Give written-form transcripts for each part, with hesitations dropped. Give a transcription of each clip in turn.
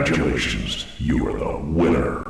Congratulations, you are the winner.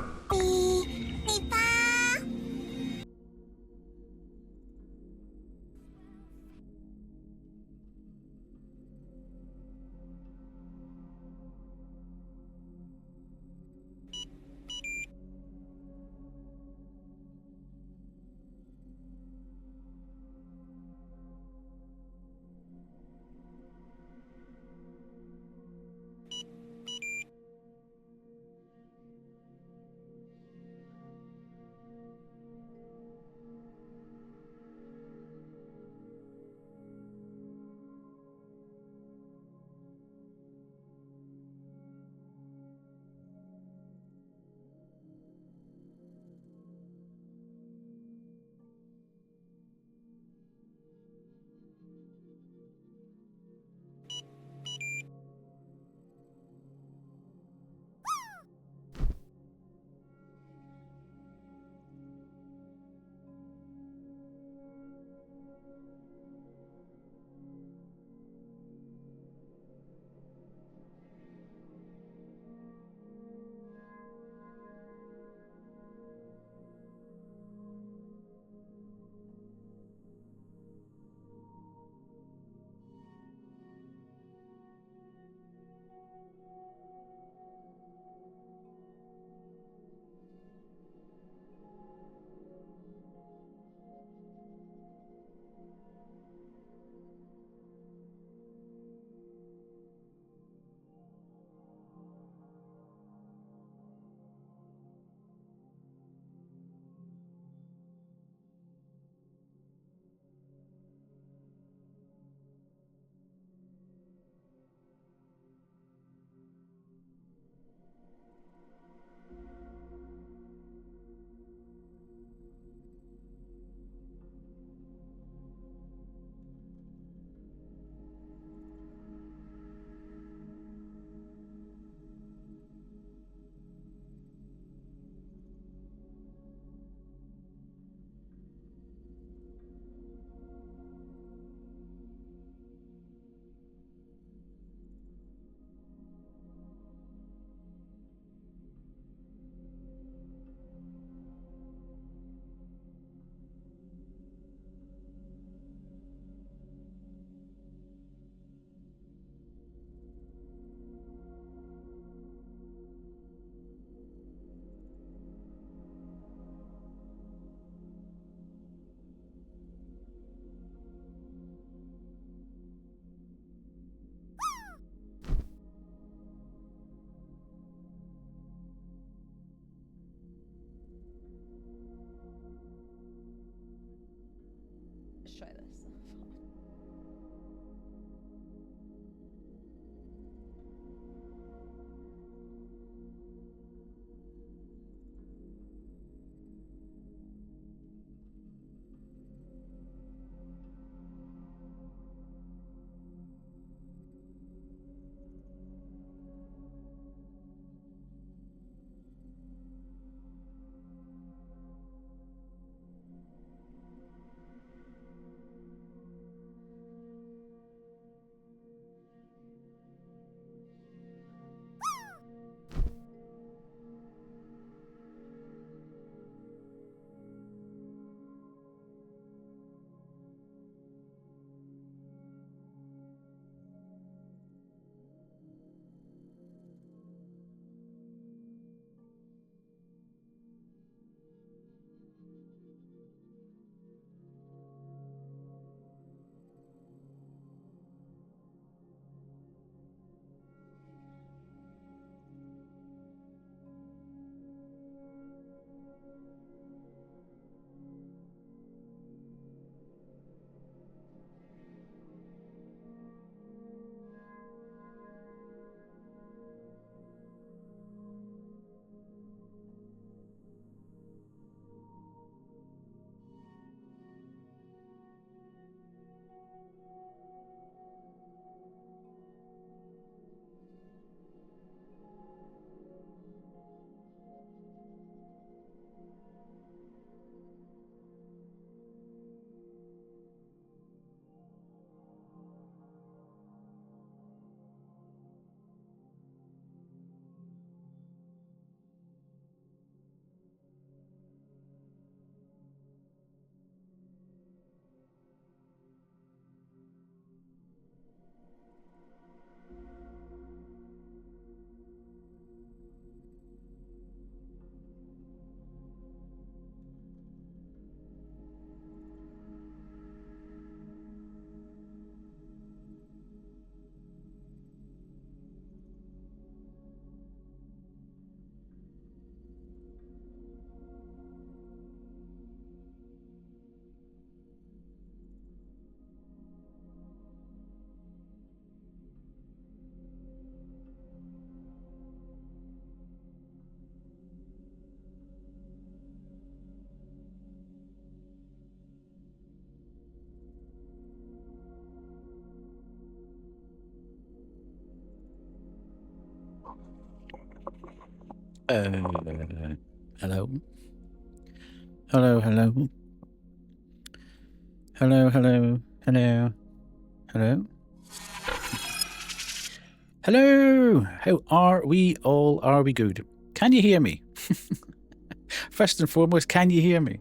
Hello. Hello, hello. Hello, hello, hello, hello. Hello! How are we all? Are we good? Can you hear me? First and foremost, can you hear me?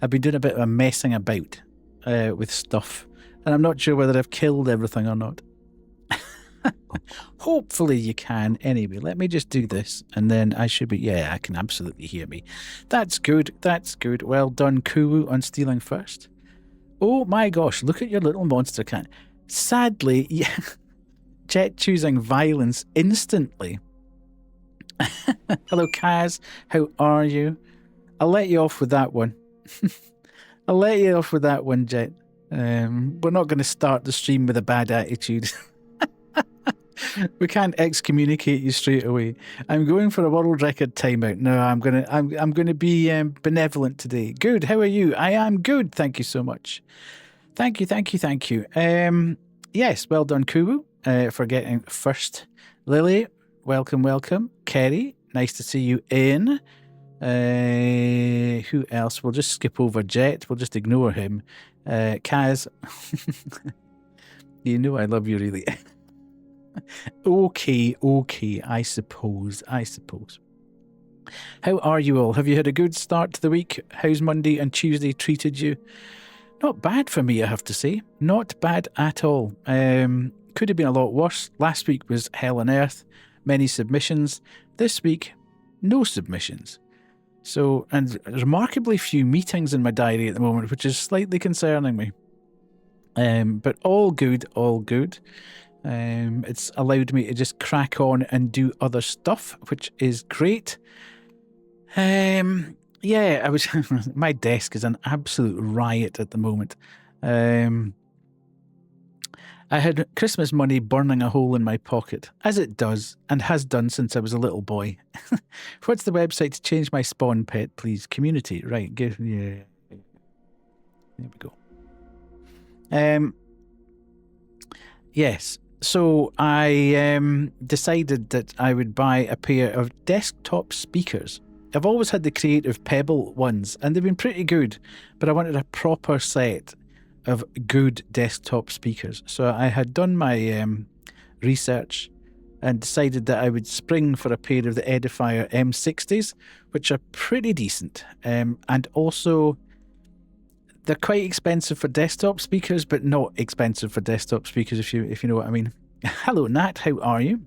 I've been doing a bit of a messing about with stuff, and I'm not sure whether I've killed everything or not. Hopefully you can. Anyway, let me just do this, and then I should be... Yeah, I can absolutely hear me. That's good. That's good. Well done, Kuwu, on stealing first. Oh my gosh, look at your little monster cat. Sadly, yeah, Jet choosing violence instantly. Hello, Kaz. How are you? I'll let you off with that one. I'll let you off with that one, Jet. We're not going to start the stream with a bad attitude. We can't excommunicate you straight away. I'm going for a world record timeout. No, I'm gonna be benevolent today. Good. How are you? I am good. Thank you so much. Thank you. Yes, well done, Kuwu, for getting first. Lily, welcome. Kerry, nice to see you in. Who else? We'll just skip over Jet. We'll just ignore him. Kaz, you know I love you, really. Okay, I suppose. How are you all? Have you had a good start to the week? How's Monday and Tuesday treated you? Not bad for me, I have to say. Not bad at all. Could have been a lot worse. Last week was hell on earth. Many submissions. This week, no submissions. So, and remarkably few meetings in my diary at the moment, which is slightly concerning me. But all good. It's allowed me to just crack on and do other stuff, which is great. Yeah, I was. My desk is an absolute riot at the moment. I had Christmas money burning a hole in my pocket, as it does, and has done since I was a little boy. What's the website to change my spawn pet, please? Community, right? Yeah. There we go. Yes. So I decided that I would buy a pair of desktop speakers. I've always had the Creative Pebble ones, and they've been pretty good, but I wanted a proper set of good desktop speakers. So I had done my research and decided that I would spring for a pair of the Edifier M60s, which are pretty decent. And also, they're quite expensive for desktop speakers, but not expensive for desktop speakers, if you know what I mean. Hello, Nat. How are you?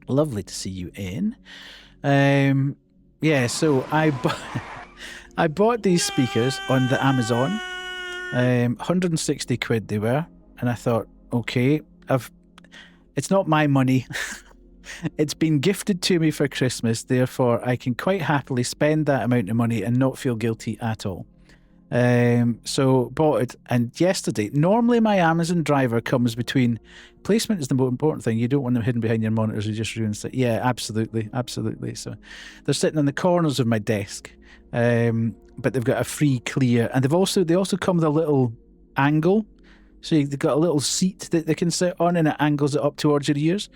Lovely to see you in. Yeah, so I bought these speakers on the Amazon. 160 quid they were, and I thought, okay, it's not my money. It's been gifted to me for Christmas, therefore I can quite happily spend that amount of money and not feel guilty at all. So bought it, and yesterday, normally my Amazon driver comes between, placement is the most important thing. You don't want them hidden behind your monitors, you just ruins it. Yeah, absolutely. So they're sitting on the corners of my desk, but they've got a free clear, and they also come with a little angle, so they've got a little seat that they can sit on, and it angles it up towards your ears.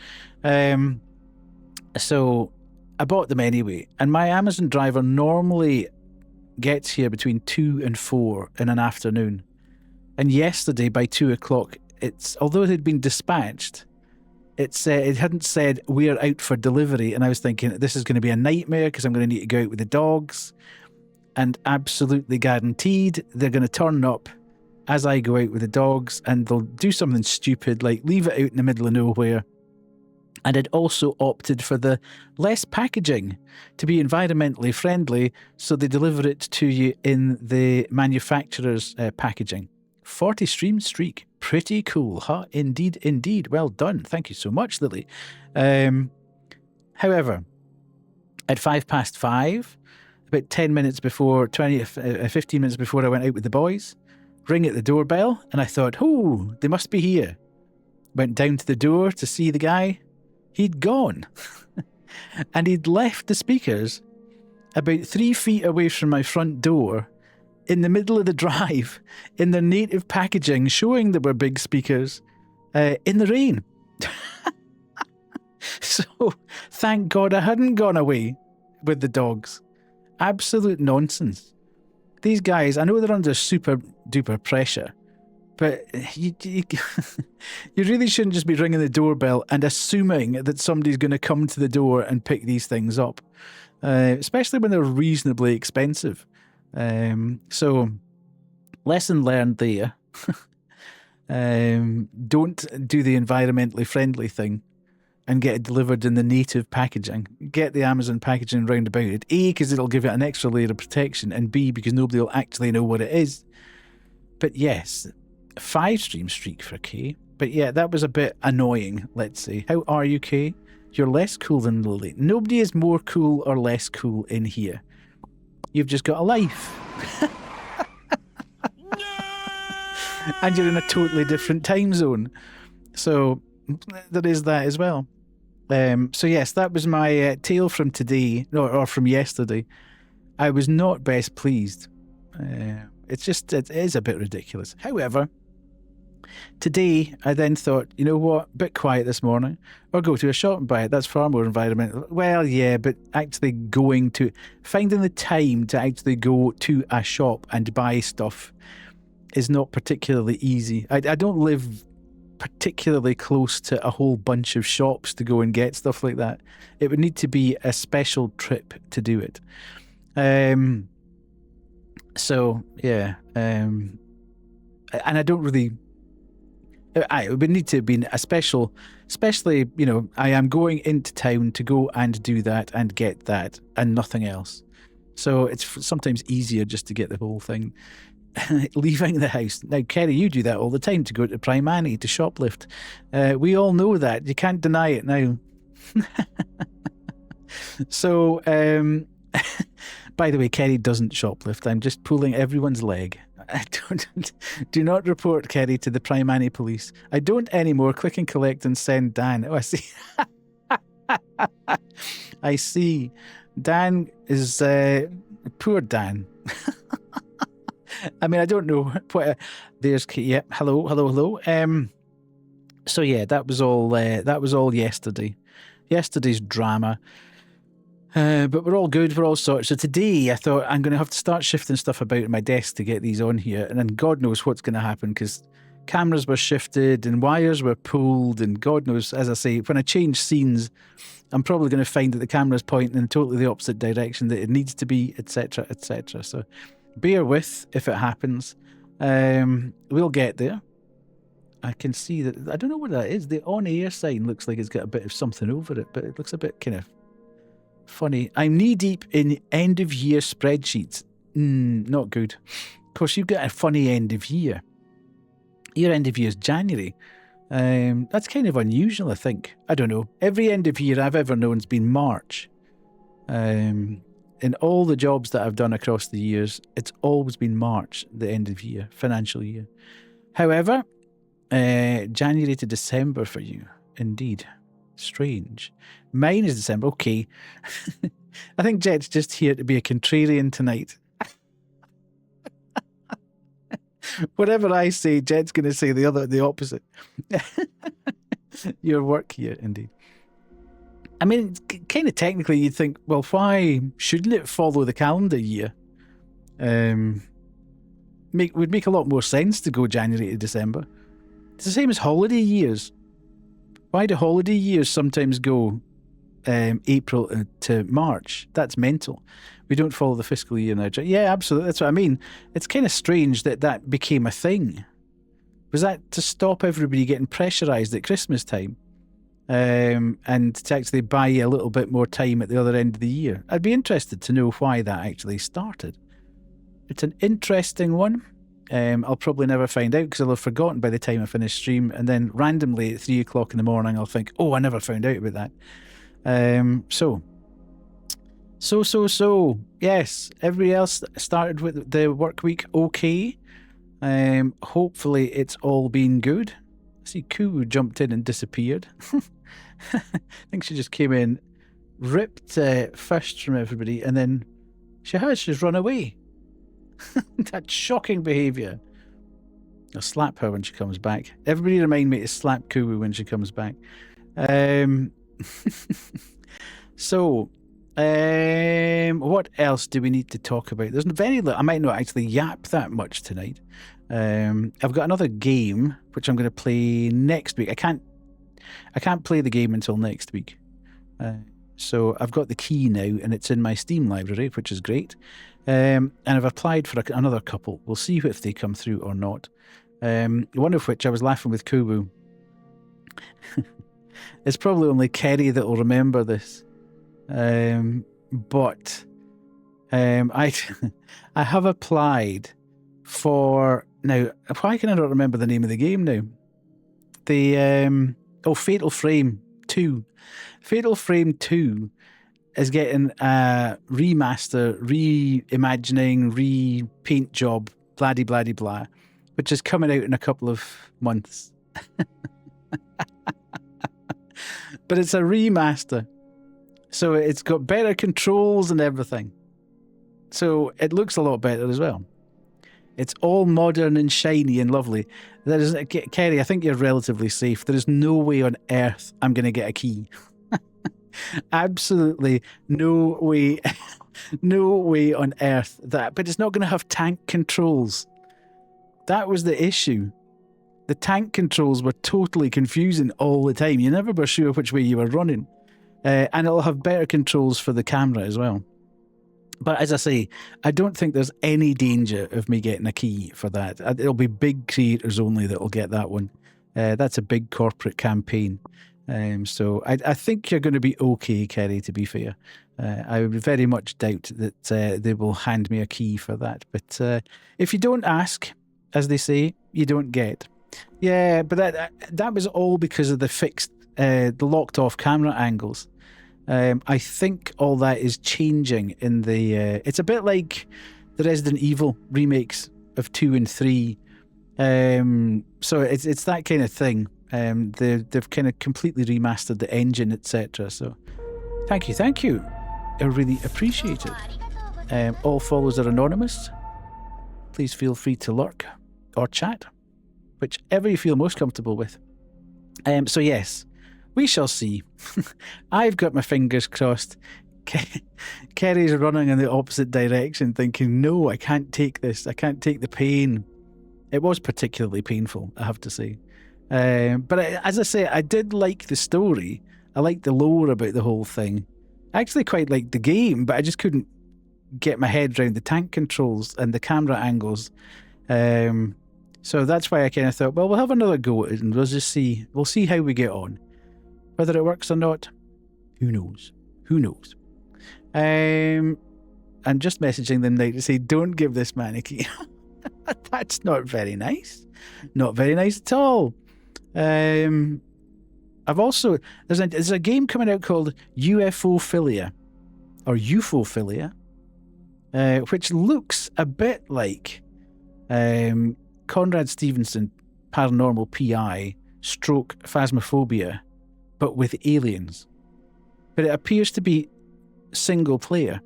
So I bought them anyway, and my Amazon driver normally gets here between 2 and 4 in an afternoon, and yesterday by 2 o'clock, although it had been dispatched, it hadn't said we're out for delivery, and I was thinking this is going to be a nightmare because I'm going to need to go out with the dogs, and absolutely guaranteed they're going to turn up as I go out with the dogs, and they'll do something stupid like leave it out in the middle of nowhere. And I'd also opted for the less packaging to be environmentally friendly, so they deliver it to you in the manufacturer's packaging. 40 stream streak. Pretty cool, huh? Indeed. Well done. Thank you so much, Lily. However, at 5:05, about 15 minutes before I went out with the boys, ring at the doorbell, and I thought, they must be here. Went down to the door to see the guy. He'd gone. And he'd left the speakers about 3 feet away from my front door in the middle of the drive in their native packaging, showing there were big speakers in the rain. So thank God I hadn't gone away with the dogs. Absolute nonsense. These guys, I know they're under super duper pressure, but you really shouldn't just be ringing the doorbell and assuming that somebody's going to come to the door and pick these things up, especially when they're reasonably expensive. So, lesson learned there. Don't do the environmentally friendly thing and get it delivered in the native packaging. Get the Amazon packaging round about it. A, because it'll give it an extra layer of protection, and B, because nobody will actually know what it is. But yes, 5-stream streak for Kay. But yeah, that was a bit annoying, let's say. How are you, Kay? You're less cool than Lily. Nobody is more cool or less cool in here. You've just got a life. And you're in a totally different time zone. So there is that as well. So yes, that was my tale from today, or from yesterday. I was not best pleased. It is a bit ridiculous. However, today I then thought, you know what, bit quiet this morning, or go to a shop and buy it. That's far more environmental. Well, yeah, but actually finding the time to actually go to a shop and buy stuff is not particularly easy. I don't live particularly close to a whole bunch of shops to go and get stuff like that. It would need to be a special trip to do it. So yeah, and I don't really. It would need to have been a special, especially, you know, I am going into town to go and do that and get that and nothing else. So it's sometimes easier just to get the whole thing. Leaving the house. Now, Kerry, you do that all the time to go to Prime Annie to shoplift. We all know that. You can't deny it now. So, by the way, Kerry doesn't shoplift. I'm just pulling everyone's leg. Do not report Kerry to the Prime Annie police. I don't anymore. Click and collect and send Dan. Oh, I see. I see. Dan is poor Dan. I mean, I don't know what. There's yeah. Hello. So yeah, that was all yesterday. Yesterday's drama. But we're all good. We're all sorted. So today, I thought I'm going to have to start shifting stuff about at my desk to get these on here, and then God knows what's going to happen because cameras were shifted and wires were pulled, and God knows, as I say, when I change scenes, I'm probably going to find that the camera's pointing in totally the opposite direction that it needs to be, etc., etc. So bear with if it happens. We'll get there. I can see that. I don't know what that is. The on-air sign looks like it's got a bit of something over it, but it looks a bit kind of funny. I'm knee-deep in end-of-year spreadsheets. Not good. Of course, you've got a funny end of year. Your end of year is January. That's kind of unusual, I think. I don't know. Every end of year I've ever known has been March. In all the jobs that I've done across the years, it's always been March, the end of year, financial year. However, January to December for you, indeed. Strange. Mine is December. Okay. I think Jet's just here to be a contrarian tonight. Whatever I say, Jet's going to say the opposite. Your work here, indeed. I mean, kind of technically, you'd think, well, why shouldn't it follow the calendar year? Would make a lot more sense to go January to December. It's the same as holiday years. Why do holiday years sometimes go April to March? That's mental. We don't follow the fiscal year now. Yeah, absolutely. That's what I mean. It's kind of strange that became a thing. Was that to stop everybody getting pressurised at Christmas time? And to actually buy you a little bit more time at the other end of the year? I'd be interested to know why that actually started. It's an interesting one. I'll probably never find out because I'll have forgotten by the time I finish stream, and then randomly at 3 o'clock in the morning I'll think, oh, I never found out about that. So yes, everybody else started with the work week okay. Hopefully it's all been good. I see Koo jumped in and disappeared. I think she just came in, ripped first from everybody, and then she's run away. That shocking behaviour. I'll slap her when she comes back. Everybody remind me to slap Kuwu when she comes back. So, what else do we need to talk about? There's very little. I might not actually yap that much tonight. I've got another game which I'm going to play next week. I can't play the game until next week. So I've got the key now, and it's in my Steam library, which is great. And I've applied for another couple. We'll see if they come through or not. One of which I was laughing with Kubu. It's probably only Kerry that will remember this. But I have applied for, now, why can I not remember the name of the game now? The Fatal Frame 2. Fatal Frame 2 is getting a remaster, reimagining, repaint job, blah, which is coming out in a couple of months. But it's a remaster. So it's got better controls and everything. So it looks a lot better as well. It's all modern and shiny and lovely. Kerry, I think you're relatively safe. There is no way on earth I'm going to get a key. Absolutely no way. No way on earth that. But it's not going to have tank controls. That was the issue. The tank controls were totally confusing all the time. You never were sure which way you were running. And it'll have better controls for the camera as well. But as I say, I don't think there's any danger of me getting a key for that. It'll be big creators only that will get that one. That's a big corporate campaign. So I think you're going to be okay, Kerry, to be fair. I would very much doubt that they will hand me a key for that. But if you don't ask, as they say, you don't get. Yeah, but that was all because of the fixed, the locked off camera angles. I think all that is changing in the... it's a bit like the Resident Evil remakes of 2 and 3. So it's that kind of thing. They've kind of completely remastered the engine, etc. So thank you. I really appreciate it. All follows are anonymous. Please feel free to lurk or chat, whichever you feel most comfortable with. So yes, we shall see. I've got my fingers crossed. Kerry's running in the opposite direction, thinking, no, I can't take this. I can't take the pain. It was particularly painful, I have to say. But as I say, I did like the story. I liked the lore about the whole thing. I actually quite liked the game, but I just couldn't get my head around the tank controls and the camera angles. So that's why I kind of thought, well, we'll have another go at it and we'll see how we get on. Whether it works or not, who knows? I'm just messaging them now to say, don't give this man a key. That's not very nice. Not very nice at all. I've also, there's a game coming out called UFOphilia, or Ufophilia, which looks a bit like Conrad Stevenson Paranormal PI stroke Phasmophobia, but with aliens. But it appears to be single player.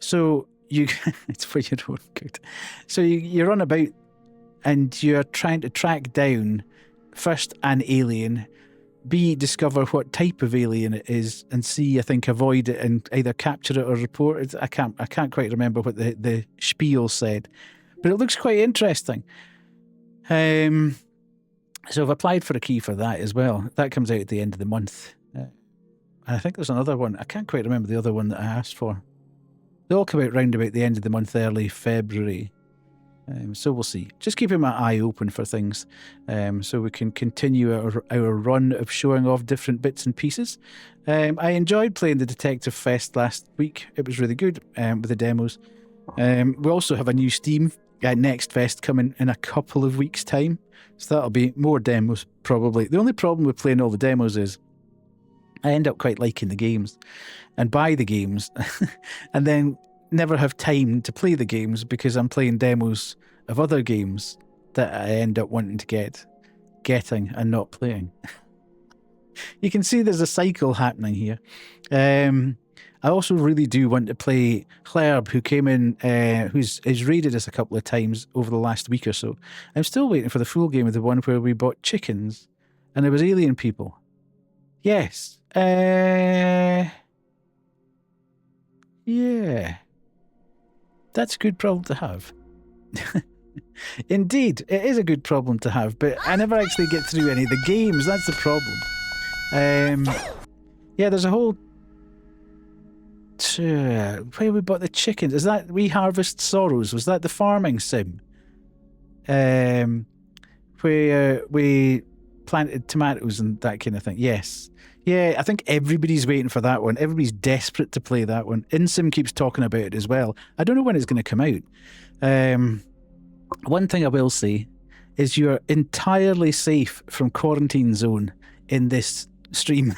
So it's for your own good. So you run about and you're trying to track down, first, an alien, B, discover what type of alien it is, and C, I think, avoid it and either capture it or report it. I can't quite remember what the spiel said, but it looks quite interesting. So I've applied for a key for that as well. That comes out at the end of the month. And I think there's another one. I can't quite remember the other one that I asked for. They all come out round about the end of the month, early February. So we'll see. Just keeping my eye open for things, so we can continue our run of showing off different bits and pieces. I enjoyed playing the Detective Fest last week. It was really good with the demos. We also have a new Steam Next Fest coming in a couple of weeks' time. So that'll be more demos, probably. The only problem with playing all the demos is I end up quite liking the games and buy the games and then never have time to play the games because I'm playing demos of other games that I end up wanting to getting and not playing. You can see there's a cycle happening here. I also really do want to play Hlerb, who came in, who's raided us a couple of times over the last week or so. I'm still waiting for the full game of the one where we bought chickens and there was alien people. Yes. Yeah. That's a good problem to have. Indeed, it is a good problem to have, but I never actually get through any of the games. That's the problem. Yeah, there's a whole... where we bought the chickens. Is that We Harvest Sorrows? Was that the farming sim? Where we planted tomatoes and that kind of thing. Yes. Yeah, I think everybody's waiting for that one. Everybody's desperate to play that one. InSim keeps talking about it as well. I don't know when it's going to come out. One thing I will say is you're entirely safe from Quarantine Zone in this stream.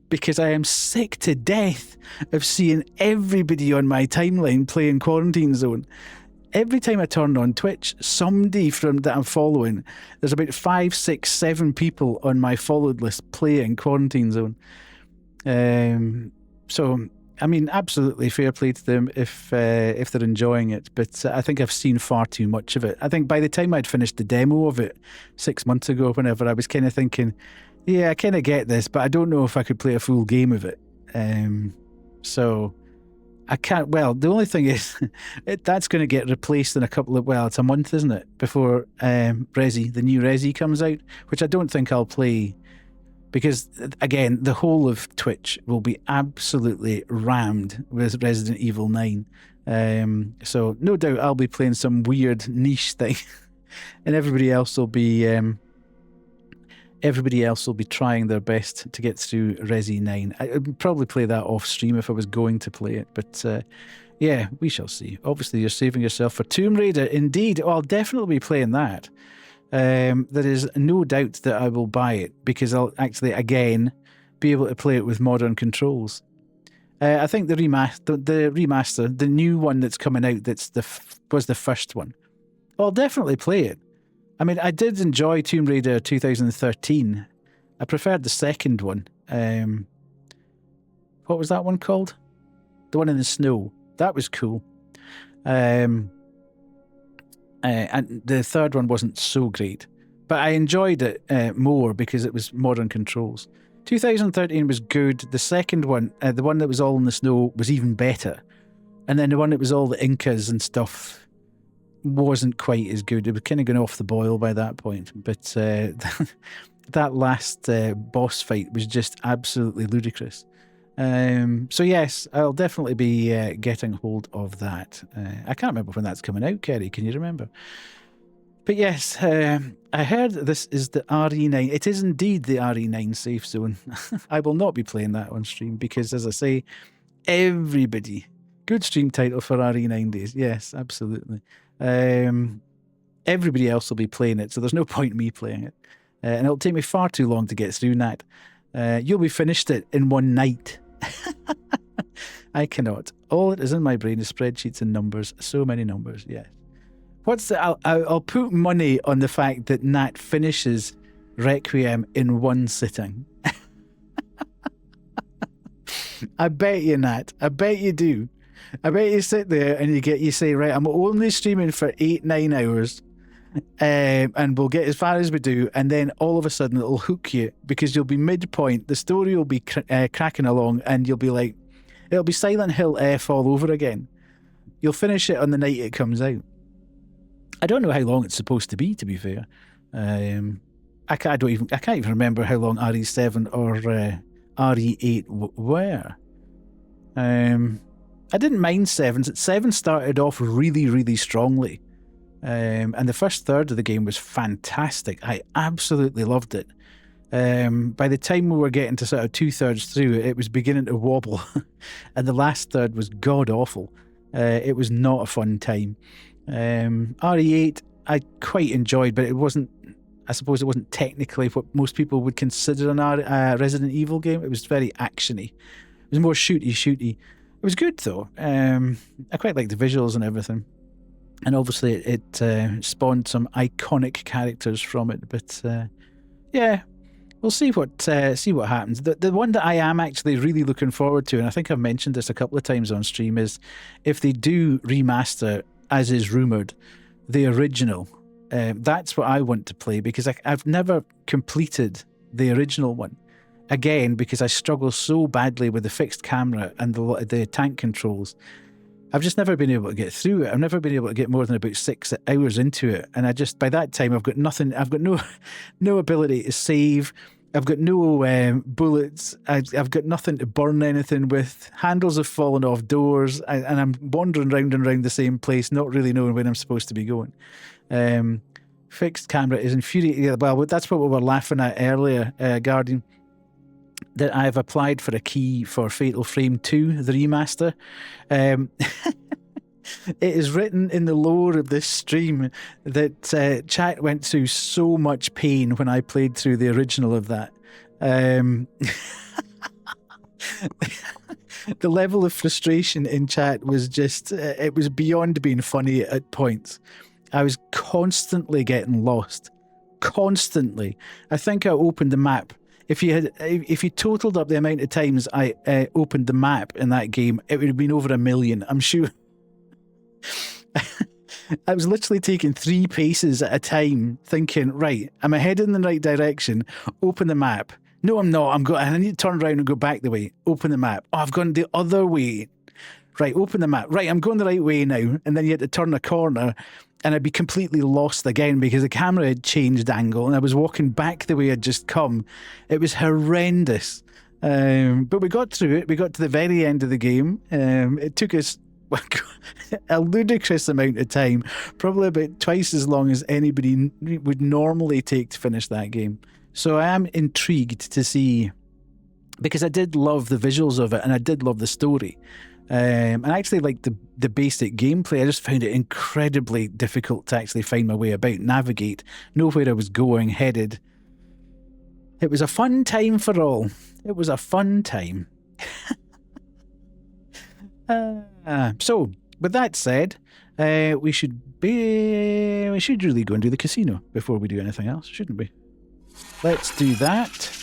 Because I am sick to death of seeing everybody on my timeline playing Quarantine Zone. Every time I turn on Twitch, somebody that I'm following, there's about 5, 6, 7 people on my followed list playing Quarantine Zone. So, I mean, absolutely fair play to them if they're enjoying it. But I think I've seen far too much of it. I think by the time I'd finished the demo of it 6 months ago, whenever, I was kind of thinking, yeah, I kind of get this, but I don't know if I could play a full game of it. So I can't. Well, the only thing is, that's going to get replaced in a couple of. Well, it's a month, isn't it, before Resi, the new Resi comes out, which I don't think I'll play, because again, the whole of Twitch will be absolutely rammed with Resident Evil 9. So no doubt I'll be playing some weird niche thing, and everybody else will be. Everybody else will be trying their best to get through Resi 9. I'd probably play that off stream if I was going to play it, but yeah, we shall see. Obviously, you're saving yourself for Tomb Raider. Indeed, I'll definitely be playing that. There is no doubt that I will buy it, because I'll actually, again, be able to play it with modern controls. I think the remaster, the new one that's coming out, was the first one. I'll definitely play it. I mean, I did enjoy Tomb Raider 2013. I preferred the second one. What was that one called? The one in the snow. That was cool. And the third one wasn't so great. But I enjoyed it more because it was modern controls. 2013 was good. The second one, the one that was all in the snow, was even better. And then the one that was all the Incas and stuff wasn't quite as good. It was kind of going off the boil by that point. But that last boss fight was just absolutely ludicrous. So yes, I'll definitely be getting hold of that. I can't remember when that's coming out, Kerry. Can you remember? But yes, I heard this is the RE9. It is indeed the RE9 safe zone. I will not be playing that on stream because, as I say, everybody... Good stream title for RE9 days. Yes, absolutely. Everybody else will be playing it, so there's no point in me playing it. And it'll take me far too long to get through that. You'll be finished it in one night. I cannot. All it is in my brain is spreadsheets and numbers. So many numbers, yes. I'll put money on the fact that Nat finishes Requiem in one sitting. I bet you, Nat. I bet you do. I bet you sit there and you say, right, I'm only streaming for 8-9 hours, and we'll get as far as we do, and then all of a sudden it'll hook you because you'll be midpoint, the story will be cracking along, and you'll be like, it'll be Silent Hill F all over again. You'll finish it on the night it comes out. I don't know how long it's supposed to be fair. I can't even remember how long RE7 or RE8 were. I didn't mind 7. 7 started off really, really strongly. And the first third of the game was fantastic. I absolutely loved it. By the time we were getting to sort of 2/3 through, it was beginning to wobble. And the last third was god-awful. It was not a fun time. RE8, I quite enjoyed, but I suppose it wasn't technically what most people would consider a Resident Evil game. It was very actiony. It was more shooty. It was good though. I quite liked the visuals and everything. And obviously it spawned some iconic characters from it. But yeah, we'll see what happens. The one that I am actually really looking forward to, and I think I've mentioned this a couple of times on stream, is if they do remaster, as is rumoured, the original. That's what I want to play, because I've never completed the original one. Again, because I struggle so badly with the fixed camera and the tank controls. I've just never been able to get through it. I've never been able to get more than about 6 hours into it. And by that time, I've got nothing. I've got no ability to save. I've got no bullets. I've got nothing to burn anything with. Handles have fallen off doors. And I'm wandering round and round the same place, not really knowing where I'm supposed to be going. Fixed camera is infuriating. Well, that's what we were laughing at earlier, Guardian. That I've applied for a key for Fatal Frame 2, the remaster. It is written in the lore of this stream that chat went through so much pain when I played through the original of that. The level of frustration in chat was just, it was beyond being funny at points. I was constantly getting lost. Constantly. I think I opened the map. If you totaled up the amount of times I opened the map in that game, it would have been over 1 million. I'm sure. I was literally taking 3 paces at a time, thinking, right, am I heading in the right direction? Open the map. No, I'm not. I need to turn around and go back the way. Open the map. Oh, I've gone the other way. Right, open the map. Right, I'm going the right way now. And then you had to turn a corner. And I'd be completely lost again because the camera had changed angle and I was walking back the way I'd just come. It was horrendous. But we got through it. We got to the very end of the game. It took us a ludicrous amount of time, probably about twice as long as anybody would normally take to finish that game. So I am intrigued to see, because I did love the visuals of it and I did love the story. And I actually liked the basic gameplay. I just found it incredibly difficult to actually find my way about, navigate, know where I was going, headed. It was a fun time for all. It was a fun time. So, with that said, we should really go and do the casino before we do anything else, shouldn't we? Let's do that.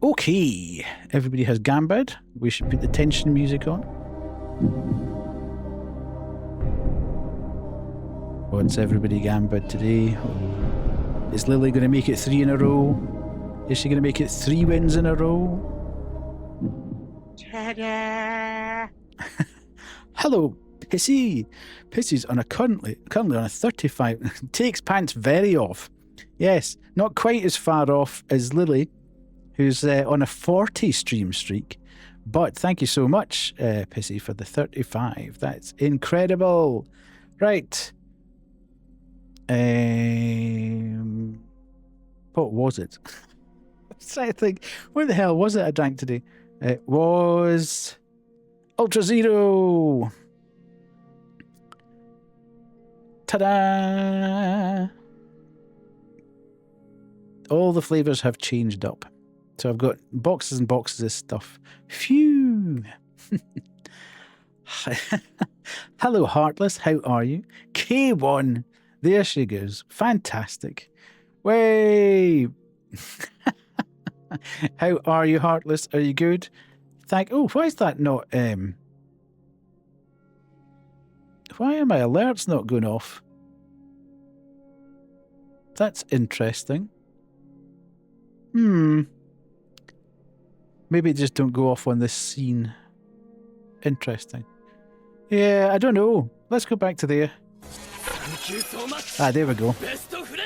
Okay, everybody has gambled. We should put the tension music on. What's everybody gambled today? Is Lily going to make it 3 in a row? Is she going to make it 3 wins in a row? Ta-da! Hello, Pissy. Pissy's currently on a 35. Takes pants very off. Yes, not quite as far off as Lily, who's on a 40 stream streak. But thank you so much, Pissy, for the 35. That's incredible. Right. What was it? I'm trying to think. Where the hell was it I drank today? It was Ultra Zero. Ta-da! All the flavours have changed up. So I've got boxes and boxes of stuff. Phew! Hello, Heartless. How are you? K1. There she goes. Fantastic. Way! How are you, Heartless? Are you good? Oh, why is that not... Why are my alerts not going off? That's interesting. Maybe just don't go off on this scene. Interesting. Yeah, I don't know. Let's go back to there. Thank you so much. There we go. Best of friend.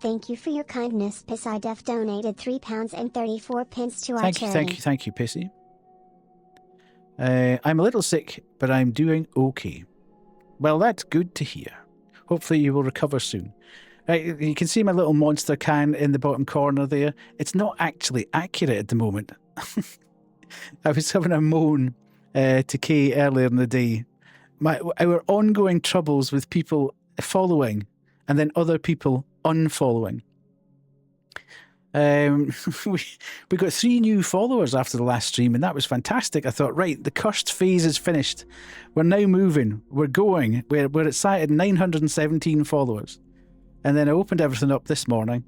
Thank you for your kindness. PissIDef donated £3.34 to our charity. Thank you, Pissy. I'm a little sick, but I'm doing okay. Well, that's good to hear. Hopefully you will recover soon. You can see my little monster can in the bottom corner there. It's not actually accurate at the moment. I was having a moan to Kay earlier in the day. Our ongoing troubles with people following and then other people unfollowing. We got 3 new followers after the last stream, and that was fantastic. I thought, right, the cursed phase is finished. We're now moving. We're going. We're at 917 followers. And then I opened everything up this morning,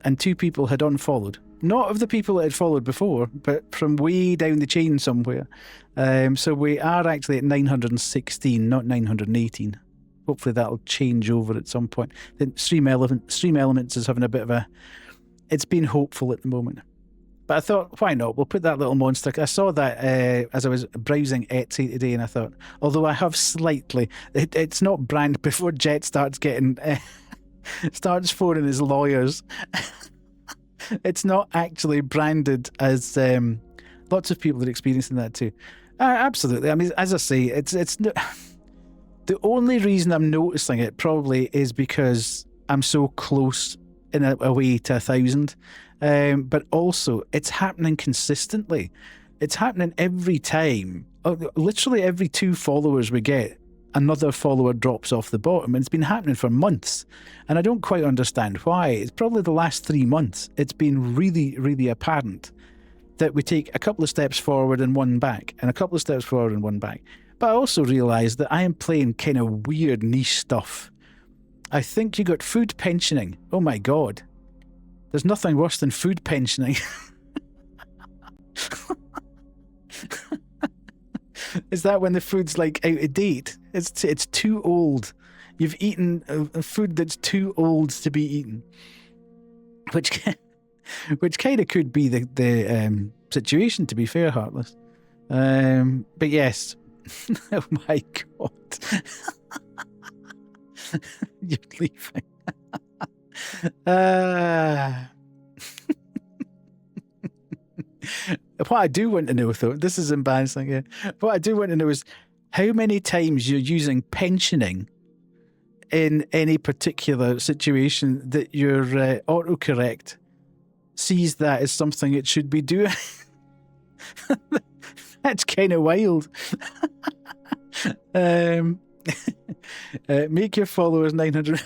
and 2 people had unfollowed. Not of the people that had followed before, but from way down the chain somewhere. So we are actually at 916, not 918. hopefully that'll change over at some point. Then Stream Elements is having a bit of a... It's been hopeful at the moment. But I thought, why not? We'll put that little monster. I saw that as I was browsing Etsy today, and I thought, although I have slightly... It's not brand before Jet starts getting... starts phoning his lawyers. It's not actually branded as... lots of people are experiencing that too. Absolutely. I mean, as I say, it's no... The only reason I'm noticing it probably is because I'm so close in a way to 1,000. But also, it's happening consistently. It's happening every time. Literally every 2 followers we get, another follower drops off the bottom. And it's been happening for months. And I don't quite understand why. It's probably the last 3 months. It's been really, really apparent that we take a couple of steps forward and one back, and a couple of steps forward and one back. But I also realise that I am playing kind of weird niche stuff. I think you got food pensioning. Oh my God. There's nothing worse than food pensioning. Is that when the food's like out of date? It's too old. You've eaten a food that's too old to be eaten. Which kind of could be the situation, to be fair, Heartless. But yes. Oh my God. You're leaving. What I do want to know, though, this is embarrassing. Yeah. What I do want to know is how many times you're using pensioning in any particular situation that your autocorrect sees that as something it should be doing. That's kind of wild. Make your followers 900.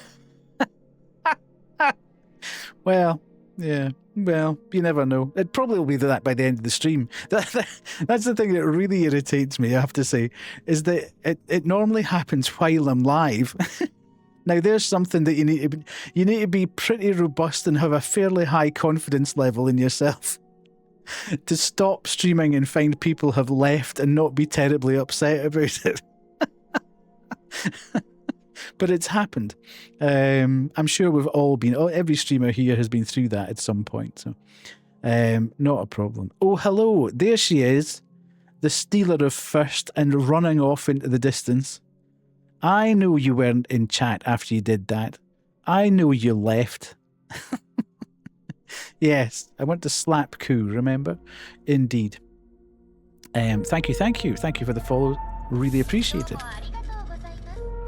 Well, yeah. Well, you never know. It probably will be that by the end of the stream. That's the thing that really irritates me, I have to say, is that it normally happens while I'm live. Now, there's something that you need to be pretty robust and have a fairly high confidence level in yourself to stop streaming and find people have left and not be terribly upset about it. But it's happened. I'm sure we've all been... every streamer here has been through that at some point. So, not a problem. Oh, hello. There she is. The stealer of first and running off into the distance. I know you weren't in chat after you did that. I know you left. Yes, I went to slap coup, remember? Indeed. Thank you. Thank you for the follow. Really appreciate it.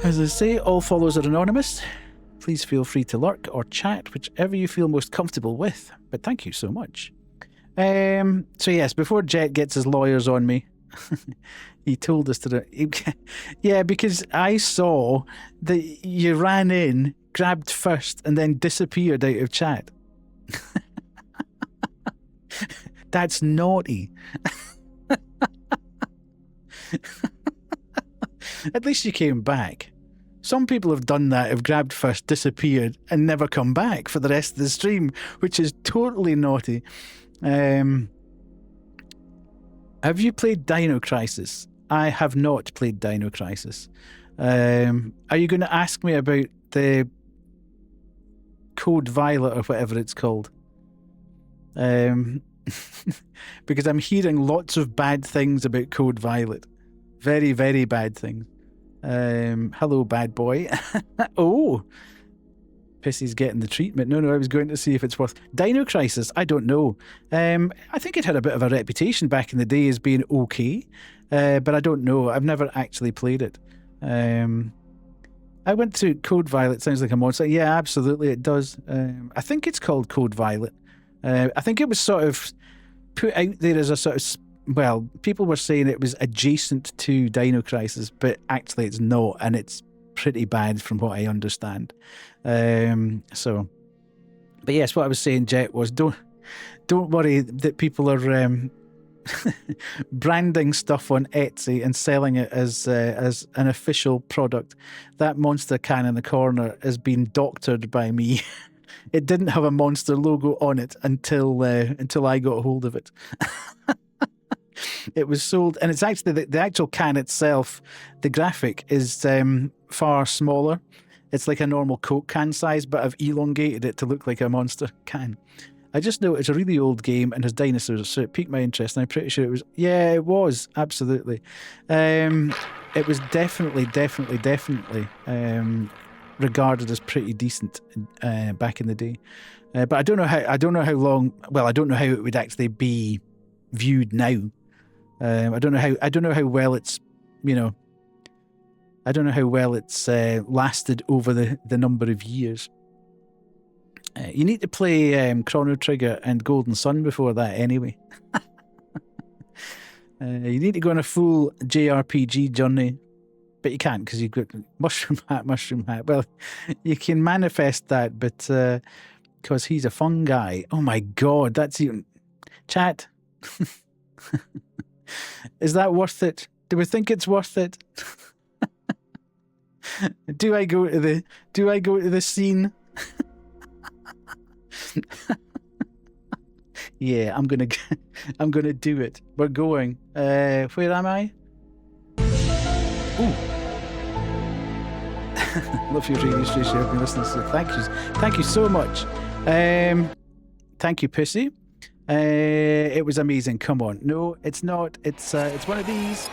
As I say, all follows are anonymous. Please feel free to lurk or chat, whichever you feel most comfortable with. But thank you so much. So yes, before Jet gets his lawyers on me, he told us to... Yeah, because I saw that you ran in, grabbed first, and then disappeared out of chat. That's naughty. At least you came back. Some people have done that, have grabbed first, disappeared, and never come back for the rest of the stream, which is totally naughty. Have you played Dino Crisis? I have not played Dino Crisis. Are you going to ask me about the Code Violet or whatever it's called? Because I'm hearing lots of bad things about Code Violet. Very, very bad things. Hello, bad boy. Oh, Pissy's getting the treatment. No, I was going to see if it's worth... Dino Crisis, I don't know. I think it had a bit of a reputation back in the day as being okay, but I don't know. I've never actually played it. I went to Code Violet. Sounds like a monster. Yeah, absolutely, it does. I think it's called Code Violet. I think it was sort of put out there as a sort of... Well, people were saying it was adjacent to Dino Crisis, but actually it's not, and it's pretty bad from what I understand. But yes, what I was saying, Jet, was don't worry that people are branding stuff on Etsy and selling it as an official product. That monster can in the corner has been doctored by me. It didn't have a monster logo on it until I got hold of it. It was sold, and it's actually the actual can itself. The graphic is far smaller. It's like a normal Coke can size, but I've elongated it to look like a Monster can. I just know it's a really old game and has dinosaurs, so it piqued my interest, and I'm pretty sure it was. Yeah, it was absolutely. It was definitely regarded as pretty decent back in the day. But I don't know how long. Well, I don't know how it would actually be viewed now. I don't know how well it's, I don't know how well it's lasted over the number of years. You need to play Chrono Trigger and Golden Sun before that anyway. You need to go on a full JRPG journey, but you can't because you've got mushroom hat. Well, you can manifest that, but because he's a fun guy. Oh my God, that's even... Chat. Is that worth it? Do we think it's worth it? Do I go to the scene? Yeah, I'm gonna do it. We're going. Where am I? Ooh. Love your radio station. I've been listening to. Thank you so much. Thank you, Pissy. It was amazing. Come on. No, it's not. It's one of these.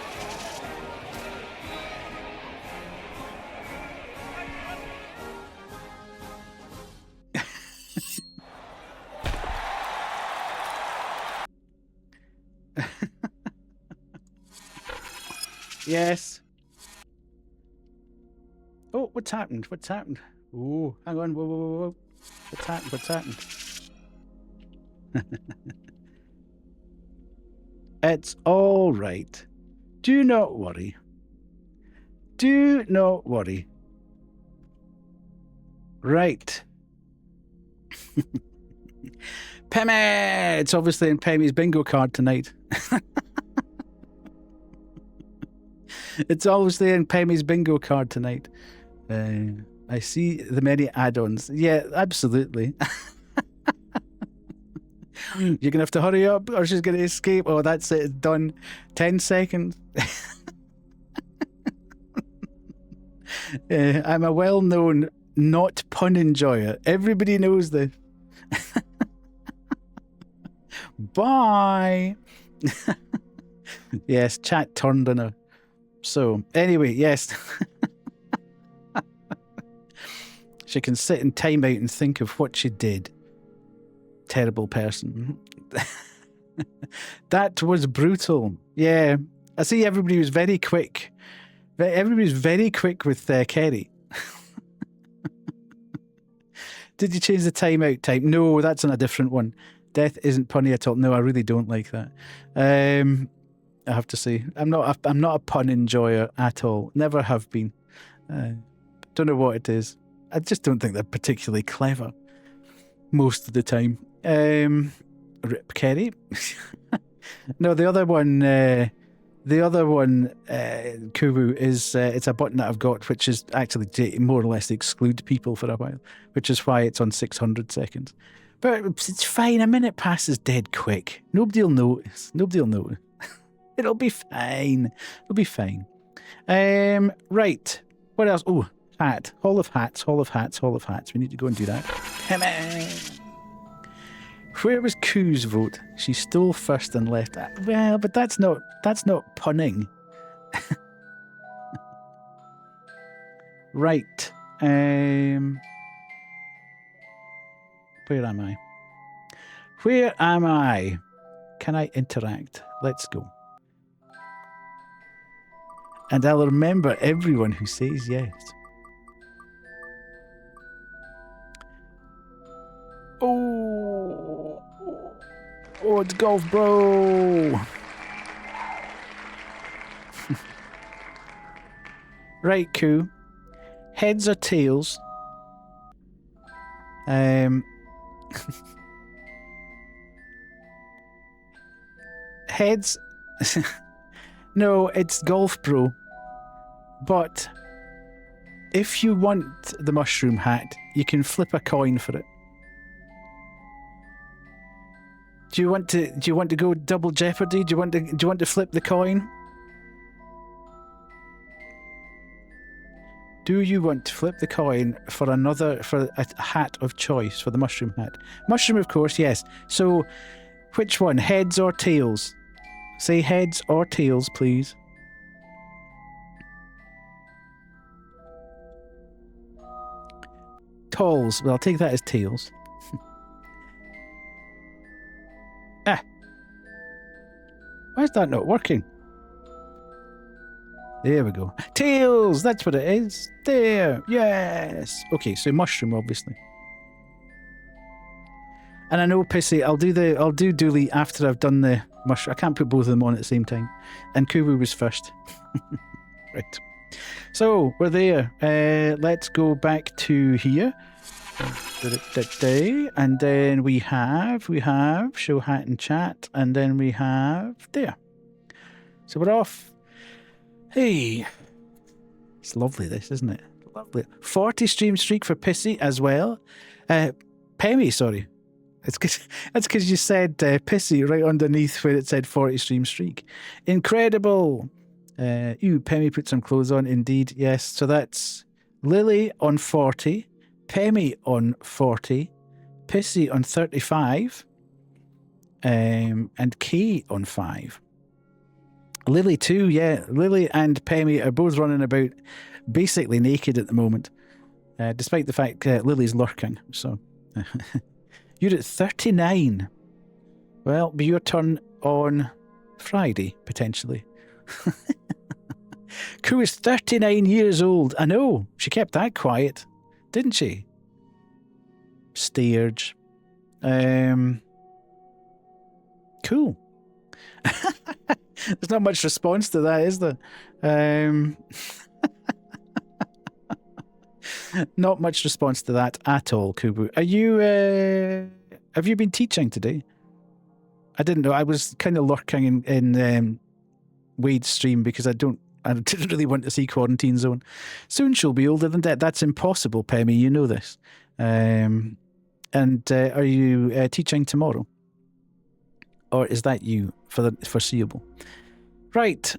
Yes. Oh, what's happened? Oh, hang on. Whoa. What's happened? It's all right. Do not worry. Right. Pemmy! It's obviously in Pemmy's bingo card tonight. It's obviously in Pemmy's bingo card tonight. I see the many add-ons. Yeah, absolutely. You're going to have to hurry up or she's going to escape. Oh, that's it. It's done. 10 seconds. I'm a well-known not pun enjoyer. Everybody knows this. Bye. Yes, chat turned on her. So, anyway, yes. She can sit in timeout and think of what she did. Terrible person. That was brutal. Yeah. I see everybody was very quick. Everybody was very quick with Kerry. Did you change the timeout type? No, that's on a different one. Death isn't punny at all. No, I really don't like that. I have to say, I'm not a pun enjoyer at all. Never have been. Don't know what it is. I just don't think they're particularly clever most of the time. Rip Kerry. No, the other one, Kubu, is it's a button that I've got, which is actually to more or less exclude people for a while, which is why it's on 600 seconds. But it's fine. A minute passes dead quick. Nobody'll notice. It'll be fine. Right. What else? Oh, hat. Hall of Hats. We need to go and do that. Where was Koo's vote? She stole first and left. Well, but that's not punning. Right. Where am I? Can I interact? Let's go. And I'll remember everyone who says yes. Oh, it's Golf Bro. Right, Koo. Heads or tails? Heads. No, it's Golf Bro. But if you want the mushroom hat, you can flip a coin for it. Do you want to go double jeopardy? Do you want to flip the coin? Do you want to flip the coin for a hat of choice, for the mushroom hat? Mushroom, of course, yes. So, which one, heads or tails? Say heads or tails, please. Talls. Well, I'll take that as tails. Ah. Why is that not working? There we go. Tails! That's what it is. There. Yes. Okay, so mushroom, obviously. And I know, Pissy, I'll do Dooley after I've done the mushroom. I can't put both of them on at the same time. And Kubu was first. Right. So, we're there. Let's go back to here. And then we have show hat and chat, and then we have there. So we're off. Hey, it's lovely, this, isn't it? Lovely. 40 stream streak for Pissy as well. Pemmy, sorry. That's because you said Pissy right underneath where it said 40 stream streak. Incredible. Pemmy put some clothes on, indeed. Yes, so that's Lily on 40, Pemmy on 40, Pissy on 35, and Kay on 5. Lily too, yeah. Lily and Pemmy are both running about basically naked at the moment, despite the fact Lily's lurking. So you're at 39. Well, be your turn on Friday, potentially. Koo is 39 years old. I know. She kept that quiet, didn't she? Sturge. Cool. There's not much response to that, is there? Not much response to that at all, Kubu. Are you, have you been teaching today? I didn't know. I was kind of lurking in Wade's stream because I didn't really want to see Quarantine Zone. Soon she'll be older than that. That's impossible, Pemmy. You know this. And are you teaching tomorrow? Or is that you for the foreseeable? Right.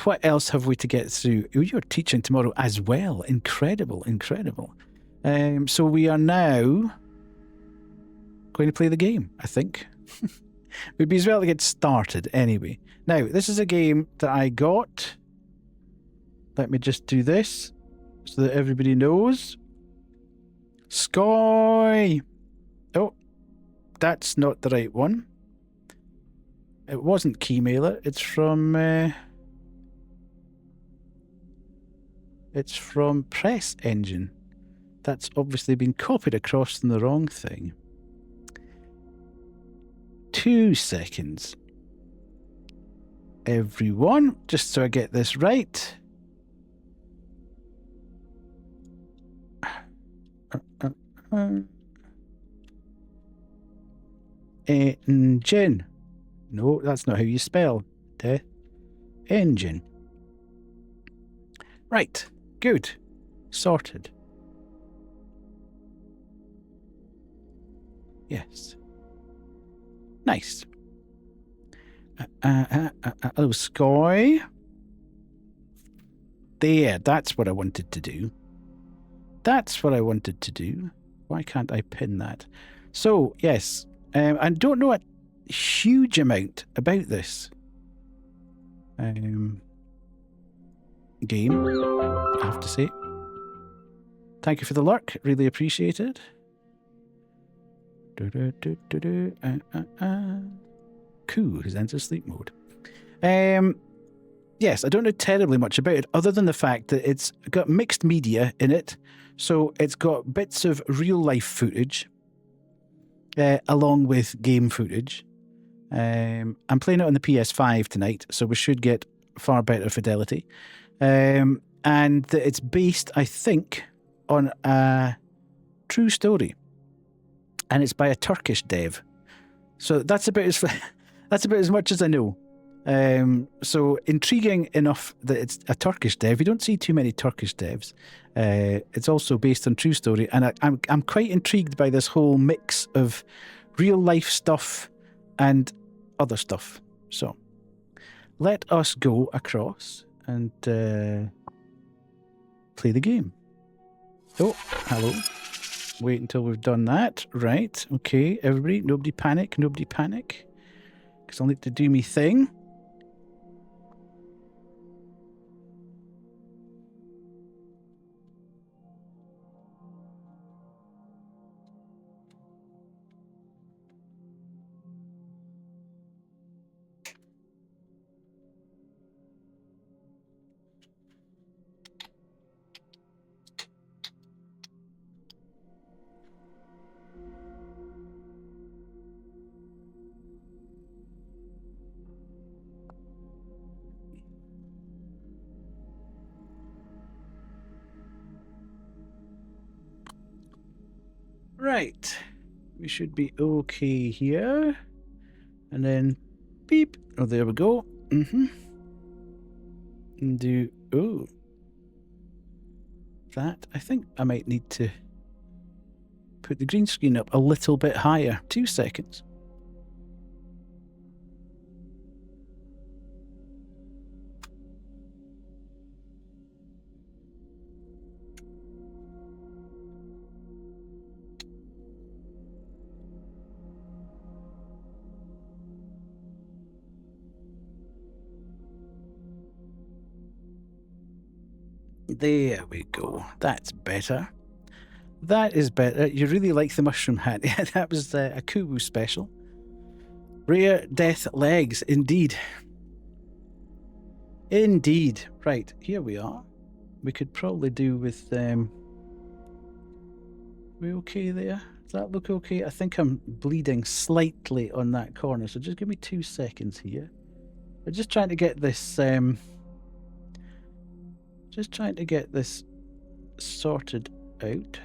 What else have we to get through? Oh, you're teaching tomorrow as well. Incredible, incredible. So we are now going to play the game, I think. We'd be as well to get started anyway. Now, this is a game that I got. Let me just do this so that everybody knows. Sky. Oh, that's not the right one. It wasn't Keymailer. It's from Press Engine. That's obviously been copied across from the wrong thing. 2 seconds. Everyone, just so I get this right. Engine. No, that's not how you spell the engine. Right, good. Sorted. Yes. Nice. Oh, Sky. There, that's what I wanted to do. That's what I wanted to do. Why can't I pin that? So, yes, I don't know a huge amount about this game, I have to say. Thank you for the lurk. Really appreciate it. Cool, has entered sleep mode. Yes, I don't know terribly much about it, other than the fact that it's got mixed media in it. So it's got bits of real-life footage, along with game footage. I'm playing it on the PS5 tonight, so we should get far better fidelity. And it's based, I think, on a true story. And it's by a Turkish dev. So that's about as much as I know. So intriguing enough that it's a Turkish dev. You don't see too many Turkish devs. It's also based on true story, and I'm quite intrigued by this whole mix of real life stuff and other stuff. So let us go across and play the game. Oh, hello. Wait until we've done that. Right, okay, everybody, nobody panic, nobody panic. Because I'll need to do me thing. Right, we should be okay here. And then beep. Oh, there we go. And do, oh. That, I think I might need to put the green screen up a little bit higher. 2 seconds. There we go. That's better. That is better. You really like the mushroom hat. Yeah, that was a Kubu special. Rare death legs, indeed. Indeed. Right, here we are. We could probably do with... we okay there? Does that look okay? I think I'm bleeding slightly on that corner, so just give me 2 seconds here. I'm just trying to get this... just trying to get this sorted out.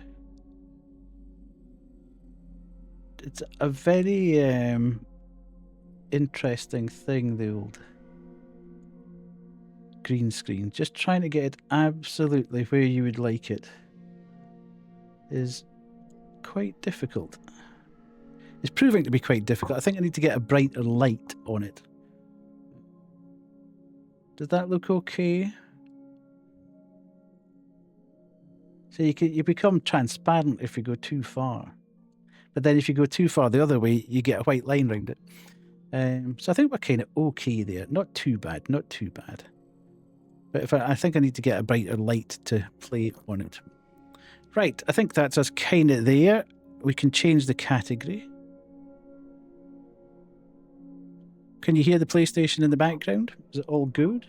It's a very interesting thing, the old green screen. Just trying to get it absolutely where you would like it is quite difficult. It's proving to be quite difficult. I think I need to get a brighter light on it. Does that look okay? So you become transparent if you go too far. But then if you go too far the other way, you get a white line around it. So I think we're kind of okay there. Not too bad, not too bad. But if I think I need to get a brighter light to play on it. Right, I think that's us kind of there. We can change the category. Can you hear the PlayStation in the background? Is it all good?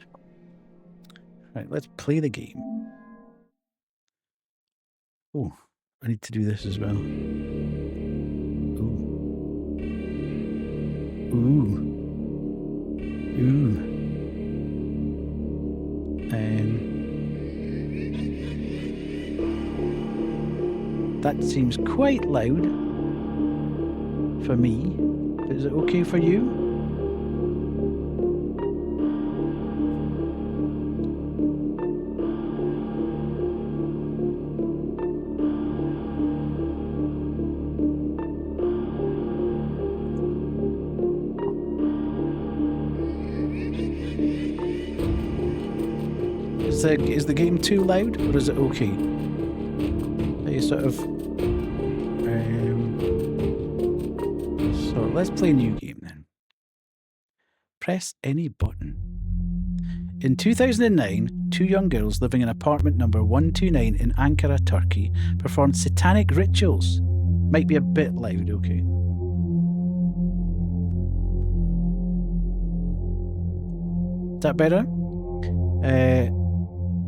Right, let's play the game. Oh, I need to do this as well. Ooh. Ooh. Ooh. That seems quite loud for me. Is it okay for you? Is the game too loud, or is it okay? Are you sort of... So let's play a new game then. Press any button. In 2009, 2 young girls living in apartment number 129 in Ankara, Turkey, performed satanic rituals. Might be a bit loud, okay? Is that better?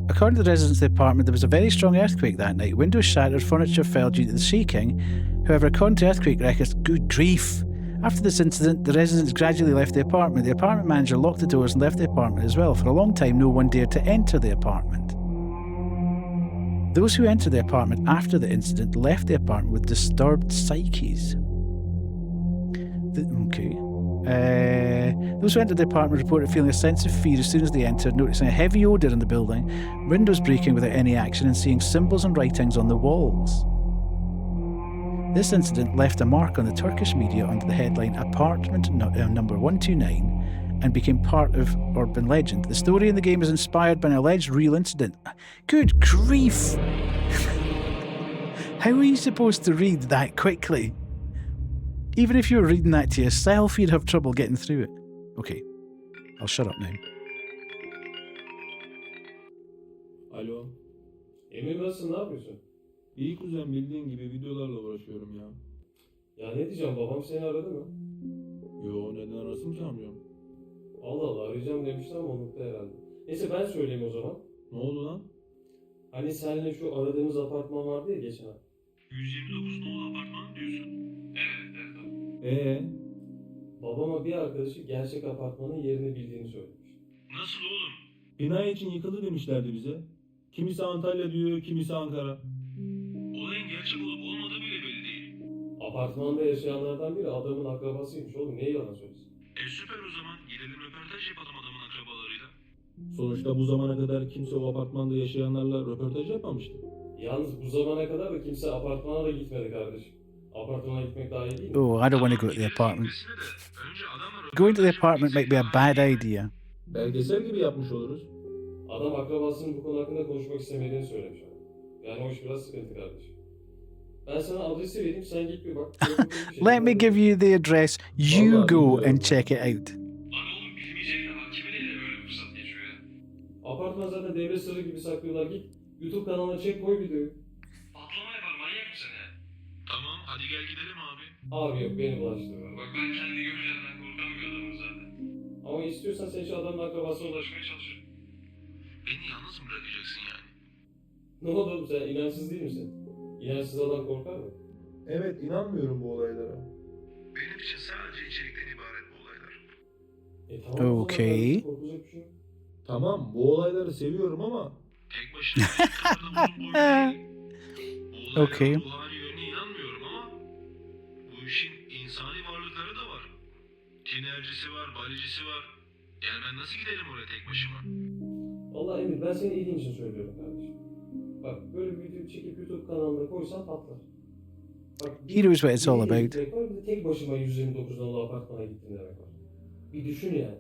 According to the residents of the apartment, there was a very strong earthquake that night. Windows shattered, furniture fell due to the shaking. However, according to earthquake records, good grief. After this incident, the residents gradually left the apartment. The apartment manager locked the doors and left the apartment as well. For a long time, no one dared to enter the apartment. Those who entered the apartment after the incident left the apartment with disturbed psyches. Those who entered the apartment reported feeling a sense of fear as soon as they entered, noticing a heavy odour in the building, windows breaking without any action, and seeing symbols and writings on the walls. This incident left a mark on the Turkish media under the headline Apartment Number 129 and became part of urban legend. The story in the game is inspired by an alleged real incident. Good grief! How are you supposed to read that quickly? Even if you were reading that to yourself, you'd have trouble getting through it. Okay, I'll shut up now. Alo. Emir nasılsın, ne yapıyorsun? İyi kuzen, bildiğin gibi videolarla uğraşıyorum ya. Ya ne diyeceğim, babam seni aradı mı? Yo, neden arasın ki amcam? Allah Allah, arayacağım demişti ama unuttu herhalde. Neyse ben söyleyeyim o zaman. Ne oldu lan? Hani seninle şu aradığımız apartman vardı ya geçen ay. 129 nolu apartman diyorsun. Evet. Babama bir arkadaşı gerçek apartmanın yerini bildiğini söylemiş. Nasıl oğlum? Bina için yıkıldı demişlerdi bize. Kimisi Antalya diyor, kimisi Ankara. Olayın gerçek olup olmadığı bile belli değil. Apartmanda yaşayanlardan biri adamın akrabasıymış oğlum, niye yalan söylesin? Süper o zaman. Gidelim röportaj yapalım adamın akrabalarıyla. Sonuçta bu zamana kadar kimse o apartmanda yaşayanlarla röportaj yapmamıştı. Yalnız bu zamana kadar da kimse apartmana da gitmedi kardeşim. Apartmana gitmek daha iyi değil mi? Oh, I don't want to go to the apartment. Going to the apartment might be a bad idea. Belgesel gibi yapmış oluruz. Adam akrabasının bu konu hakkında konuşmak istemediğini söylemiş ama. Yani o iş biraz sıkıntı kardeşim. Ben sana adresi vereyim, sen git bir bak. Let me give you the address. You Vallahi go bilmiyorum and ya. check it out. Lan oğlum bilmeyecek de bak kimin eline böyle fırsat geçiyor ya. Apartman zaten devre sırrı gibi saklıyorlar. Git YouTube kanalına çek, koy videoyu. Patlama yapar manyak mısın ya? Tamam hadi gel gidelim abi. Abi yok, beni bulaştırma. Bak ben kendi görüşlerden korkan bir adamım zaten. Ama istiyorsan sen şu adamın akrabasına ulaşmaya çalış. Beni yalnız mı bırakacaksın yani? Ne oldu oğlum, sen inançsız değil misin? İnançsız adam korkar mı? Evet inanmıyorum bu olaylara. Benim için sadece içerikten ibaret bu olaylar. Tamam, o zaman Okey. kardeşim, korkacak bir şey yok. Tamam bu olayları seviyorum ama tek başına uzun boylu değil. Bu olayların Okey. ruhani yönüne inanmıyorum ama bu işin insani varlıkları da var. Tinercisi var, balicisi var. Yani ben nasıl giderim oraya tek başıma? Vallahi Emir, ben senin iyiliğin için söylüyorum kardeşim. Bak böyle bir video çekip YouTube kanalına koysan patlar. Bak, He knows what it's all bir about. demek var, bir de tek başıma 129 nolu apartmana gittim demek var. Bir düşün yani.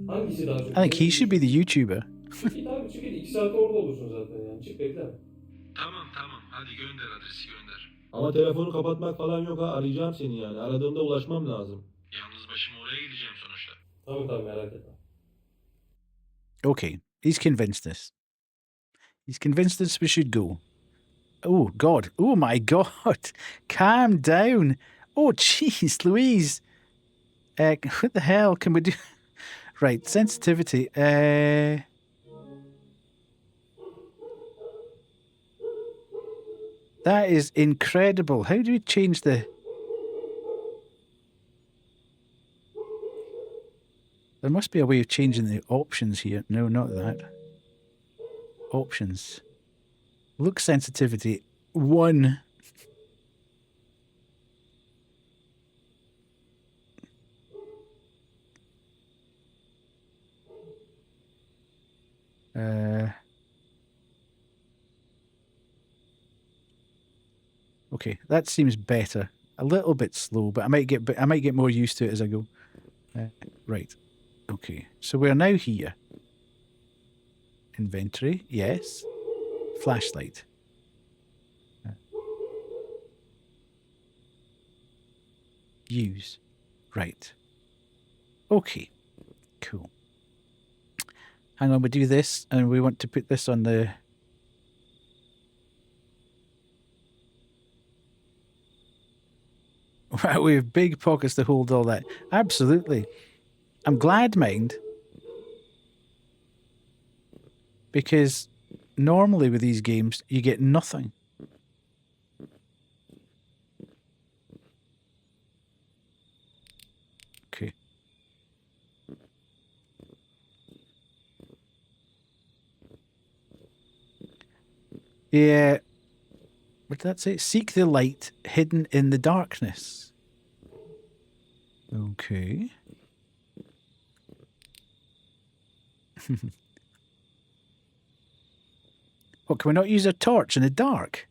Hangisi daha çok? I think he should be the YouTuber. Git abi çık, 2 saat orada olursun zaten yani. Çık bekleme. Tamam hadi gönder adresi gönder. Ama telefonu kapatmak falan yok ha, arayacağım seni yani. Aradığımda ulaşmam lazım. Yalnız başıma oraya gideceğim sonuçta. Tamam merak etme. Okay, he's convinced us. He's convinced us we should go. Oh, God. Oh, my God. Calm down. Oh, jeez, Louise. What the hell can we do? Right, sensitivity. That is incredible. How do we change the... There must be a way of changing the options here. No, not that. Options. Look sensitivity. 1. Okay, that seems better. A little bit slow, but I might get more used to it as I go. Right. Okay. So we're now here. Inventory, yes. Flashlight. Use. Right. Okay. Cool. Hang on, we do this, and we want to put this on the... Wow, we have big pockets to hold all that. Absolutely. I'm glad, mind. Because normally with these games, you get nothing. Okay. Yeah. What did that say? Seek the light hidden in the darkness. Okay. What, can we not use a torch in the dark?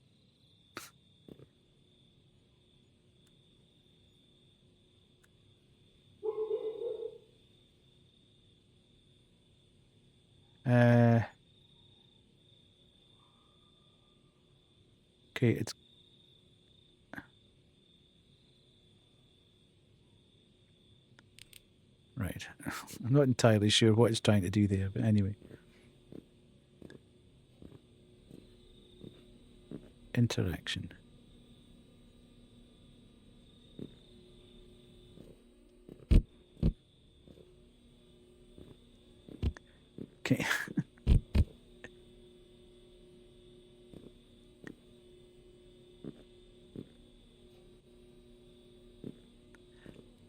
Okay, it's right. I'm not entirely sure what it's trying to do there, but anyway. Interaction. Okay.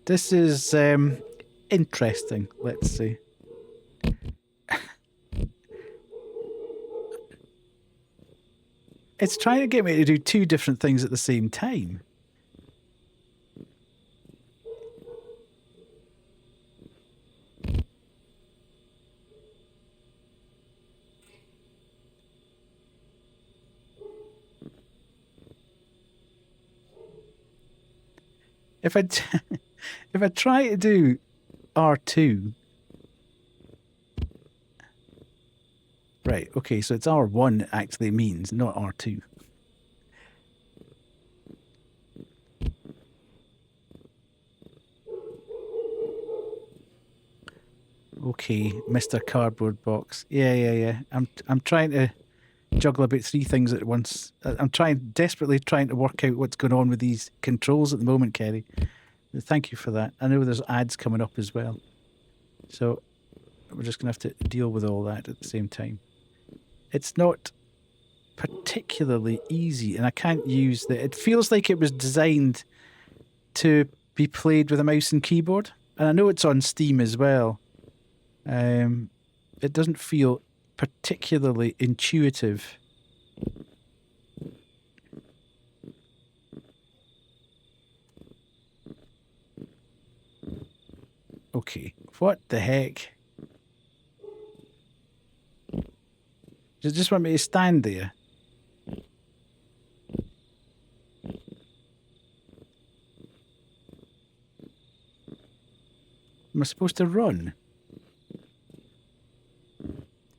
This is interesting, let's say. It's trying to get me to do two different things at the same time. If I if I try to do R2, right? Okay, so it's R1 actually means, not R2. Okay, Mr. Cardboard Box. Yeah. I'm trying to juggle about three things at once. I'm desperately trying to work out what's going on with these controls at the moment, Kerry. Thank you for that. I know there's ads coming up as well. So we're just going to have to deal with all that at the same time. It's not particularly easy, and I can't use the... It feels like it was designed to be played with a mouse and keyboard. And I know it's on Steam as well. It doesn't feel particularly intuitive. Okay, what the heck? Does it just want me to stand there? Am I supposed to run?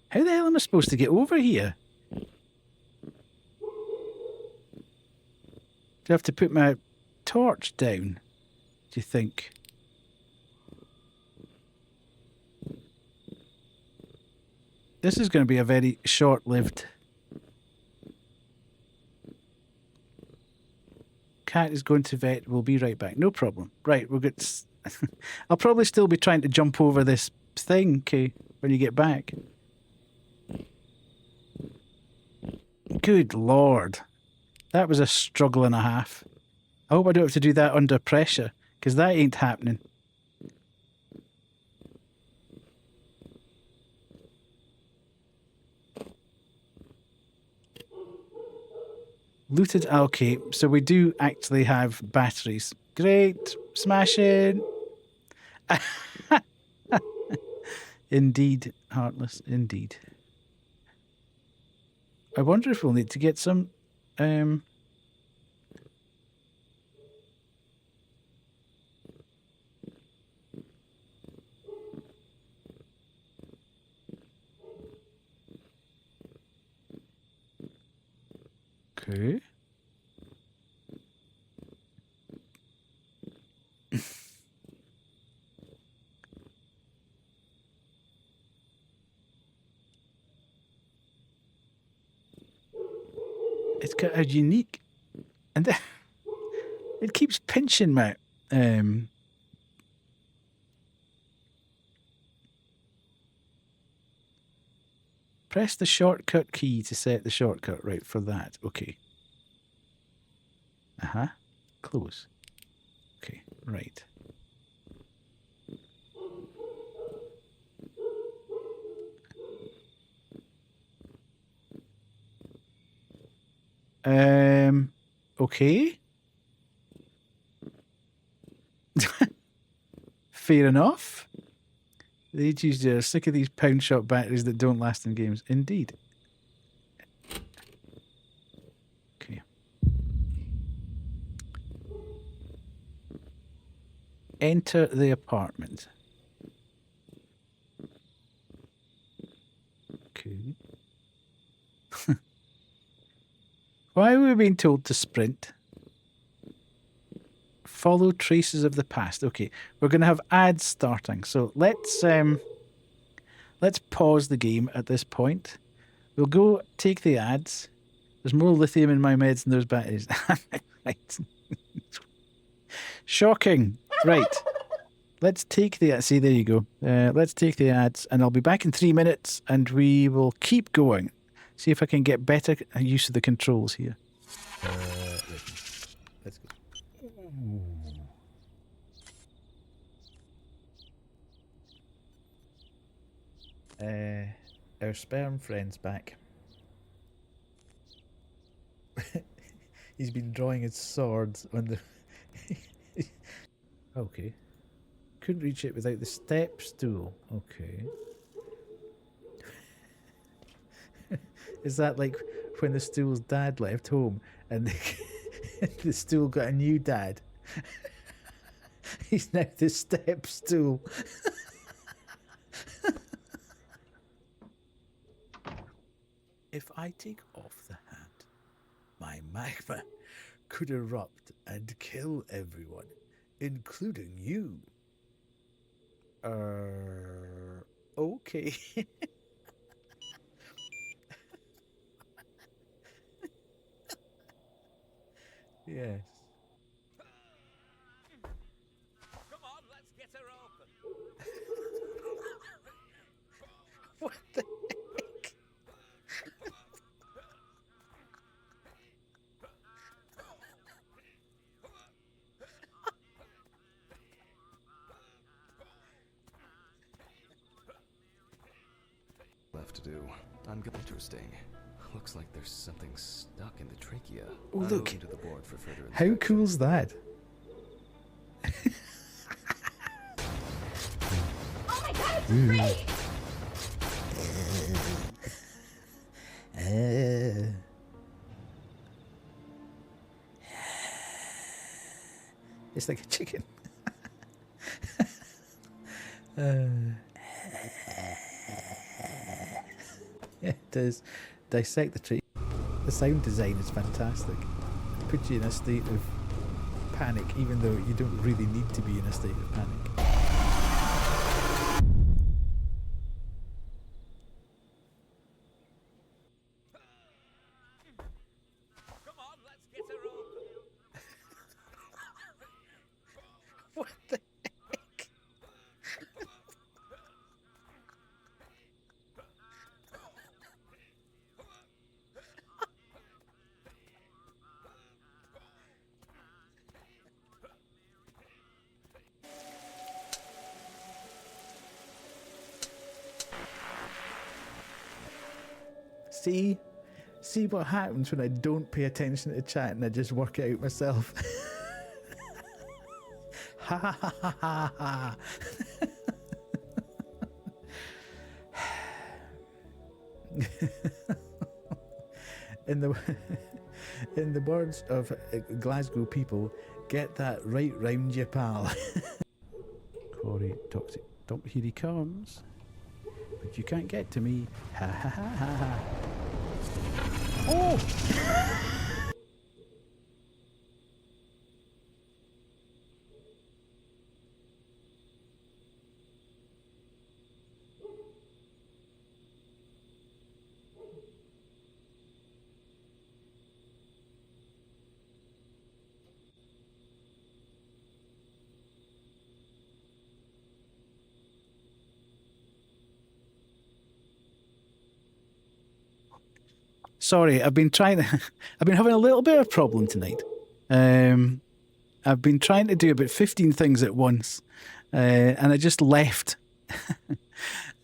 How the hell am I supposed to get over here? Do I have to put my torch down, do you think? This is going to be a very short-lived... Cat is going to vet. We'll be right back. No problem. Right, we'll get... I'll probably still be trying to jump over this thing, okay, when you get back. Good Lord. That was a struggle and a half. I hope I don't have to do that under pressure, because that ain't happening. Looted, okay, so we do actually have batteries. Great, smashing. Indeed, Heartless, indeed. I wonder if we'll need to get some... Okay. It's got a unique... And it keeps pinching my... Press the shortcut key to set the shortcut. Right, for that. Okay. Uh-huh. Close. Okay, right. Okay. Fair enough. They choose are sick of these pound shop batteries that don't last in games. Indeed. Okay. Enter the apartment. Okay. Why are we being told to sprint? Follow traces of the past. Okay, we're going to have ads starting. So let's pause the game at this point. We'll go take the ads. There's more lithium in my meds than there's batteries. Right. Shocking. Right. Let's take the ads. See, there you go. Let's take the ads, and I'll be back in 3 minutes, and we will keep going. See if I can get better use of the controls here. Let's go. Our sperm friend's back. He's been drawing his swords on the... Okay. Couldn't reach it without the step stool. Okay. Is that like when the stool's dad left home and the stool got a new dad? He's now the step stool. If I take off the hat, my magma could erupt and kill everyone, including you. Okay. Yes. Come on, let's get her open. What the heck? Left to do. Interesting. Looks like there's something stuck in the trachea. Oh, I'll look. go to the board for further How inspection. cool's that? Oh my god, it's great! It's like a chicken. Yeah, it does. Dissect the tree. The sound design is fantastic. It puts you in a state of panic, even though you don't really need to be in a state of panic. Come on, let's get her open. What the heck? See what happens when I don't pay attention to chat and I just work it out myself. Ha ha ha ha ha ha. In the words of Glasgow people, get that right round you, pal. Corey, toxic. Don't, here he comes. But you can't get to me. Ha ha ha ha ha. Oh! Sorry, I've been having a little bit of a problem tonight. I've been trying to do about 15 things at once, and I just left.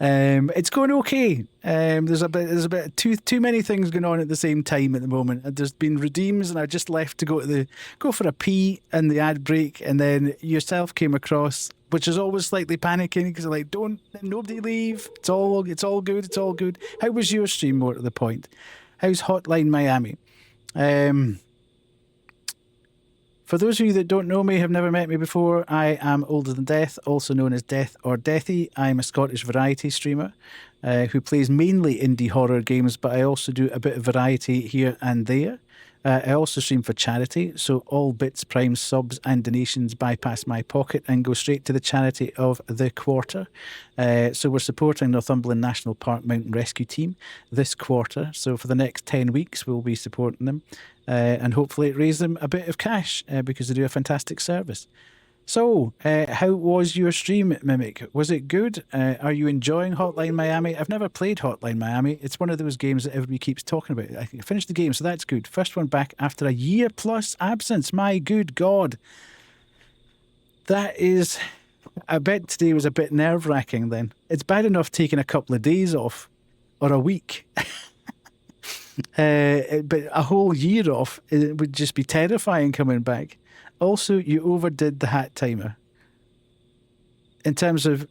It's going okay. There's a bit too many things going on at the same time at the moment. There's been redeems, and I just left to go for a pee and the ad break, and then yourself came across, which is always slightly panicking because I'm like, nobody leave. It's all good. It's all good. How was your stream? More to the point. How's Hotline Miami? For those of you that don't know me, have never met me before, I am Older Than Death, also known as Death or Deathy. I'm a Scottish variety streamer who plays mainly indie horror games, but I also do a bit of variety here and there. I also stream for charity, so all bits, primes, subs and donations bypass my pocket and go straight to the charity of the quarter. So we're supporting Northumberland National Park Mountain Rescue Team this quarter. So for the next 10 weeks, we'll be supporting them and hopefully raise them a bit of cash because they do a fantastic service. So, how was your stream, Mimic? Was it good? Are you enjoying Hotline Miami? I've never played Hotline Miami. It's one of those games that everybody keeps talking about. I finished the game, so that's good. First one back after a year plus absence. My good God. That is... I bet today was a bit nerve-wracking then. It's bad enough taking a couple of days off, or a week. But a whole year off, it would just be terrifying coming back. Also, you overdid the hat timer. In terms of...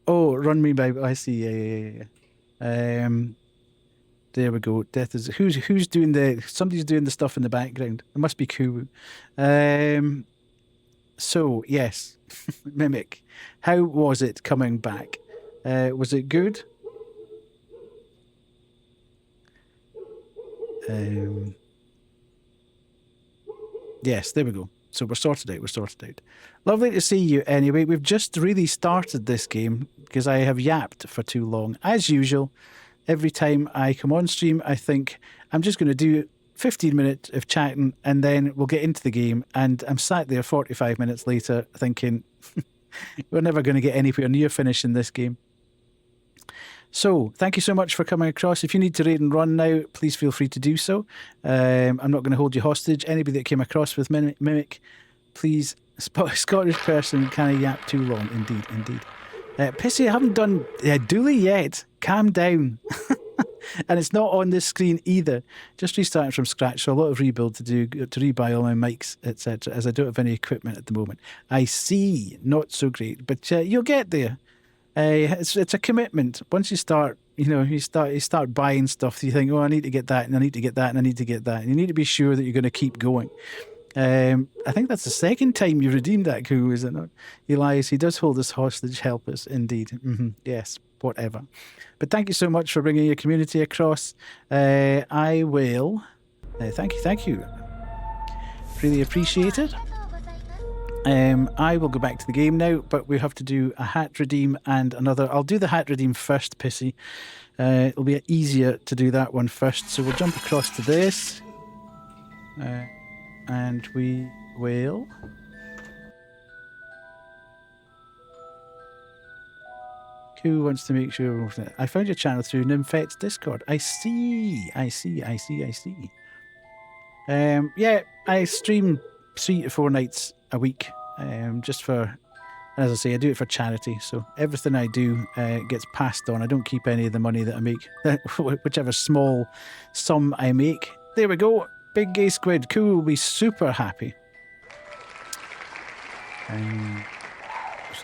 Oh, Run Me By... I see, yeah. There we go. Death is... Who's doing the... Somebody's doing the stuff in the background. It must be cool. So, yes. Mimic. How was it coming back? Was it good? Yes, there we go. So we're sorted out. Lovely to see you anyway. We've just really started this game because I have yapped for too long. As usual, every time I come on stream, I think I'm just going to do 15 minutes of chatting and then we'll get into the game. And I'm sat there 45 minutes later thinking, we're never going to get anywhere near finishing this game. So, thank you so much for coming across. If you need to raid and run now, please feel free to do so. I'm not going to hold you hostage. Anybody that came across with Mimic, please, Scottish person, can't yap too long. Indeed. Pissy, I haven't done Dooley yet. Calm down. And it's not on this screen either. Just restarting from scratch, so a lot of rebuild to do, to rebuy all my mics, etc., as I don't have any equipment at the moment. I see, not so great, but you'll get there. It's a commitment. Once you start, you start buying stuff. You think, oh, I need to get that, and I need to get that, and I need to get that. And you need to be sure that you're going to keep going. I think that's the second time you redeemed that coup, is it not? Elias, he does hold us hostage. Help us, indeed. Yes, whatever. But thank you so much for bringing your community across. I will. Thank you. Really appreciate it. I will go back to the game now, but we have to do a hat redeem and another. I'll do the hat redeem first, Pissy. It'll be easier to do that one first. So we'll jump across to this. And we will... Who wants to make sure... I found your channel through Nymphet's Discord. I see. Yeah, I stream 3 to 4 nights a week, just for, as I say, I do it for charity, so everything I do gets passed on. I don't keep any of the money that I make, whichever small sum I make. There we go, big gay squid. Cool, will be super happy. So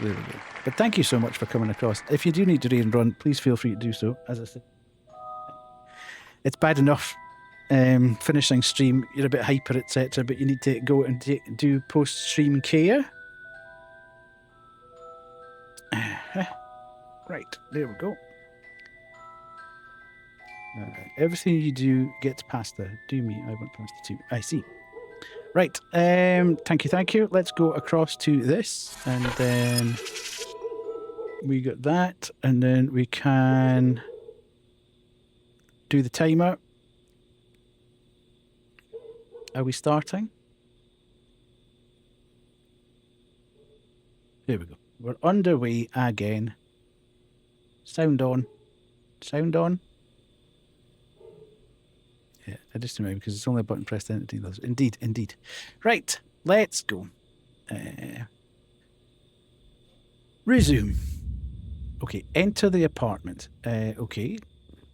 there we go. But thank you so much for coming across. If you do need to raid and run, please feel free to do so. As I said, it's bad enough finishing stream, you're a bit hyper, etc., but you need to go and do post-stream care. Right, there we go. Everything you do gets pasta. Do me, I want pasta too. I see. Right, thank you. Let's go across to this, and then we got that, and then we can do the timer. Are we starting? There we go. We're underway again. Sound on. Sound on. Yeah, I just remember because it's only a button pressed entity. Indeed. Right, let's go. Resume. Okay, enter the apartment. Okay.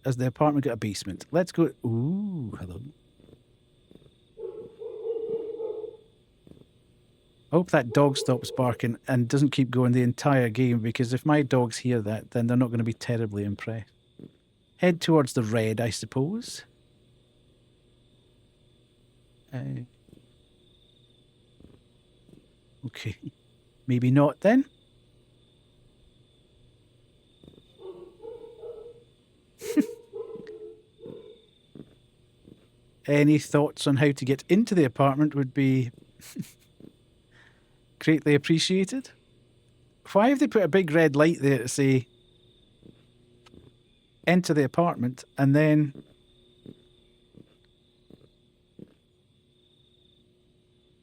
Has the apartment got a basement? Let's go. Ooh, hello. I hope that dog stops barking and doesn't keep going the entire game, because if my dogs hear that, then they're not going to be terribly impressed. Head towards the red, I suppose. Okay. Maybe not then. Any thoughts on how to get into the apartment would be greatly appreciated. Why have they put a big red light there to say enter the apartment and then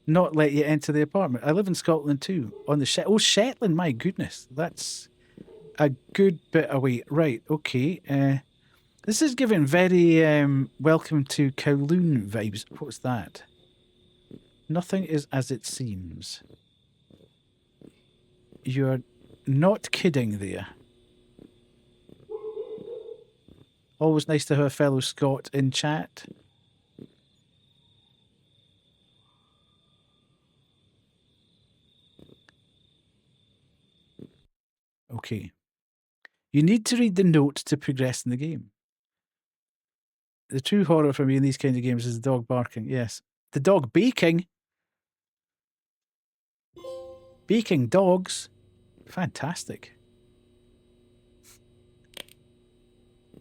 not let you enter the apartment? I live in Scotland too. On the Shetland, my goodness. That's a good bit away. Right, okay. This is giving very welcome to Kowloon vibes. What's that? Nothing is as it seems. You're not kidding there. Always nice to have a fellow Scot in chat. Okay. You need to read the note to progress in the game. The true horror for me in these kinds of games is the dog barking. Yes. The dog baking? Baking dogs? Fantastic.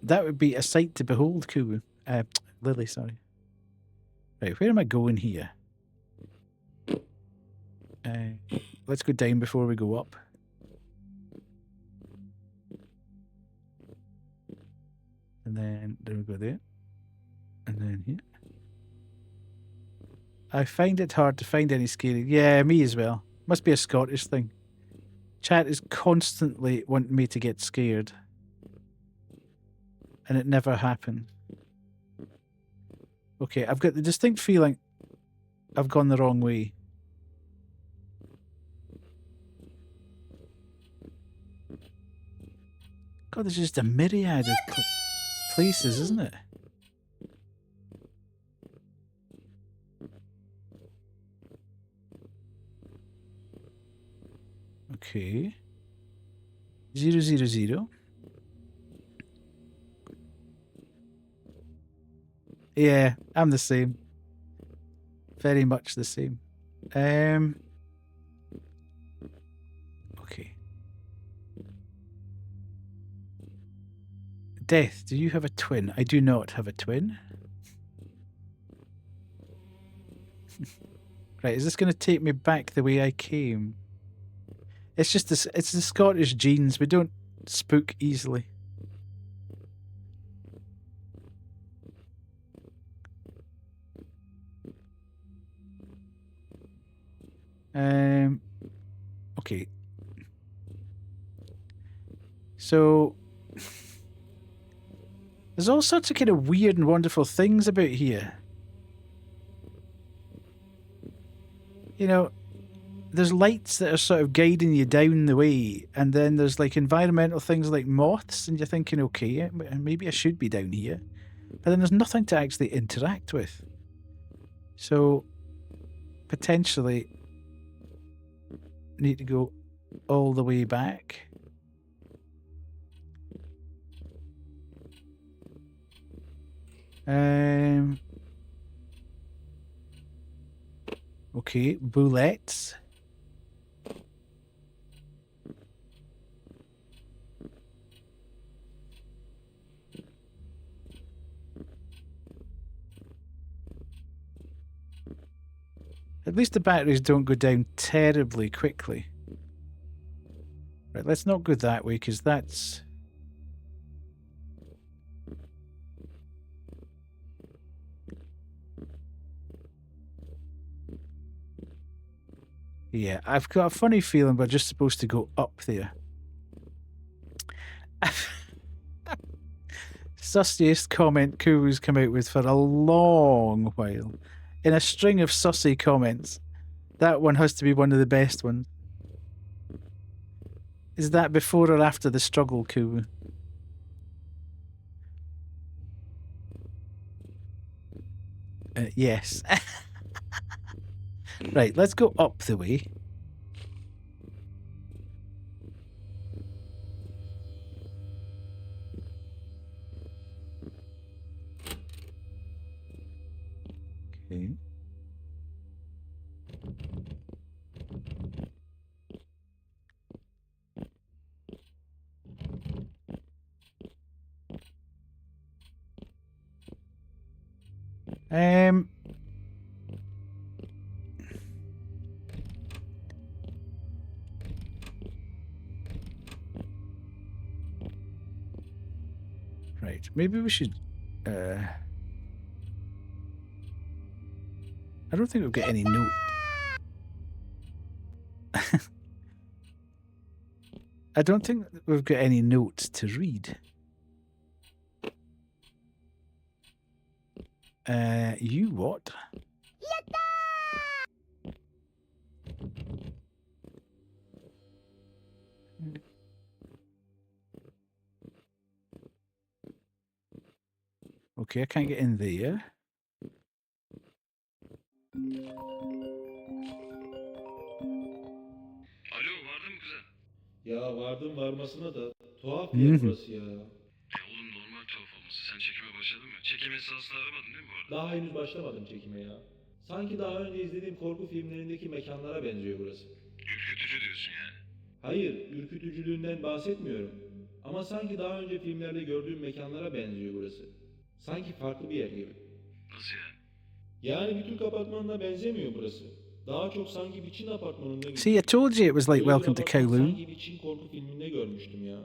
That would be a sight to behold, Kubu. Lily, sorry. Right, where am I going here? Let's go down before we go up. And then we go there. And then here. I find it hard to find any scary... Yeah, me as well. Must be a Scottish thing. Chat is constantly wanting me to get scared. And it never happened. Okay, I've got the distinct feeling I've gone the wrong way. God, there's just a myriad of places, isn't it? Okay. 000. Yeah, I'm the same. Very much the same. Okay. Death, do you have a twin? I do not have a twin. Right, is this going to take me back the way I came? It's just this, it's the Scottish genes. We don't spook easily. Okay. So there's all sorts of kind of weird and wonderful things about here. You know, there's lights that are sort of guiding you down the way, and then there's like environmental things like moths, and you're thinking, okay, maybe I should be down here. But then there's nothing to actually interact with. So potentially need to go all the way back. Okay, bullets. At least the batteries don't go down terribly quickly. Right, let's not go that way, because that's... Yeah, I've got a funny feeling we're just supposed to go up there. Sussiest comment Kubu's come out with for a long while. In a string of sussy comments. That one has to be one of the best ones. Is that before or after the struggle, Kubu? Yes. Right, let's go up the way. Okay. Um. Right. Maybe we should. I don't think we'll get any note. I don't think we've got any notes to read. You what? Okay, I can't get in there. Alo, vardın mı kuzen? Ya vardım varmasına da tuhaf Hı bir yer hı. burası ya. Oğlum normal tuhaf olması. Sen çekime başladın mı? Çekim esnasında aramadın değil mi bu arada? Daha henüz başlamadım çekime ya. Sanki daha önce izlediğim korku filmlerindeki mekanlara benziyor burası. Ürkütücü diyorsun yani. Hayır, ürkütücülüğünden bahsetmiyorum. Ama sanki daha önce filmlerde gördüğüm mekanlara benziyor burası. Sanki farklı bir yer gibi. Nasıl yani? Yani bir Türk apartmanına benzemiyor burası. Daha çok sanki bir Çin apartmanında gibi. See, I told you it was like Böyle bir Welcome to apartman Kowloon. sanki bir Çin korku filminde görmüştüm ya.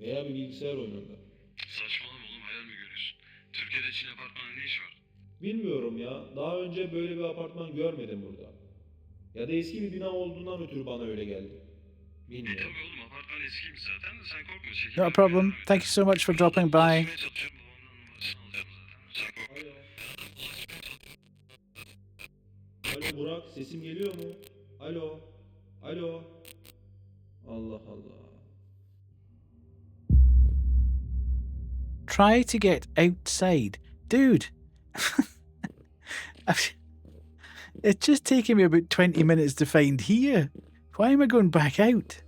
Veya bir bilgisayar oyununda. Saçmalama oğlum, hayal mi görüyorsun? Türkiye'de Çin apartmanı ne iş var? Bilmiyorum ya. Daha önce böyle bir apartman görmedim burada. Ya da eski bir bina olduğundan ötürü bana öyle geldi. Bilmiyorum. Tabii oğlum, apartman eskiymiş zaten de sen korkma. Çekim Not a problem. Thank you so much for dropping by. Ulaşmaya çalışıyorum, babamdan numarasını alacağım zaten. Sen korkma. Alo Burak, sesim geliyor mu? Alo. Alo. Allah Allah. Try to get outside. Dude! It's just taking me about 20 minutes to find here. Why am I going back out?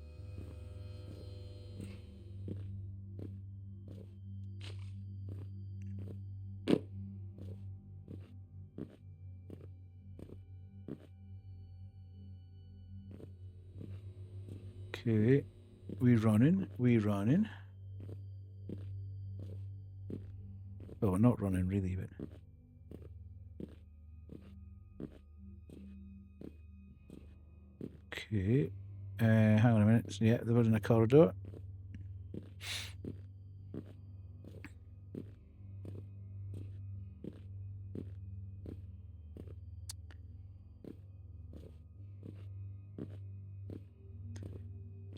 Okay. We running. Oh, we're not running really, but... Okay. Hang on a minute. So, yeah, they were in a corridor.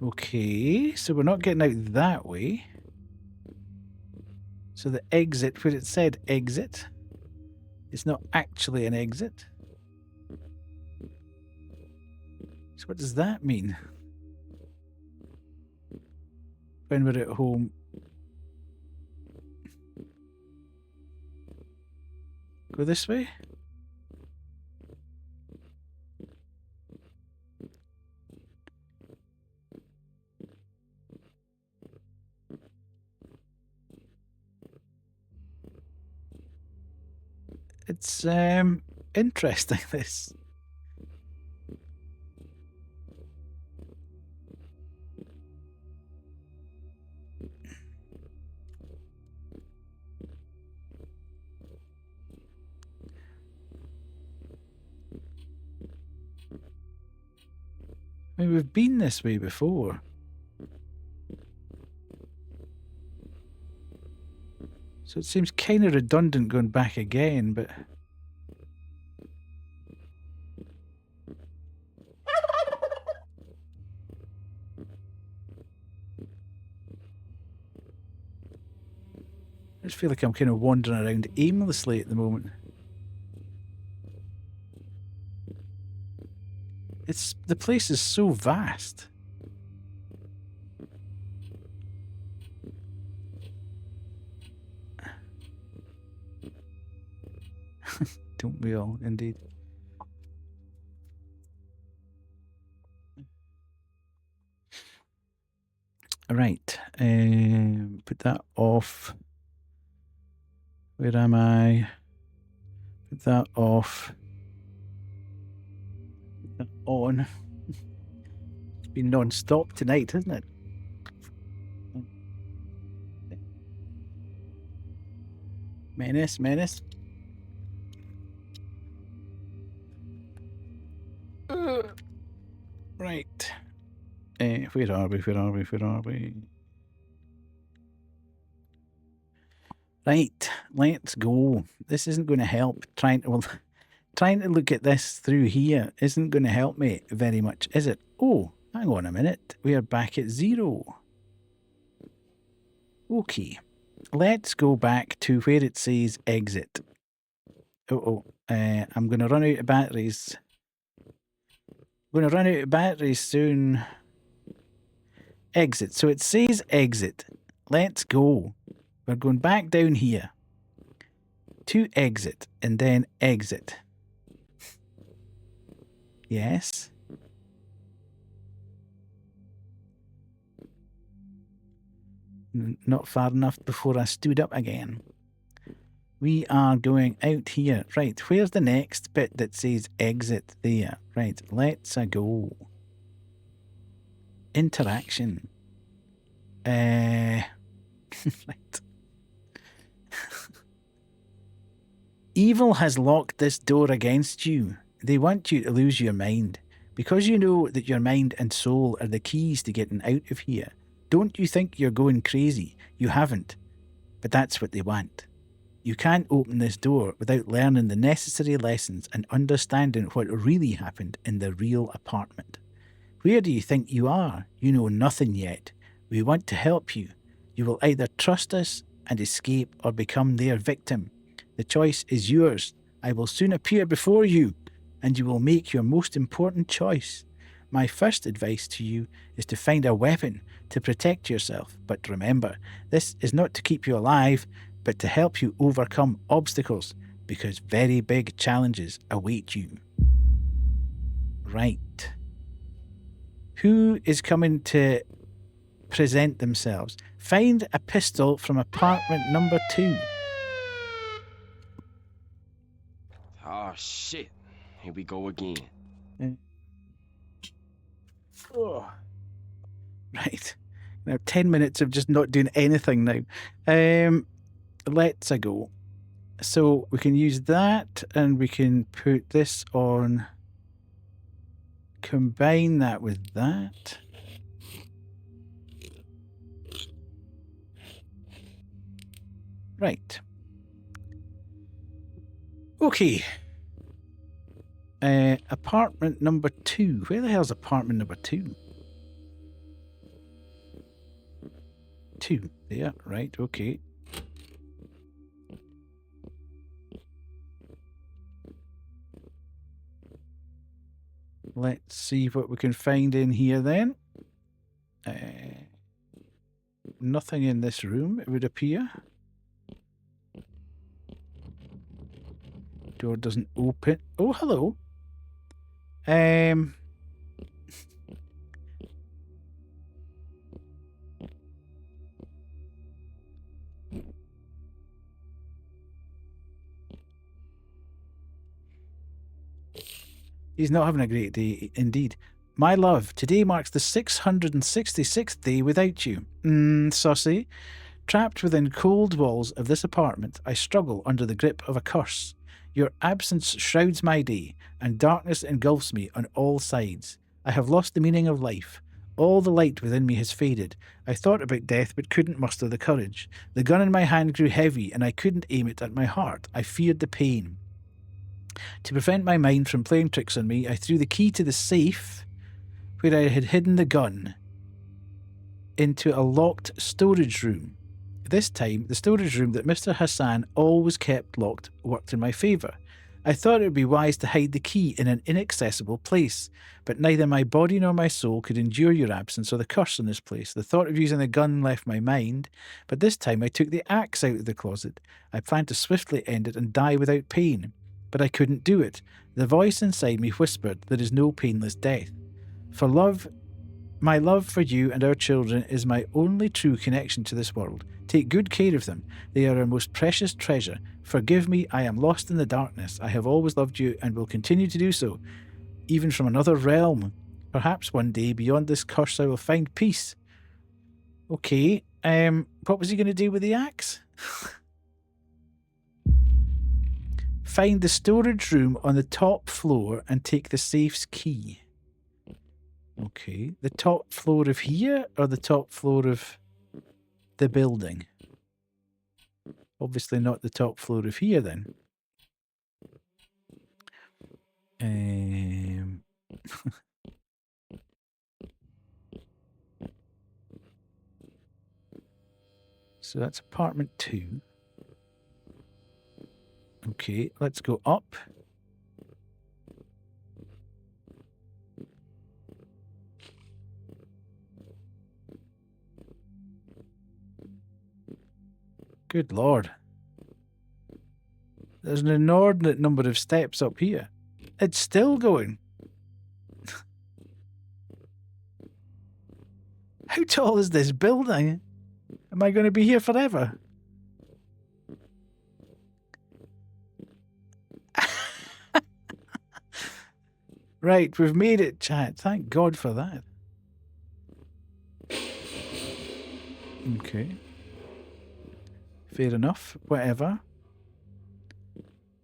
Okay, so we're not getting out that way. So the exit, where it said exit, it's not actually an exit. So what does that mean? When we're at home. Go this way? It's interesting, this. I mean, we've been this way before. So it seems kind of redundant going back again, but... I just feel like I'm kind of wandering around aimlessly at the moment. The place is so vast. Don't we all, indeed? Right, put that off. Where am I? Put that off. Put that on. It's been non-stop tonight, hasn't it? Menace. Right. Where are we? Where are we? Where are we? Right, let's go. This isn't going to help. Trying to look at this through here isn't going to help me very much, is it? Oh, hang on a minute. We are back at 0. Okay. Let's go back to where it says exit. I'm going to run out of batteries. I'm going to run out of batteries soon. Exit. So it says exit. Let's go. We're going back down here to exit and then exit. Yes. Not far enough before I stood up again. We are going out here. Right, where's the next bit that says exit there? Right, let's go. Interaction. Right. Evil has locked this door against you. They want you to lose your mind. Because you know that your mind and soul are the keys to getting out of here. Don't you think you're going crazy? You haven't. But that's what they want. You can't open this door without learning the necessary lessons and understanding what really happened in the real apartment. Where do you think you are? You know nothing yet. We want to help you. You will either trust us and escape or become their victim. The choice is yours. I will soon appear before you, and you will make your most important choice. My first advice to you is to find a weapon to protect yourself. But remember, this is not to keep you alive, but to help you overcome obstacles, because very big challenges await you. Right. Who is coming to present themselves? Find a pistol from apartment number 2. Oh shit. Here we go again. Oh. Right. Now 10 minutes of just not doing anything now. Let's go. So we can use that and we can put this on. Combine that with that. Right. Okay. Apartment number 2. Where the hell's apartment number 2? 2. There, right, okay. Let's see what we can find in here then. Nothing in this room, it would appear. Door doesn't open. Oh, hello. He's not having a great day, indeed. My love, today marks the 666th day without you. Saucy. Trapped within cold walls of this apartment, I struggle under the grip of a curse. Your absence shrouds my day, and darkness engulfs me on all sides. I have lost the meaning of life. All the light within me has faded. I thought about death but couldn't muster the courage. The gun in my hand grew heavy, and I couldn't aim it at my heart. I feared the pain. To prevent my mind from playing tricks on me, I threw the key to the safe where I had hidden the gun into a locked storage room. This time, the storage room that Mr. Hassan always kept locked worked in my favour. I thought it would be wise to hide the key in an inaccessible place, but neither my body nor my soul could endure your absence or the curse in this place. The thought of using the gun left my mind, but this time I took the axe out of the closet. I planned to swiftly end it and die without pain, but I couldn't do it. The voice inside me whispered, there is no painless death. For love, my love for you and our children is my only true connection to this world. Take good care of them. They are our most precious treasure. Forgive me, I am lost in the darkness. I have always loved you and will continue to do so, even from another realm. Perhaps one day, beyond this curse, I will find peace. Okay, what was he going to do with the axe? Find the storage room on the top floor and take the safe's key. Okay. The top floor of here or the top floor of the building? Obviously not the top floor of here then. So that's apartment 2. Okay, let's go up. Good Lord. There's an inordinate number of steps up here. It's still going. How tall is this building? Am I going to be here forever? Right, we've made it, chat. Thank God for that. Okay. Fair enough. Whatever.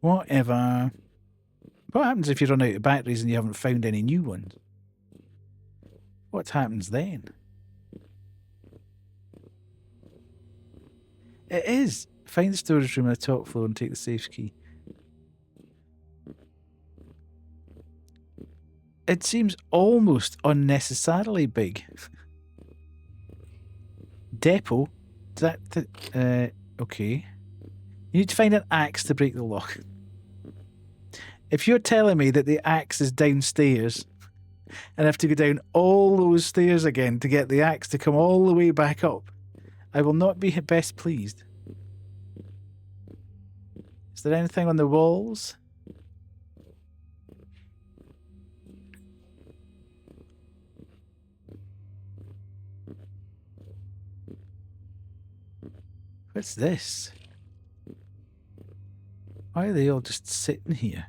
Whatever. What happens if you run out of batteries and you haven't found any new ones? What happens then? It is. Find the storage room on the top floor and take the safe key. It seems almost unnecessarily big. Depot? Is that the... okay. You need to find an axe to break the lock. If you're telling me that the axe is downstairs and I have to go down all those stairs again to get the axe to come all the way back up, I will not be best pleased. Is there anything on the walls? What's this? Why are they all just sitting here?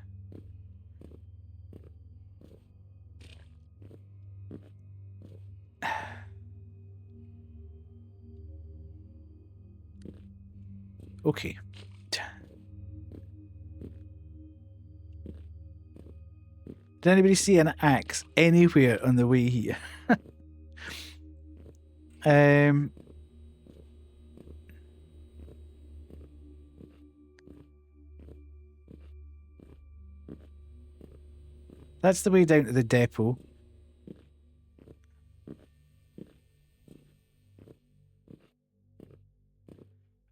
Okay. Did anybody see an axe anywhere on the way here? That's the way down to the depot.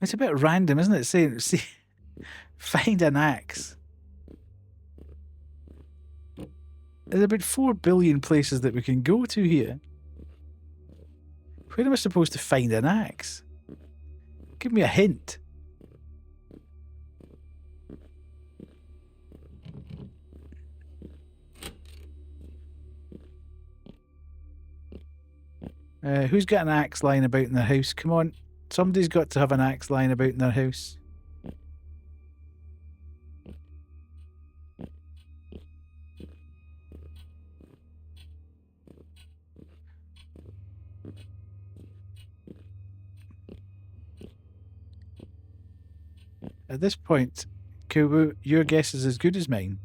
It's a bit random, isn't it? Saying, see, find an axe. There's about 4 billion places that we can go to here. Where am I supposed to find an axe? Give me a hint. Who's got an axe lying about in their house? Come on. Somebody's got to have an axe lying about in their house. At this point, Kubu, your guess is as good as mine.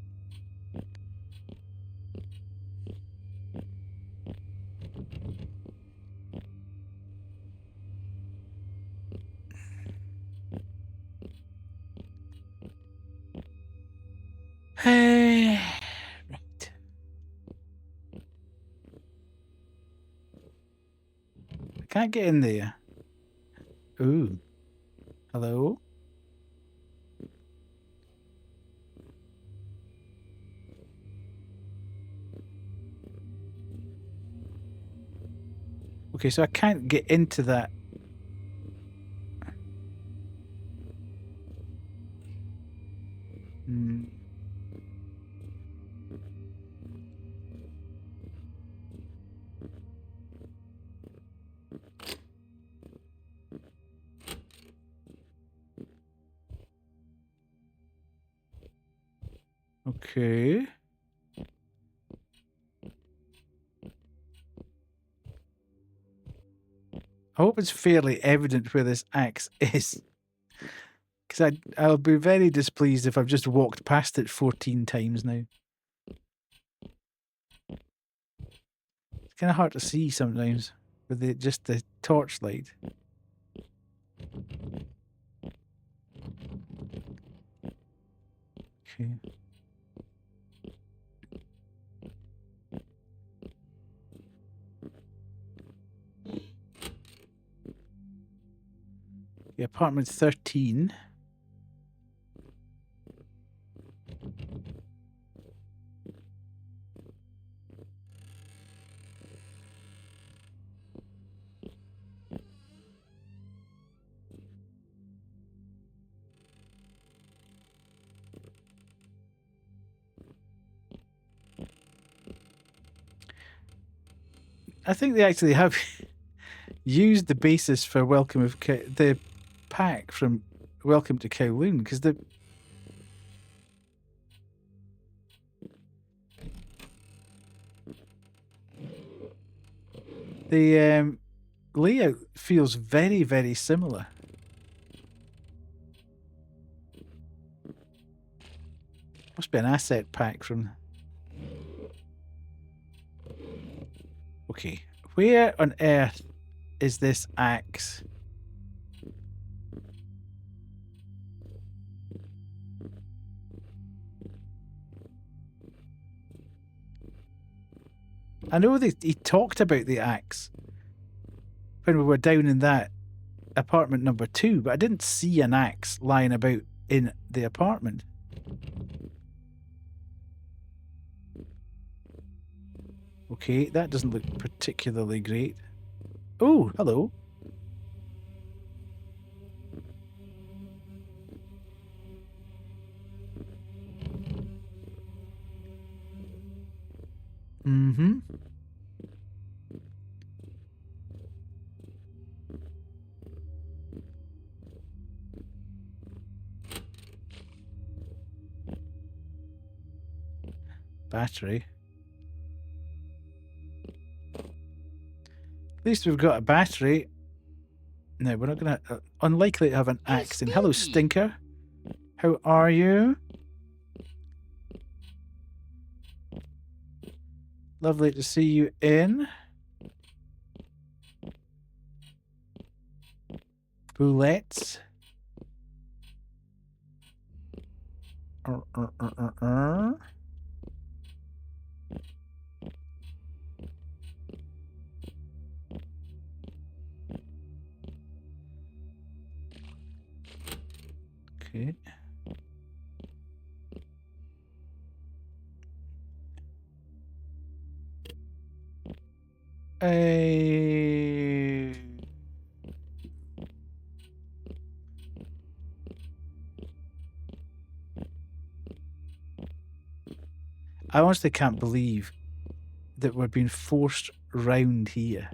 Right. I can't get in there. Ooh. Hello? Okay, so I can't get into that. Okay. I hope it's fairly evident where this axe is. Because I'll be very displeased if I've just walked past it 14 times now. kind of hard to see sometimes with just the torchlight. Okay. Yeah, apartment 13. I think they actually have used the basis for Welcome of the pack from Welcome to Kowloon, because the layout feels very, very similar. Must be an asset pack from... Okay, where on earth is this axe? I know that he talked about the axe when we were down in that apartment number 2, but I didn't see an axe lying about in the apartment. Okay, that doesn't look particularly great. Oh, hello. Mm-hmm. Battery. At least we've got a battery. No, we're not gonna... unlikely to have an axe in. Hello, Stinker. How are you? Lovely to see you in. Boulettes. Okay. I honestly can't believe that we're being forced round here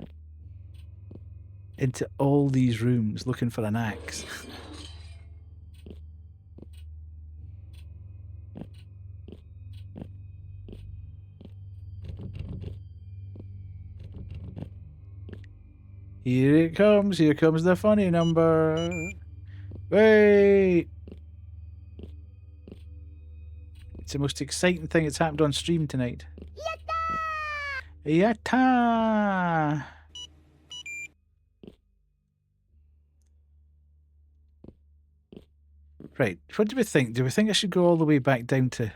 into all these rooms looking for an axe. Here comes the funny number. Wait! It's the most exciting thing that's happened on stream tonight. Yatta! Yatta! Right, what do we think? Do we think I should go all the way back down to...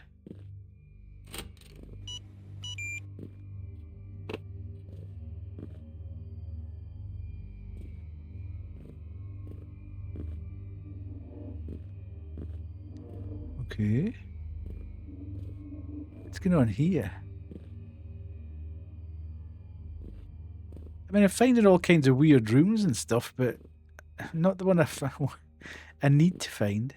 Okay. What's going on here? I mean, I'm finding all kinds of weird rooms and stuff, but not the one I need to find.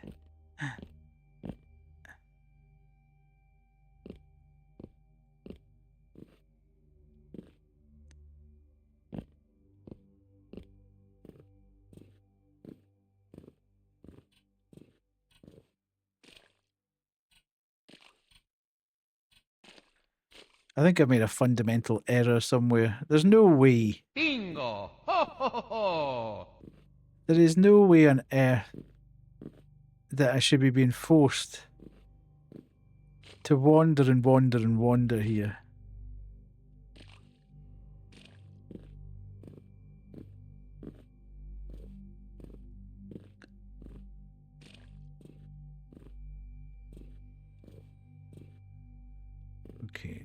I think I've made a fundamental error somewhere. There's no way. Bingo! Ho ho ho ho! There is no way on earth that I should be being forced to wander and wander and wander here.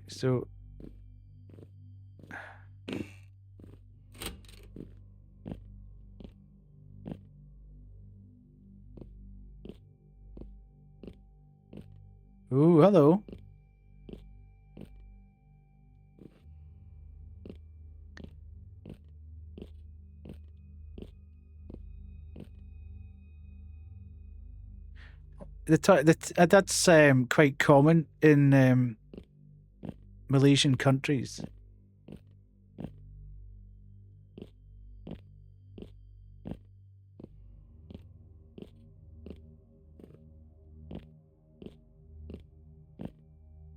so ooh, hello. That's quite common in Malaysian countries.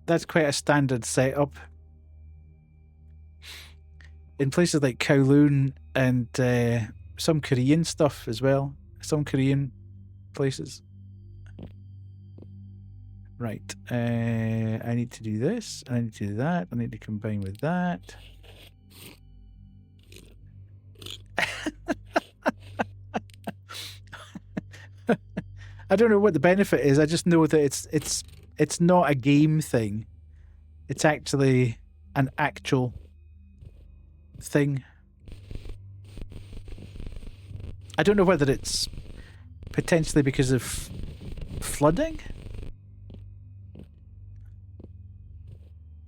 That's quite a standard setup. In places like Kowloon and some Korean stuff as well. Some Korean places. Right. I need to do this. I need to do that. I need to combine with that. I don't know what the benefit is. I just know that it's not a game thing. It's actually an actual thing. I don't know whether it's potentially because of flooding.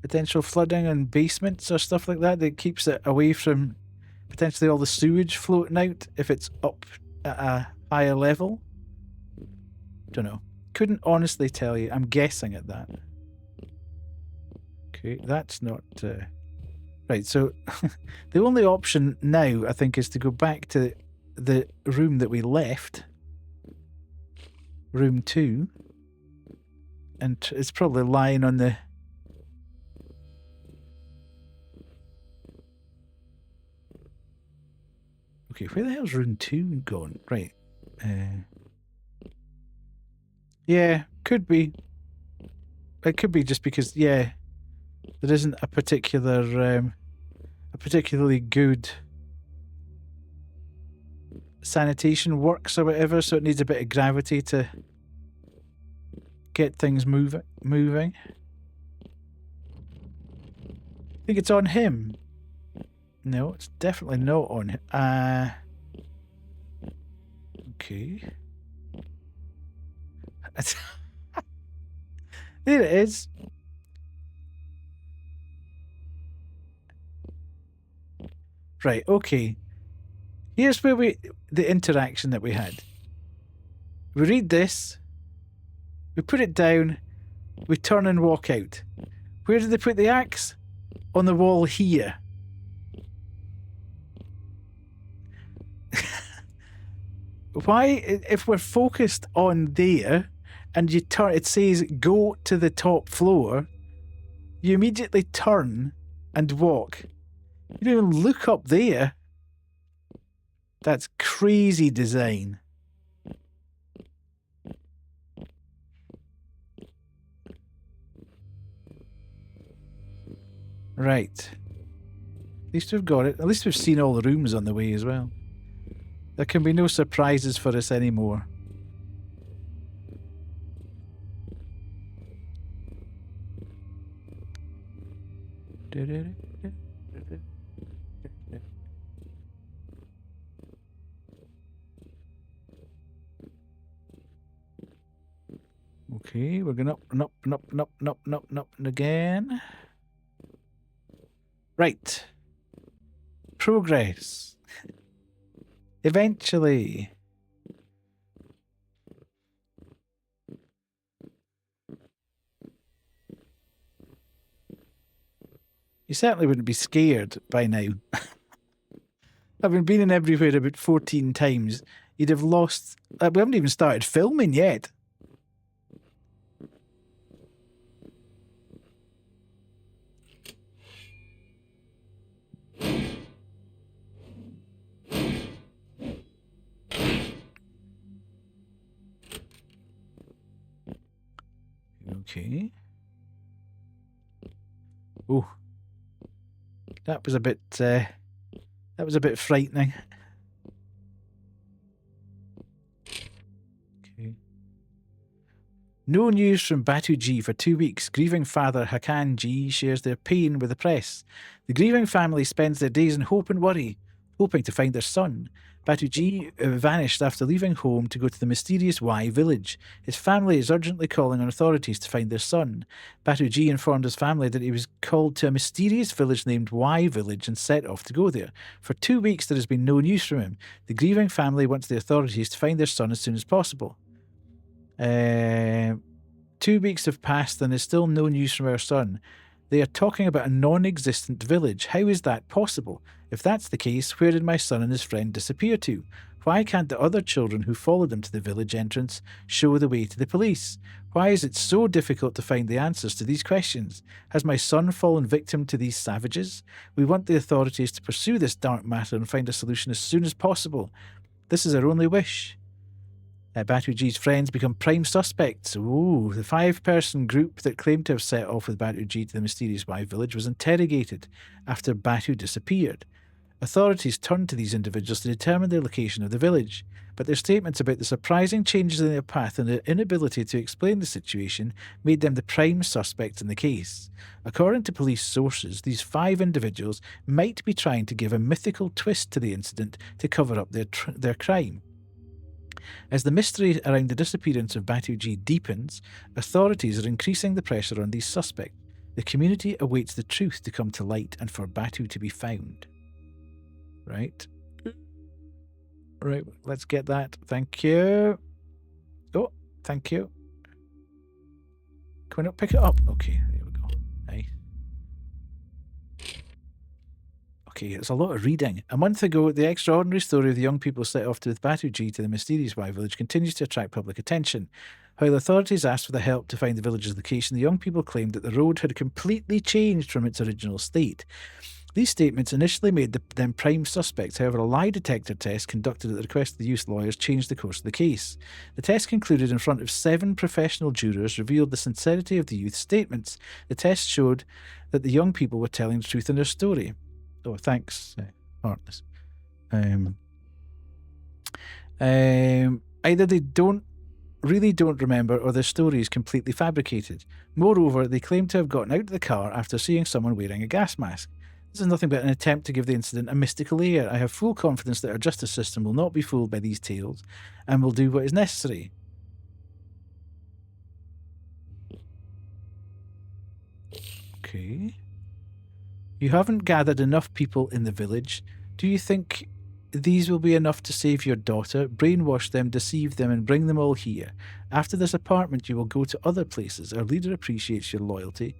Potential flooding and basements or stuff like that that keeps it away from potentially all the sewage floating out if it's up at a higher level. Don't know. Couldn't honestly tell you. I'm guessing at that. Okay, that's not... Right, so the only option now, I think, is to go back to the room that we left. Room 2. And it's probably lying on the... Okay, where the hell's room 2 gone? Right. Yeah, could be. It could be just because, yeah, there isn't a particularly good sanitation works or whatever, so it needs a bit of gravity to get things moving. I think it's on him. No, it's definitely not on him. Okay. There it is. Right, okay. Here's where the interaction that we had. We read this, we put it down, we turn and walk out. Where did they put the axe? On the wall here. Why, if we're focused on there, and you turn, it says go to the top floor, you immediately turn and walk. You don't even look up there. That's crazy design. Right. At least we've got it. At least we've seen all the rooms on the way as well. There can be no surprises for us anymore. Okay, we're going up and up and up and up and up and up and up and again. Right. Progress. Eventually. You certainly wouldn't be scared by now. Having been in everywhere about 14 times, you'd have lost... we haven't even started filming yet. Okay. Oh. That was a bit frightening. Okay. No news from Batu G for 2 weeks. Grieving father Hakan G shares their pain with the press. The grieving family spends their days in hope and worry, hoping to find their son. Batu G vanished after leaving home to go to the mysterious Y village. His family is urgently calling on authorities to find their son. Batu G informed his family that he was called to a mysterious village named Y village and set off to go there. For 2 weeks there has been no news from him. The grieving family wants the authorities to find their son as soon as possible. 2 weeks have passed and there's still no news from our son. They are talking about a non-existent village. How is that possible? If that's the case, where did my son and his friend disappear to? Why can't the other children who followed them to the village entrance show the way to the police? Why is it so difficult to find the answers to these questions? Has my son fallen victim to these savages? We want the authorities to pursue this dark matter and find a solution as soon as possible. This is our only wish. Batu G's friends become prime suspects. Ooh, the 5-person group that claimed to have set off with Batu G to the mysterious Y village was interrogated after Batu disappeared. Authorities turned to these individuals to determine the location of the village, but their statements about the surprising changes in their path and their inability to explain the situation made them the prime suspects in the case. According to police sources, these 5 individuals might be trying to give a mythical twist to the incident to cover up their crime. As the mystery around the disappearance of Batu G deepens, authorities are increasing the pressure on these suspects. The community awaits the truth to come to light and for Batu to be found. Right, let's get that. Thank you. Oh, thank you. Can we not pick it up? Okay, there we go. Nice. Okay, it's a lot of reading. A month ago, the extraordinary story of the young people set off with Batu G to the mysterious Y village continues to attract public attention. While authorities asked for the help to find the village's location, the young people claimed that the road had completely changed from its original state. These statements initially made them prime suspects. However, a lie detector test conducted at the request of the youth lawyers changed the course of the case. The test concluded in front of 7 professional jurors revealed the sincerity of the youth's statements. The test showed that the young people were telling the truth in their story. Oh, thanks, Partners. Either they really don't remember or their story is completely fabricated. Moreover, they claim to have gotten out of the car after seeing someone wearing a gas mask. This is nothing but an attempt to give the incident a mystical air. I have full confidence that our justice system will not be fooled by these tales and will do what is necessary. Okay. You haven't gathered enough people in the village. Do you think these will be enough to save your daughter? Brainwash them, deceive them, and bring them all here. After this apartment, you will go to other places. Our leader appreciates your loyalty,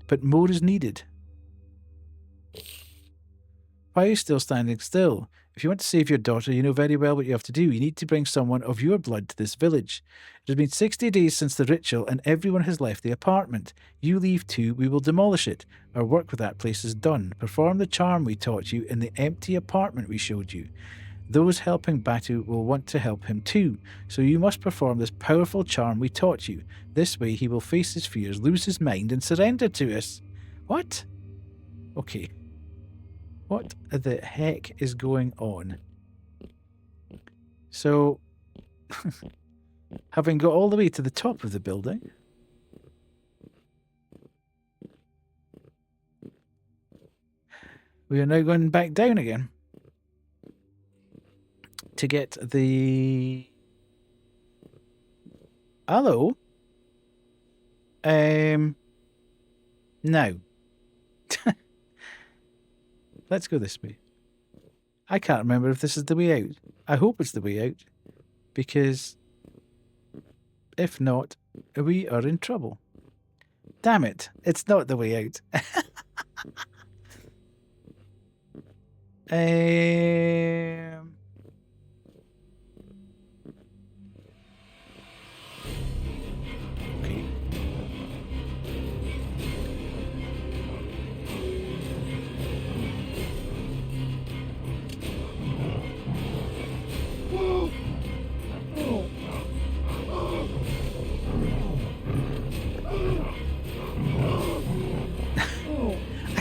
but more is needed. Why are you still standing still? If you want to save your daughter, you know very well what you have to do. You need to bring someone of your blood to this village. It has been 60 days since the ritual and everyone has left the apartment. You leave too, we will demolish it. Our work with that place is done. Perform the charm we taught you in the empty apartment we showed you. Those helping Batu will want to help him too, so you must perform this powerful charm we taught you. This way he will face his fears, lose his mind, and surrender to us. What? Okay. What the heck is going on? So, having got all the way to the top of the building, we are now going back down again to get the... Hello? Now. Let's go this way. I can't remember if this is the way out. I hope it's the way out, because if not, we are in trouble. Damn it, it's not the way out. I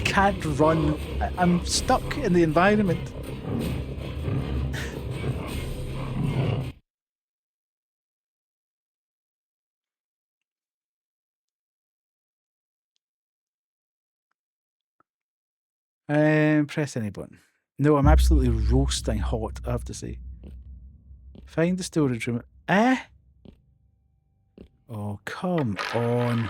can't run. I'm stuck in the environment. Press any button. No, I'm absolutely roasting hot, I have to say. Find the storage room. Oh, come on.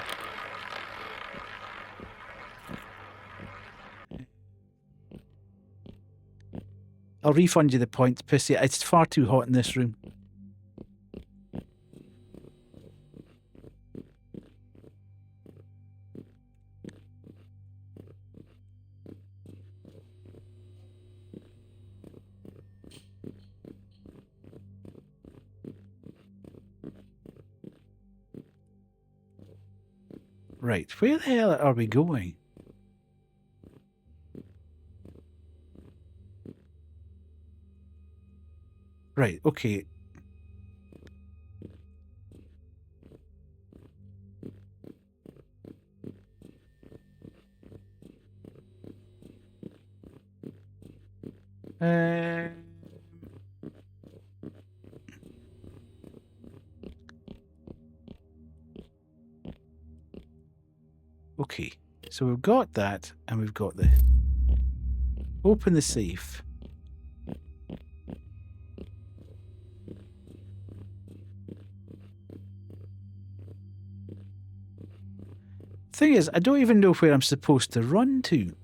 I'll refund you the points, Pissy. It's far too hot in this room. Right, where the hell are we going? Right, okay. Okay, so we've got that, and we've got the... Open the safe. Thing is, I don't even know where I'm supposed to run to.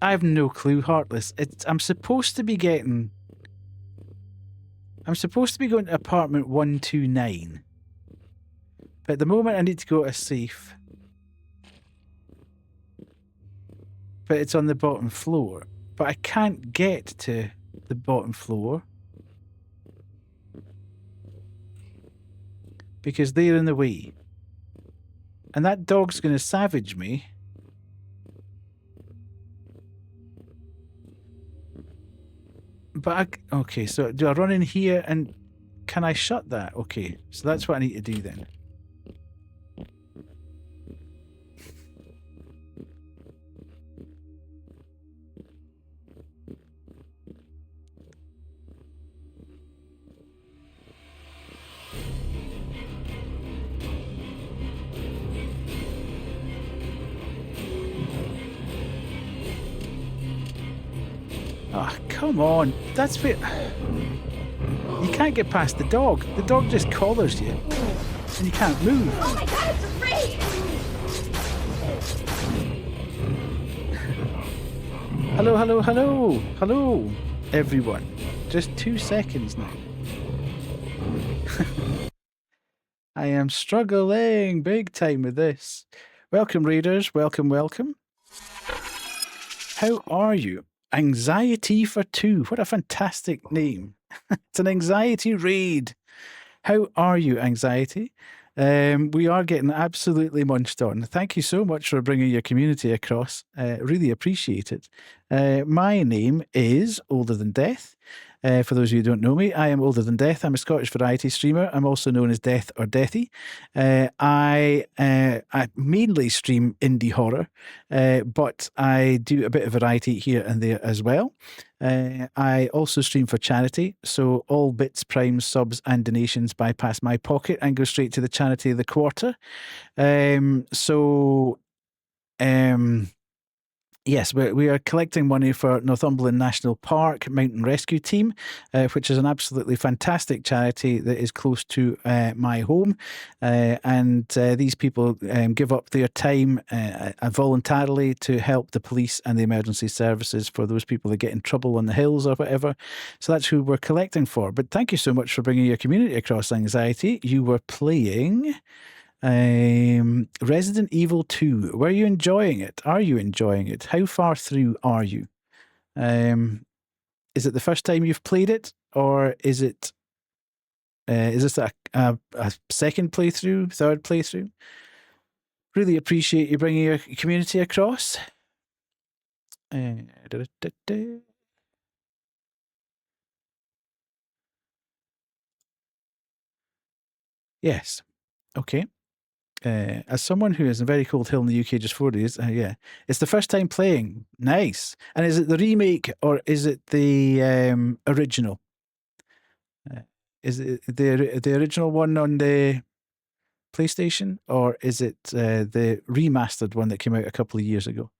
I have no clue, Heartless. I'm supposed to be getting... I'm supposed to be going to apartment 129. But at the moment I need to go to a safe. But it's on the bottom floor. But I can't get to the bottom floor. Because they're in the way. And that dog's going to savage me. But okay, so do I run in here and can I shut that? Okay, so that's what I need to do then. Ah, come on. That's where... You can't get past the dog. The dog just collars you. And you can't move. Oh my god, it's afraid! Hello, hello, hello. Hello, everyone. Just 2 seconds now. I am struggling big time with this. Welcome, readers. Welcome, welcome. How are you? Anxiety for 2. What a fantastic name. It's an anxiety raid. How are you, Anxiety? We are getting absolutely munched on. Thank you so much for bringing your community across. Really appreciate it. My name is Older Than Death. For those of you who don't know me, I am Older Than Death. I'm a Scottish variety streamer. I'm also known as Death or Deathy. I mainly stream indie horror, but I do a bit of variety here and there as well. I also stream for charity, so all bits, primes, subs, and donations bypass my pocket and go straight to the charity of the quarter. Yes, we are collecting money for Northumberland National Park Mountain Rescue Team, which is an absolutely fantastic charity that is close to my home. And these people give up their time voluntarily to help the police and the emergency services for those people that get in trouble on the hills or whatever. So that's who we're collecting for. But thank you so much for bringing your community across, Anxiety. You were playing... Resident Evil 2. Were you enjoying it? Are you enjoying it? How far through are you? Is it the first time you've played it, or is it? Is this a second playthrough, third playthrough? Really appreciate you bringing your community across. Yes. Okay. As someone who is in a very cold hill in the UK just 4 days, yeah, it's the first time playing. Nice. And is it the remake or is it the original? Is it the original one on the PlayStation, or is it the remastered one that came out a couple of years ago?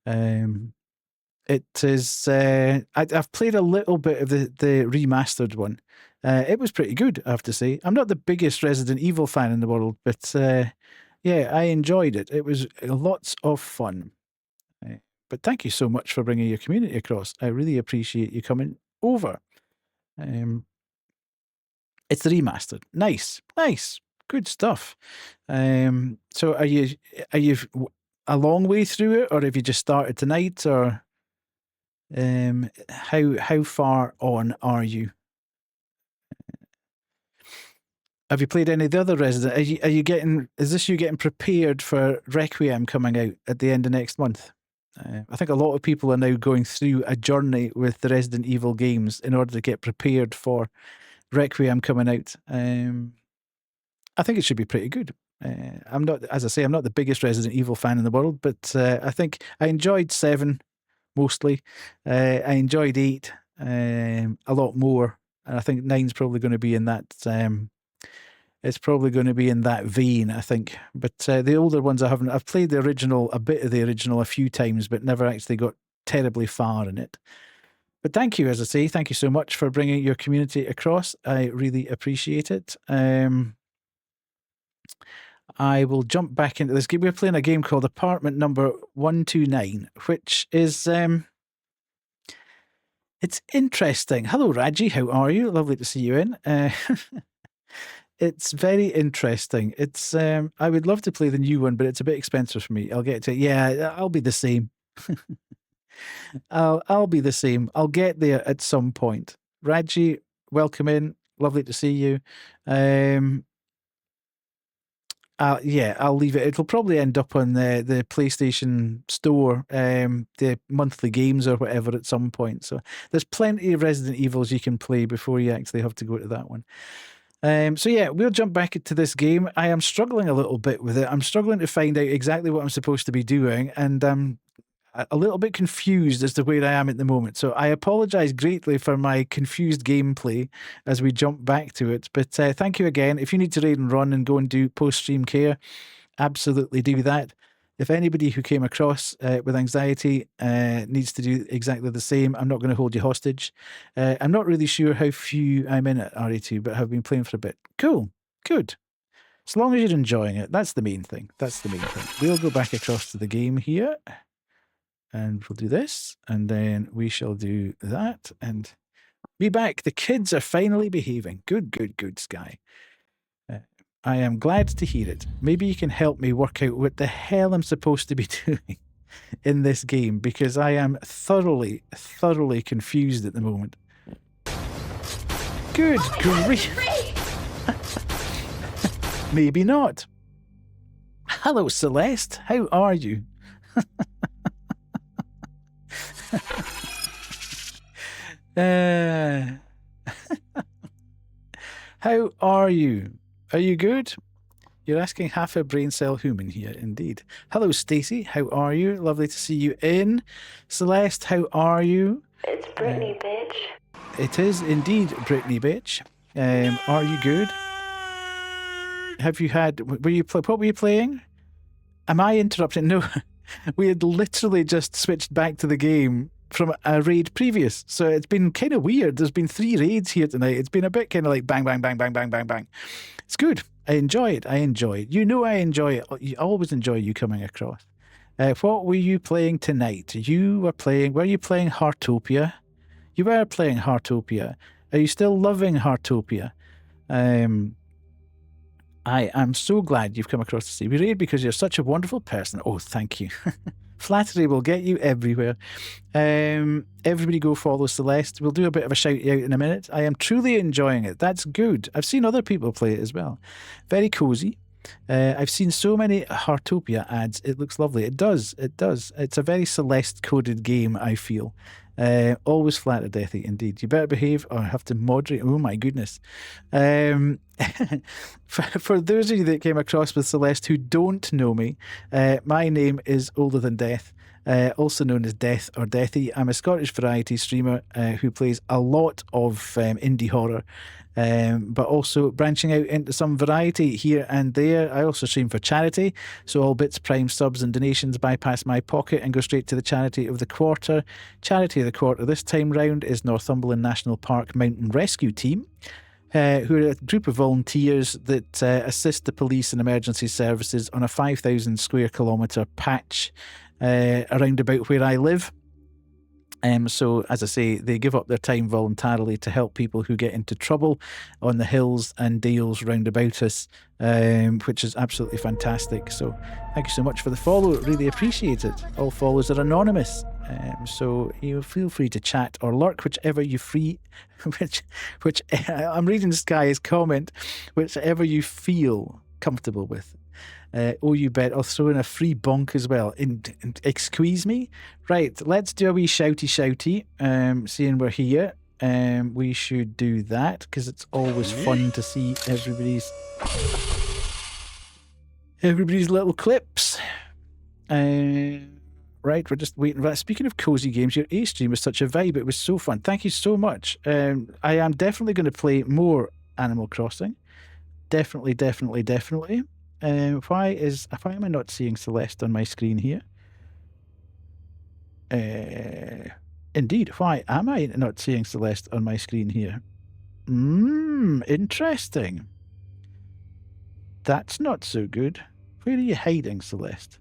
It is. I've played a little bit of the remastered one. It was pretty good, I have to say. I'm not the biggest Resident Evil fan in the world, but yeah, I enjoyed it. It was lots of fun. But thank you so much for bringing your community across. I really appreciate you coming over. It's the remastered. Nice, good stuff. So are you a long way through it, or have you just started tonight, or how far on are you? Have you played any of the other Resident? Are you getting? Is this you getting prepared for Requiem coming out at the end of next month? I think a lot of people are now going through a journey with the Resident Evil games in order to get prepared for Requiem coming out. I think it should be pretty good. I'm not, as I say, I'm not the biggest Resident Evil fan in the world, but I think I enjoyed 7 mostly. I enjoyed 8 a lot more, and I think 9's probably going to be in that. It's probably going to be in that vein, I think. But the older ones I've played the original, a bit of the original a few times, but never actually got terribly far in it. But thank you, as I say, thank you so much for bringing your community across. I really appreciate it. I will jump back into this game. We're playing a game called Apartment Number 129, which is it's interesting. Hello, Raji. How are you? Lovely to see you in. It's very interesting. It's I would love to play the new one, but it's a bit expensive for me. I'll get to it. Yeah, I'll be the same. I'll be the same. I'll get there at some point. Raji, welcome in. Lovely to see you. Yeah, I'll leave it. It'll probably end up on the PlayStation Store, the monthly games or whatever at some point. So there's plenty of Resident Evils you can play before you actually have to go to that one. So yeah, we'll jump back into this game. I am struggling a little bit with it. I'm struggling to find out exactly what I'm supposed to be doing, and I'm a little bit confused as to where I am at the moment. So I apologize greatly for my confused gameplay as we jump back to it. But thank you again. If you need to raid and run and go and do post-stream care, absolutely do that. If anybody who came across with anxiety needs to do exactly the same, I'm not going to hold you hostage. I'm not really sure how few I'm in at RE2, but have been playing for a bit. Cool. Good. As long as you're enjoying it, that's the main thing. That's the main thing. We'll go back across to the game here. And we'll do this. And then we shall do that. And be back. The kids are finally behaving. Good, good, good, Sky. I am glad to hear it. Maybe you can help me work out what the hell I'm supposed to be doing in this game, because I am thoroughly, thoroughly confused at the moment. Good grief. Maybe not. Hello, Celeste. How are you? How are you? Are you good? You're asking half a brain cell human here, indeed. Hello, Stacy. How are you? Lovely to see you in. Celeste, how are you? It's Brittany, bitch. It is indeed Brittany, bitch. Are you good? Have you had? What were you playing? Am I interrupting? No, we had literally just switched back to the game from a raid previous, so it's been kind of weird. There's been 3 raids here tonight. It's been a bit kind of like bang, bang, bang, bang, bang, bang, bang. It's good. I enjoy it. I enjoy it. You know I enjoy it. I always enjoy you coming across. What were you playing tonight? Were you playing Heartopia? You were playing Heartopia. Are you still loving Heartopia? I am so glad you've come across the CB raid because you're such a wonderful person. Oh, thank you. Flattery will get you everywhere. Everybody go follow Celeste. We'll do a bit of a shout out in a minute. I am truly enjoying it. That's good. I've seen other people play it as well. Very cozy. I've seen so many Heartopia ads. It looks lovely. It does. It does. It's a very Celeste-coded game, I feel. Always flat to deathy, indeed. You better behave or I have to moderate. Oh, my goodness. For those of you that came across with Celeste who don't know me, my name is Older Than Death. also known as Death or Deathy. I'm a Scottish variety streamer who plays a lot of indie horror, but also branching out into some variety here and there. I also stream for charity, so all bits, prime subs and donations bypass my pocket and go straight to the charity of the quarter. Charity of the quarter this time round is Northumberland National Park Mountain Rescue Team, who are a group of volunteers that assist the police and emergency services on a 5,000 square kilometre patch around about where I live. So, as I say, they give up their time voluntarily to help people who get into trouble on the hills and dales round about us, which is absolutely fantastic. So, thank you so much for the follow. Really appreciate it. All follows are anonymous, so you feel free to chat or lurk, whichever you free. Which I'm reading this guy's comment, whichever you feel comfortable with. Oh, you bet. I'll throw in a free bonk as well. Excuse me? Right, let's do a wee shouty. Seeing we're here, we should do that because it's always fun to see everybody's little clips. Right, we're just waiting. Speaking of cozy games, your A stream was such a vibe. It was so fun. Thank you so much. I am definitely going to play more Animal Crossing. Definitely. Why am I not seeing Celeste on my screen here? Indeed, why am I not seeing Celeste on my screen here? Interesting. That's not so good. Where are you hiding, Celeste?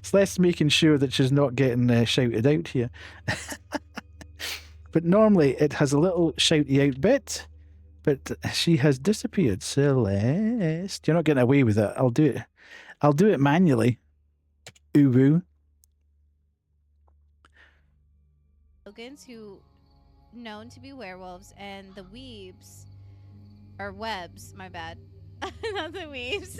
Celeste's making sure that she's not getting shouted out here. But normally it has a little shouty out bit. But she has disappeared. Celeste, you're not getting away with it. I'll do it manually. Ooh. Logans who known to be werewolves, and the weebs or webs, my bad. Not the weebs.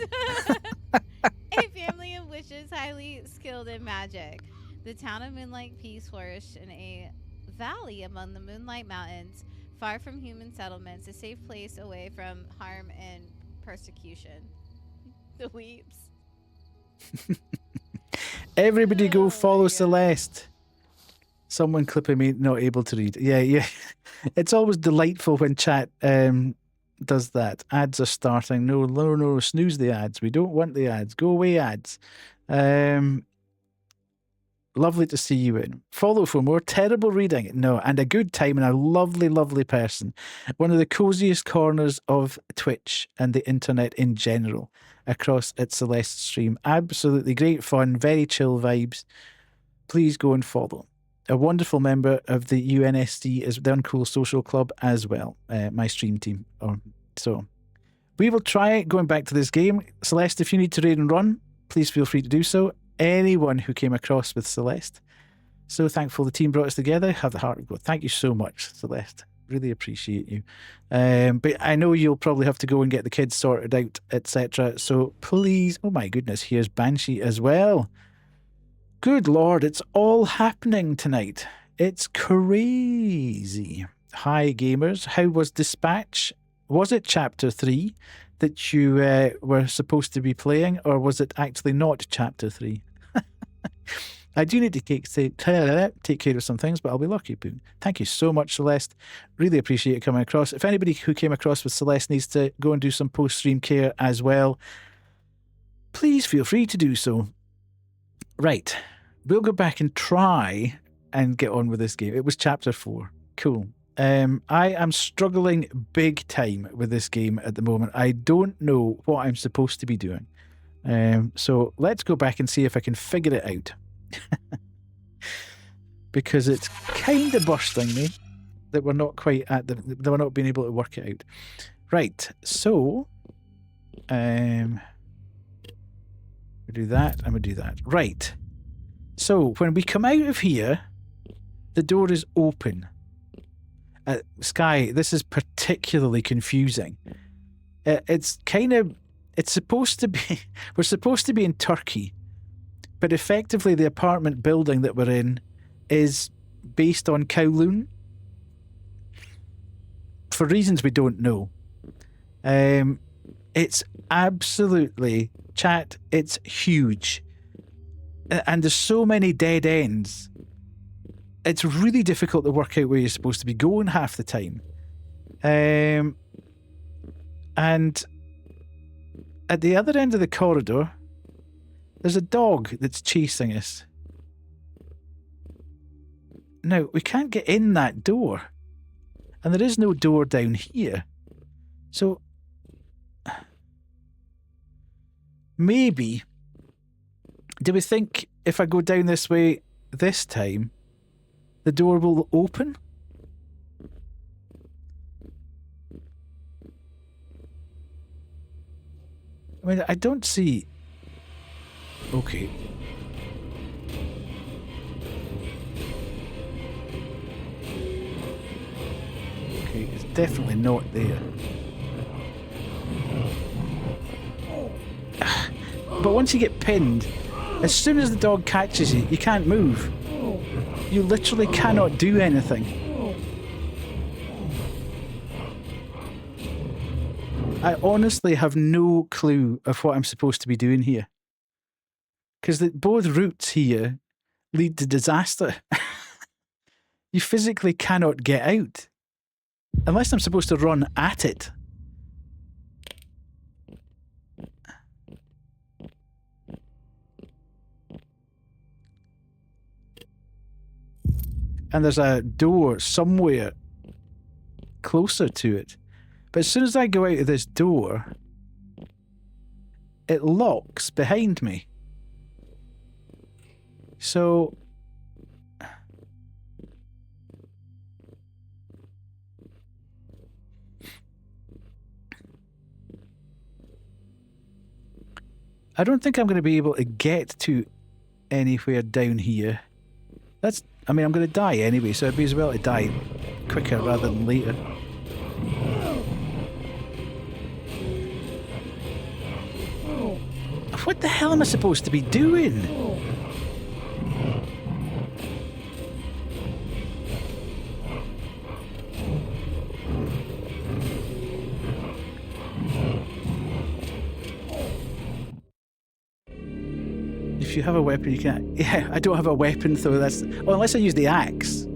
A family of witches highly skilled in magic. The town of Moonlight Peace flourished in a valley among the Moonlight Mountains, far from human settlements, a safe place away from harm and persecution. The weeps. Everybody go follow Celeste. Someone clipping me not able to read. Yeah. It's always delightful when chat does that. Ads are starting. No, snooze the ads. We don't want the ads. Go away, ads. Lovely to see you in. Follow for more terrible reading. No, and a good time and a lovely, lovely person. One of the coziest corners of Twitch and the internet in general across at Celeste's stream. Absolutely great fun, very chill vibes. Please go and follow. A wonderful member of the UNSC is the Uncool Social Club as well, my stream team. So we will try going back to this game. Celeste, if you need to raid and run, please feel free to do so. Anyone who came across with Celeste. So thankful the team brought us together. Have the heart to go. Thank you so much, Celeste. Really appreciate you. But I know you'll probably have to go and get the kids sorted out, etc. So please, oh my goodness, here's Banshee as well. Good Lord, it's all happening tonight. It's crazy. Hi, gamers. How was Dispatch? Was it Chapter 3 that you were supposed to be playing, or was it actually not Chapter 3? I do need to take care of some things, but I'll be lucky. Thank you so much, Celeste. Really appreciate it coming across. If anybody who came across with Celeste needs to go and do some post-stream care as well, please feel free to do so. Right. We'll go back and try and get on with this game. It was Chapter 4. Cool. I am struggling big time with this game at the moment. I don't know what I'm supposed to be doing. So let's go back and see if I can figure it out. Because it's kind of bursting me that we're not quite at that we're not being able to work it out. Right, so we do that and we do that. Right. So when we come out of here, the door is open. Sky, this is particularly confusing. It's supposed to be, we're supposed to be in Turkey, but effectively the apartment building that we're in is based on Kowloon for reasons we don't know. It's absolutely, chat, it's huge. and there's so many dead ends. It's really difficult to work out where you're supposed to be going half the time. And at the other end of the corridor, there's a dog that's chasing us. Now, we can't get in that door. And there is no door down here. So, maybe, do we think if I go down this way this time, the door will open? I mean, I don't see... Okay. Okay, it's definitely not there. But once you get pinned, as soon as the dog catches you, you can't move. You literally cannot do anything. I honestly have no clue of what I'm supposed to be doing here. Because both routes here lead to disaster. You physically cannot get out. Unless I'm supposed to run at it. And there's a door somewhere closer to it. But as soon as I go out of this door, it locks behind me. So... I don't think I'm going to be able to get to anywhere down here. I mean, I'm going to die anyway, so it'd be as well to die quicker rather than later. What the hell am I supposed to be doing? If you have a weapon, you can't... Yeah, I don't have a weapon, though. That's... Well, unless I use the axe.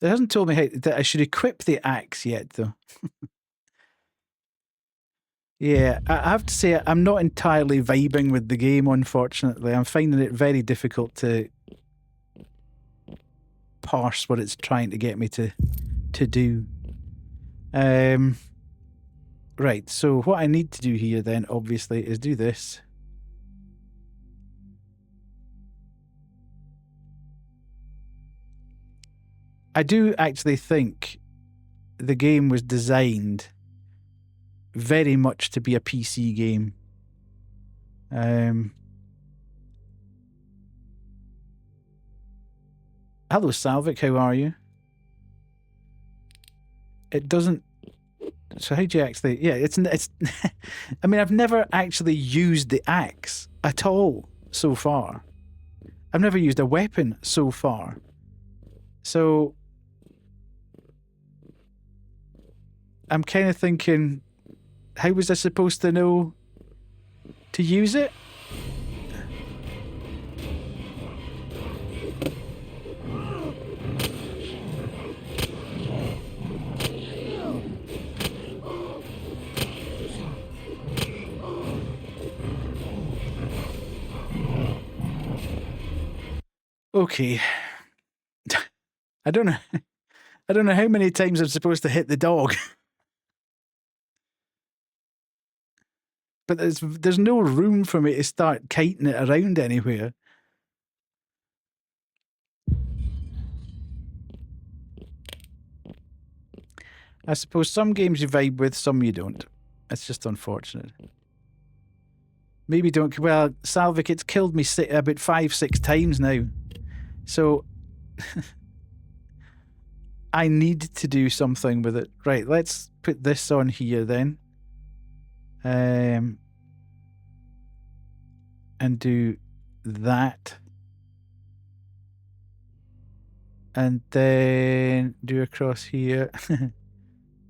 It hasn't told me that I should equip the axe yet, though. Yeah, I have to say, I'm not entirely vibing with the game, unfortunately. I'm finding it very difficult to parse what it's trying to get me to do. Right, so what I need to do here then, obviously, is do this. I do actually think the game was designed very much to be a PC game. Hello, Salvik, how are you? It doesn't... So how do you actually... Yeah, it's... I mean, I've never actually used the axe at all so far. I've never used a weapon so far. So... I'm kind of thinking, how was I supposed to know to use it? Okay. I don't know how many times I'm supposed to hit the dog. But there's no room for me to start kiting it around anywhere. I suppose some games you vibe with, some you don't. It's just unfortunate. Maybe don't... Well, Salvik, it's killed me about 5-6 times now. So... I need to do something with it. Right, let's put this on here then. And do that. And then do across here.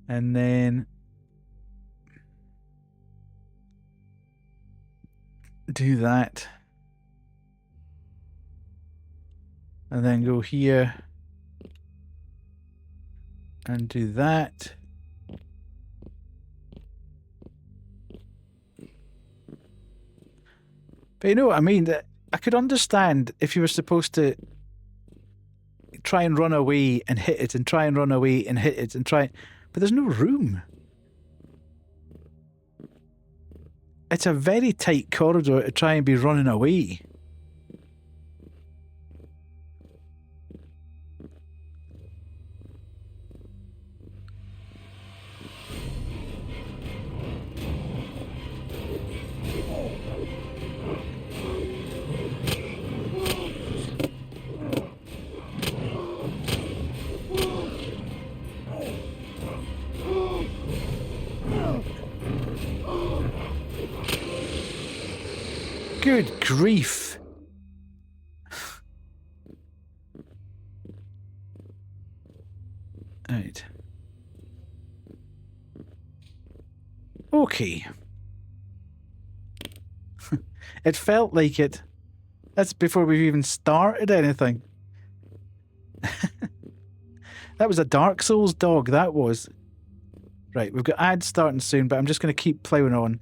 And then do that. And then go here. And do that. But you know what I mean? That I could understand if you were supposed to try and run away and hit it and try and run away and hit it and try, but there's no room. It's a very tight corridor to try and be running away. Good grief. Right. Okay. It felt like it. That's before we've even started anything. That was a Dark Souls dog, that was. Right, we've got ads starting soon, but I'm just going to keep ploughing on.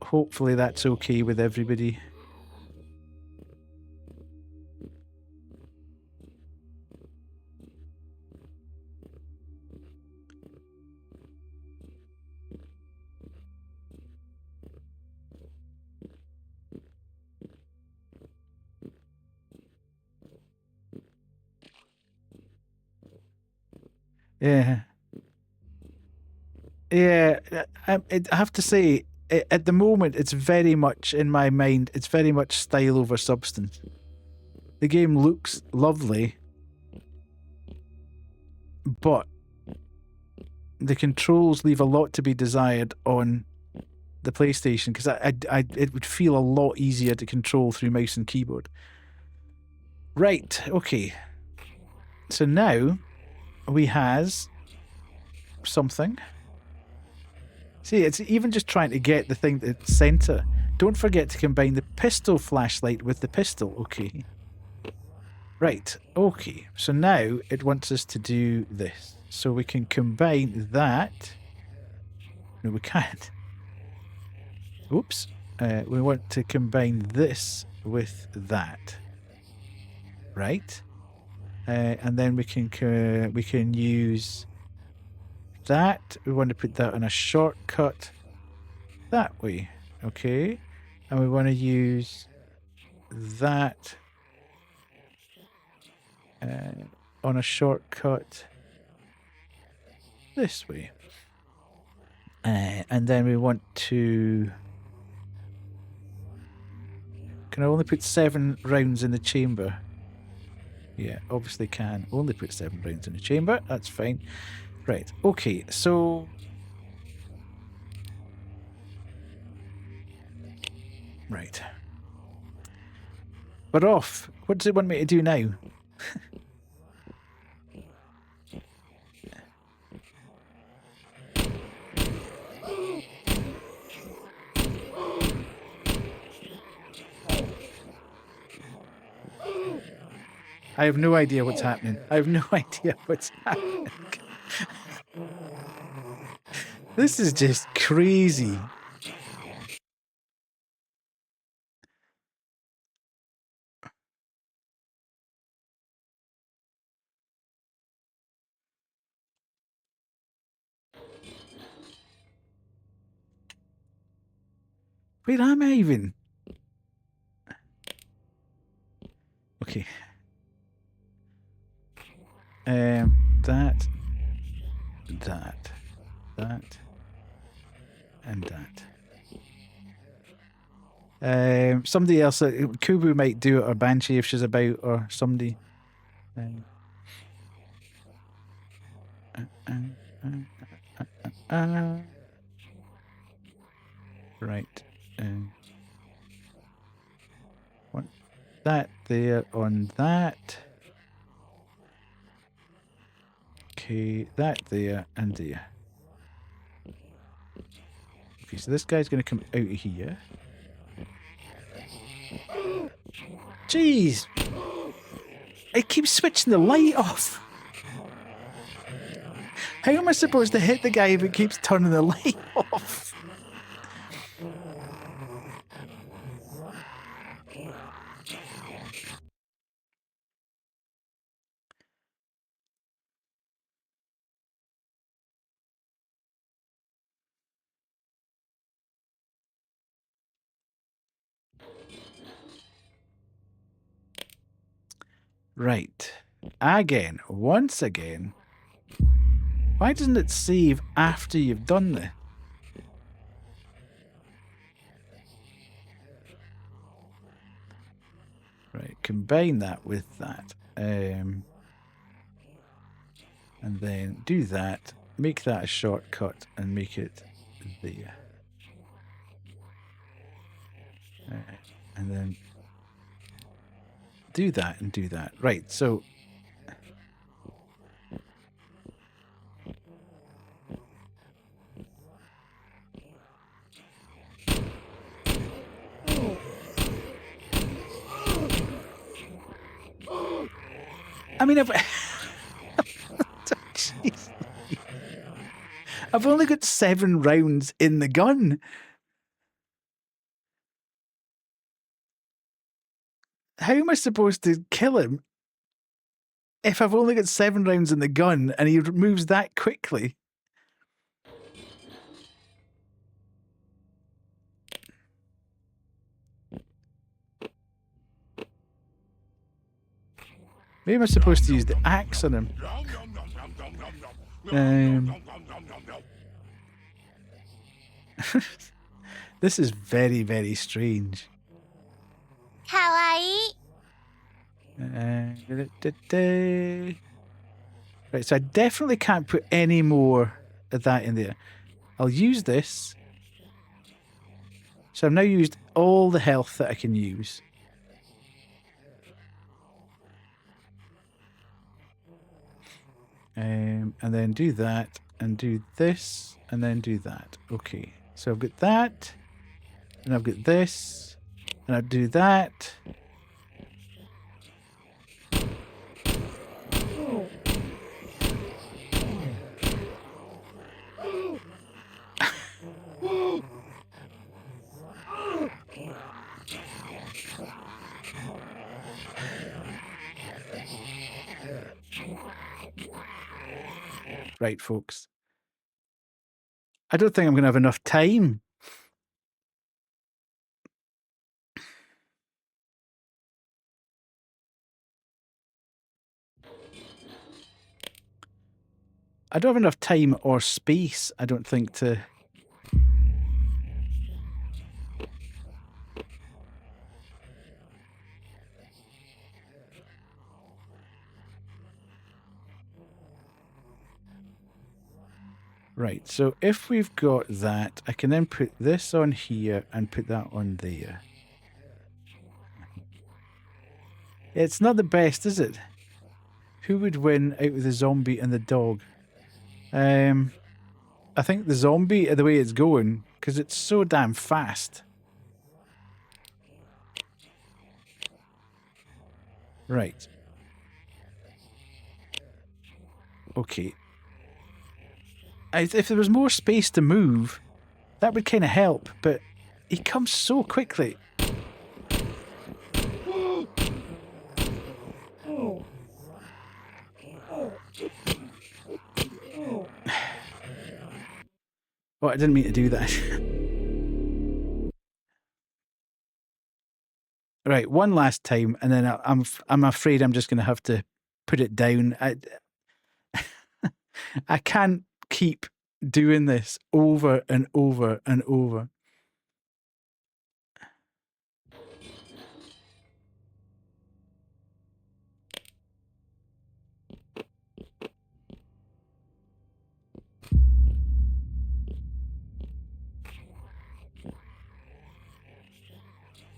Hopefully that's okay with everybody. Yeah. Yeah, I have to say, at the moment, it's very much, in my mind, it's very much style over substance. The game looks lovely, but the controls leave a lot to be desired on the PlayStation, because it would feel a lot easier to control through mouse and keyboard. Right, okay. So now we has something. See, it's even just trying to get the thing to center. Don't forget to combine the pistol flashlight with the pistol. Okay. Right. Okay. So now it wants us to do this. So we can combine that. No, we can't. Oops. We want to combine this with that. Right. And then we can use that. We want to put that on a shortcut that way. Okay. And we want to use that on a shortcut this way. And then we want to... Can I only put 7 rounds in the chamber? Yeah, obviously can only put 7 rounds in the chamber. That's fine. Right, okay, so... Right. We're off. What does it want me to do now? I have no idea what's happening. I have no idea what's happening. This is just crazy. Where am I even? Okay. That, and that. Somebody else, Kubu might do it, or Banshee if she's about, or somebody. Right. What? That. there on that. Okay, that there and there. Okay, so this guy's going to come out of here. Jeez! It keeps switching the light off. How am I supposed to hit the guy if it keeps turning the light off? Right. Again. Once again. Why doesn't it save after you've done this? Right. Combine that with that. And then do that. Make that a shortcut and make it there. And then do that and do that. Right, so I mean, Jeez. I've only got 7 rounds in the gun. How am I supposed to kill him if I've only got 7 rounds in the gun and he moves that quickly? Maybe I'm supposed to use the axe on him. This is very, very strange. Kawaii. Right, so I definitely can't put any more of that in there. I'll use this. So I've now used all the health that I can use. And then do that, and do this, and then do that. Okay, so I've got that, and I've got this, and I'll do that. Right, folks. I don't think I'm going to have enough time. I don't have enough time or space, I don't think, to... Right, so if we've got that, I can then put this on here and put that on there. It's not the best, is it? Who would win out of the zombie and the dog? I think the zombie, the way it's going, because it's so damn fast. Right. Okay. If there was more space to move, that would kind of help, but he comes so quickly. Oh, I didn't mean to do that. Right, one last time, and then I'm afraid I'm just going to have to put it down. I can't keep doing this over and over and over.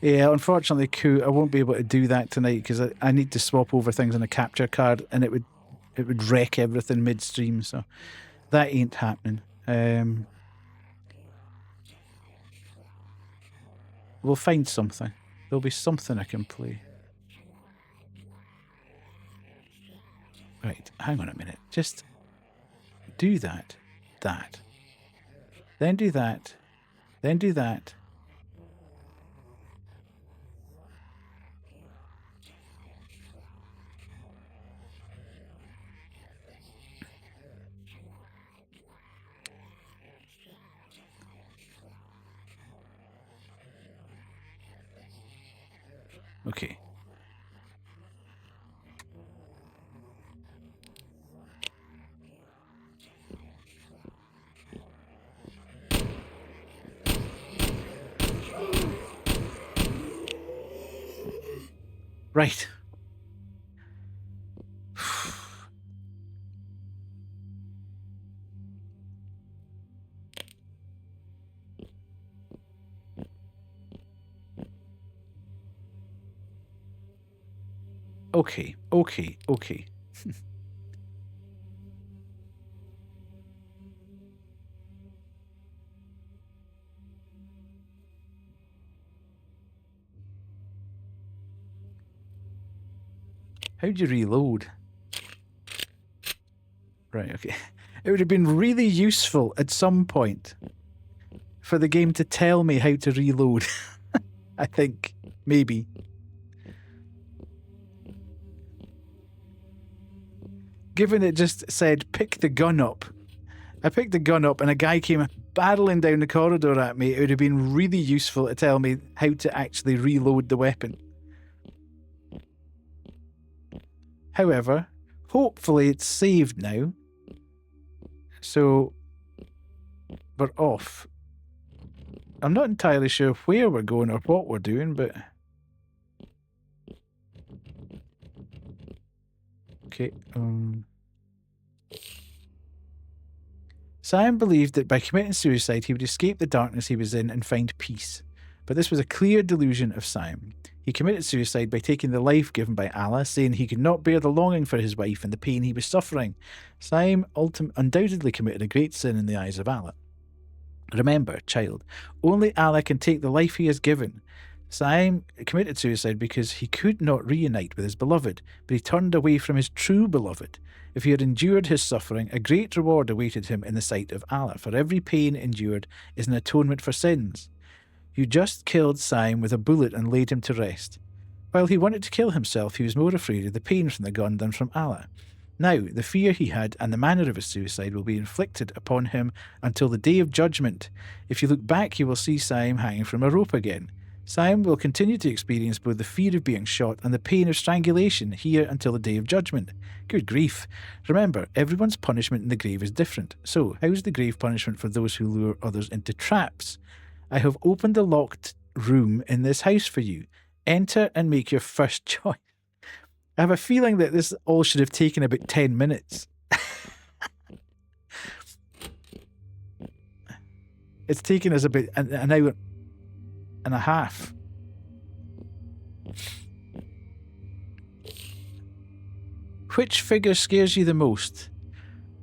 Yeah, unfortunately, Koo, I won't be able to do that tonight because I need to swap over things on a capture card, and it would wreck everything midstream. So that ain't happening. We'll find something. There'll be something I can play. Right, hang on a minute. Just do that, then do that, then do that. Okay. Right. Okay. How'd you reload? Right, okay. It would have been really useful at some point for the game to tell me how to reload. I think. Maybe. Given it just said, pick the gun up. I picked the gun up and a guy came barreling down the corridor at me. It would have been really useful to tell me how to actually reload the weapon. However, hopefully it's saved now. So, we're off. I'm not entirely sure where we're going or what we're doing, but... Okay, Sam believed that by committing suicide he would escape the darkness he was in and find peace. But this was a clear delusion of Sam. He committed suicide by taking the life given by Allah, saying he could not bear the longing for his wife and the pain he was suffering. Sam undoubtedly committed a great sin in the eyes of Allah. Remember, child, only Allah can take the life he has given. Sam committed suicide because he could not reunite with his beloved, but he turned away from his true beloved. If he had endured his suffering, a great reward awaited him in the sight of Allah, for every pain endured is an atonement for sins. You just killed Sam with a bullet and laid him to rest. While he wanted to kill himself, he was more afraid of the pain from the gun than from Allah. Now, the fear he had and the manner of his suicide will be inflicted upon him until the day of judgment. If you look back, you will see Sam hanging from a rope again. Sam will continue to experience both the fear of being shot and the pain of strangulation here until the day of judgment. Good grief. Remember, everyone's punishment in the grave is different. So, how's the grave punishment for those who lure others into traps? I have opened a locked room in this house for you. Enter and make your first choice. I have a feeling that this all should have taken about 10 minutes. It's taken us about an hour and a half. Which figure scares you the most?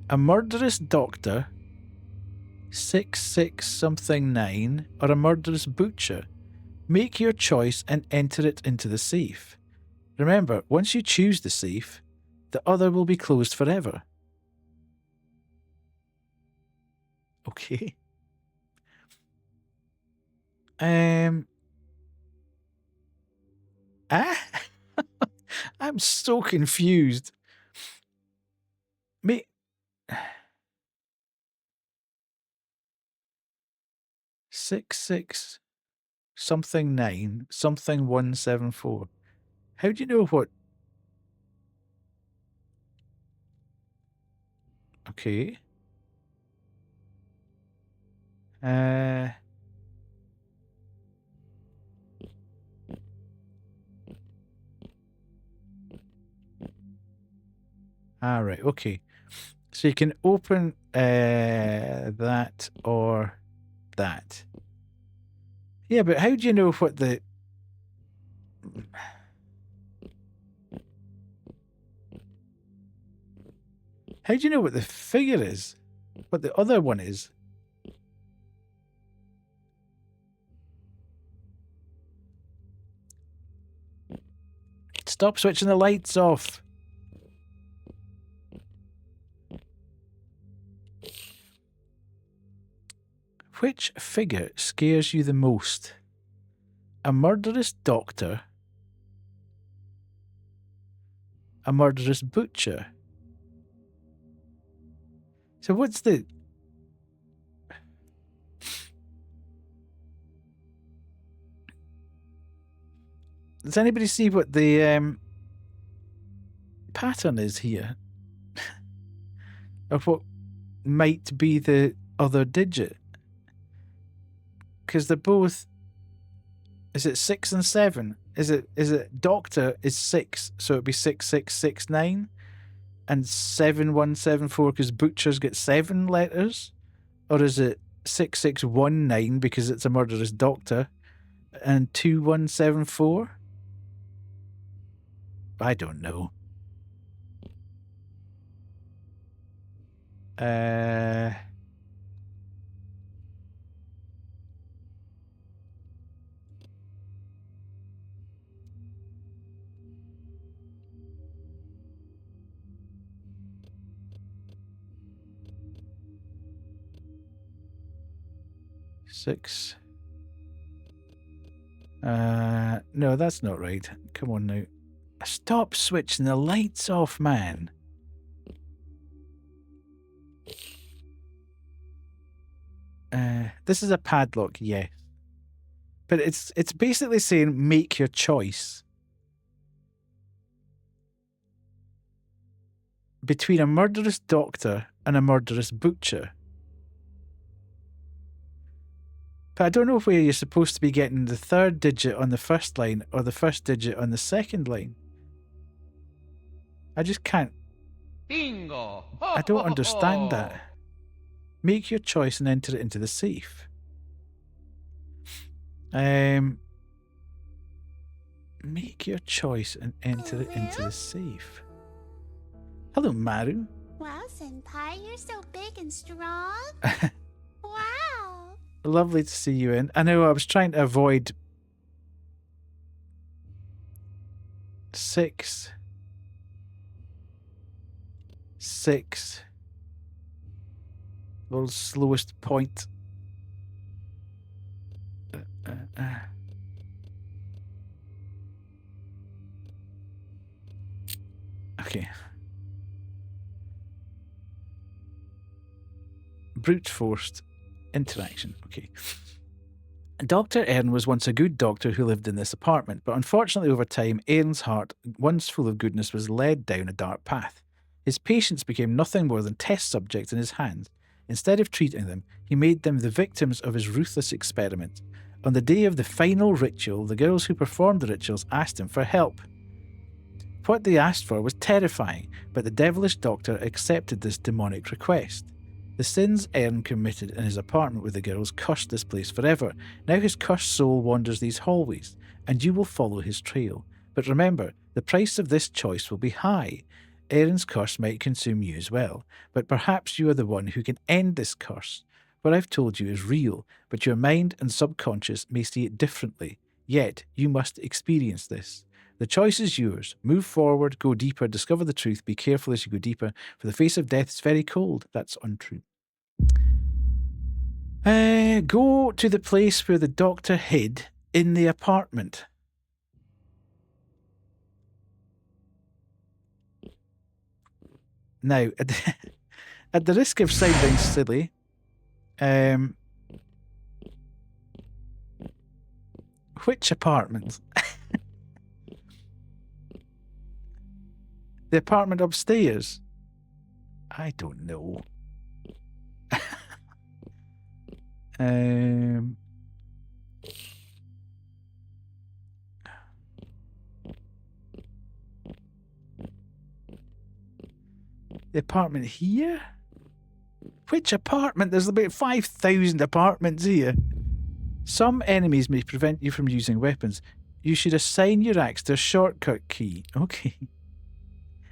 A murderous doctor, 669, or a murderous butcher? Make your choice and enter it into the safe. Remember, once you choose the safe, the other will be closed forever. Okay. I'm so confused. 66 something 9 something 174. How do you know what? Okay. Right, okay. So you can open that or that. Yeah, but how do you know what the How do you know what the figure is? What the other one is? Stop switching the lights off. Which figure scares you the most? A murderous doctor? A murderous butcher? So what's the... Does anybody see what the pattern is here? Of what might be the other digit? Because they're both... Is it 6 and 7? Is it doctor is 6, so it'd be 6669? And 7174 because butchers get 7 letters? Or is it 6619 because it's a murderous doctor? And 2174? I don't know. Six. No, that's not right. Come on now. Stop switching the lights off, man. This is a padlock, yes. But it's basically saying make your choice between a murderous doctor and a murderous butcher. But I don't know where you're supposed to be getting the third digit on the first line or the first digit on the second line. I just can't. Bingo! I don't understand that. Make your choice and enter it into the safe. Make your choice and enter it into the safe. Hello, Maru. Wow, Senpai, you're so big and strong. Wow. Lovely to see you in. I know I was trying to avoid 6. World's slowest point. Okay. Brute forced interaction. Okay. Dr. Aaron was once a good doctor who lived in this apartment, but unfortunately over time, Aaron's heart, once full of goodness, was led down a dark path. His patients became nothing more than test subjects in his hands. Instead of treating them, he made them the victims of his ruthless experiment. On the day of the final ritual, the girls who performed the rituals asked him for help. What they asked for was terrifying, but the devilish doctor accepted this demonic request. The sins Aaron committed in his apartment with the girls cursed this place forever. Now his cursed soul wanders these hallways, and you will follow his trail. But remember, the price of this choice will be high. Aaron's curse might consume you as well, but perhaps you are the one who can end this curse. What I've told you is real, but your mind and subconscious may see it differently. Yet, you must experience this. The choice is yours. Move forward, go deeper, discover the truth, be careful as you go deeper, for the face of death is very cold. That's untrue. Go to the place where the doctor hid in the apartment. Now, at the risk of sounding silly, which apartment? The apartment upstairs? I don't know. The apartment here? Which apartment? There's about 5,000 apartments here. Some enemies may prevent you from using weapons. You should assign your axe to a shortcut key. Okay.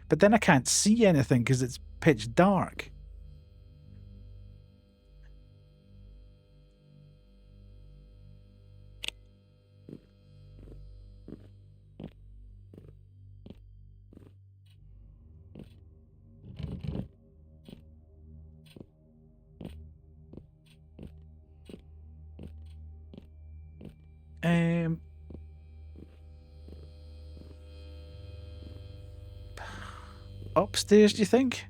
But then I can't see anything because it's pitch dark. Upstairs, do you think?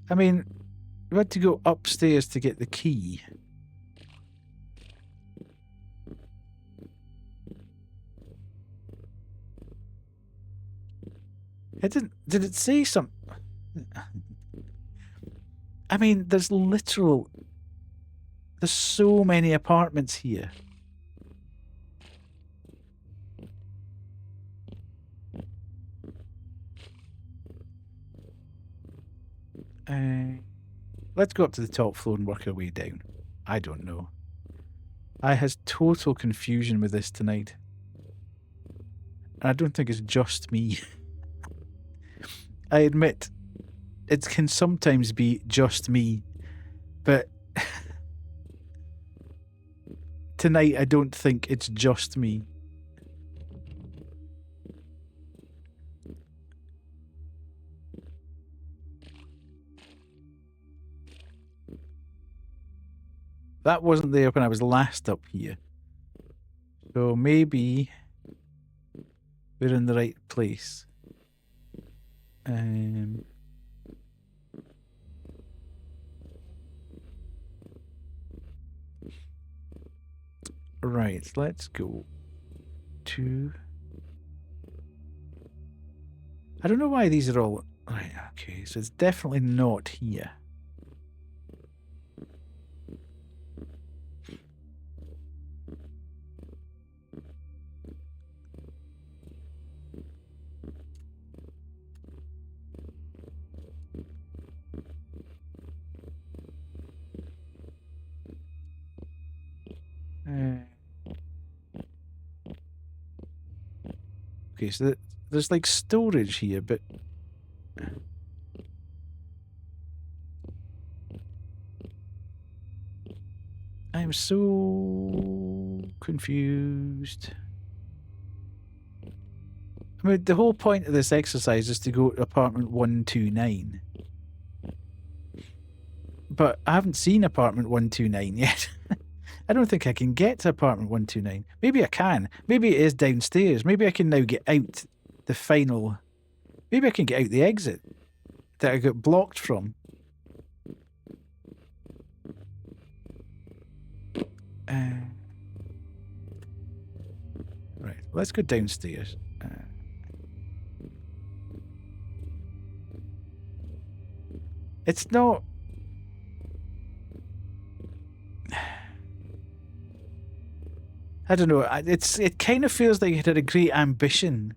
I mean, we had to go upstairs to get the key. It didn't. Did it say something? I mean, there's so many apartments here. Let's go up to the top floor and work our way down. I don't know. I has total confusion with this tonight. And I don't think it's just me. I admit, it can sometimes be just me, but tonight I don't think it's just me. That wasn't there when I was last up here. So maybe we're in the right place. Right, let's go to... I don't know why these are all... Right, okay, so it's definitely not here. Okay, so there's like storage here, but... I'm so confused. I mean, the whole point of this exercise is to go to apartment 129. But I haven't seen apartment 129 yet. I don't think I can get to apartment 129. Maybe I can. Maybe it is downstairs. Maybe I can now get out the final... Maybe I can get out the exit that I got blocked from. Right, let's go downstairs. It's not... I don't know. It kind of feels like it had a great ambition,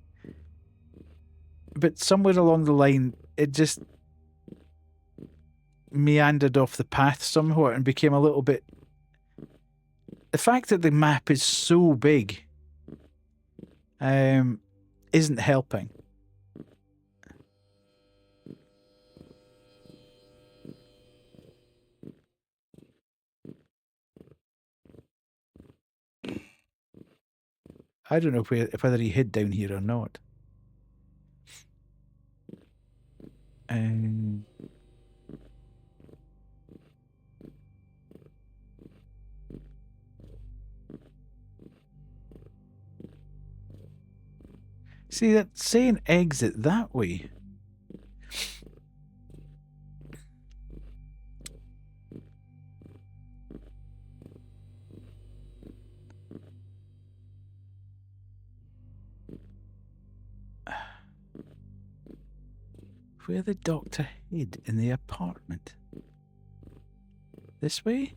but somewhere along the line, it just meandered off the path somewhat and became a little bit... The fact that the map is so big isn't helping. I don't know whether he hid down here or not. See, that's saying exit that way. Where the doctor hid in the apartment? This way?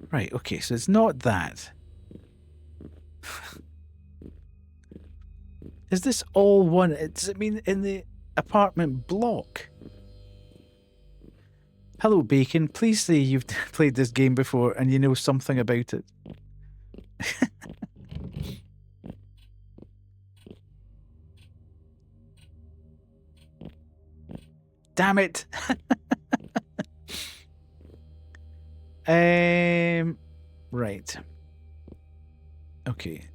Right, okay, so it's not that. Is this all one? Does it mean in the apartment block? Hello, Bacon. Please say you've played this game before and you know something about it. Damn it. Right. Okay.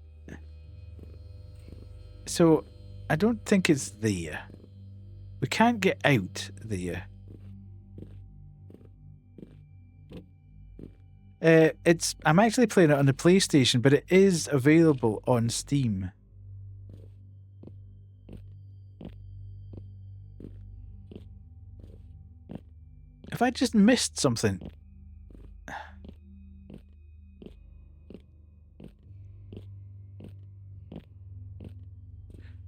So, I don't think it's there. We can't get out there. I'm actually playing it on the PlayStation, but it is available on Steam. Have I just missed something?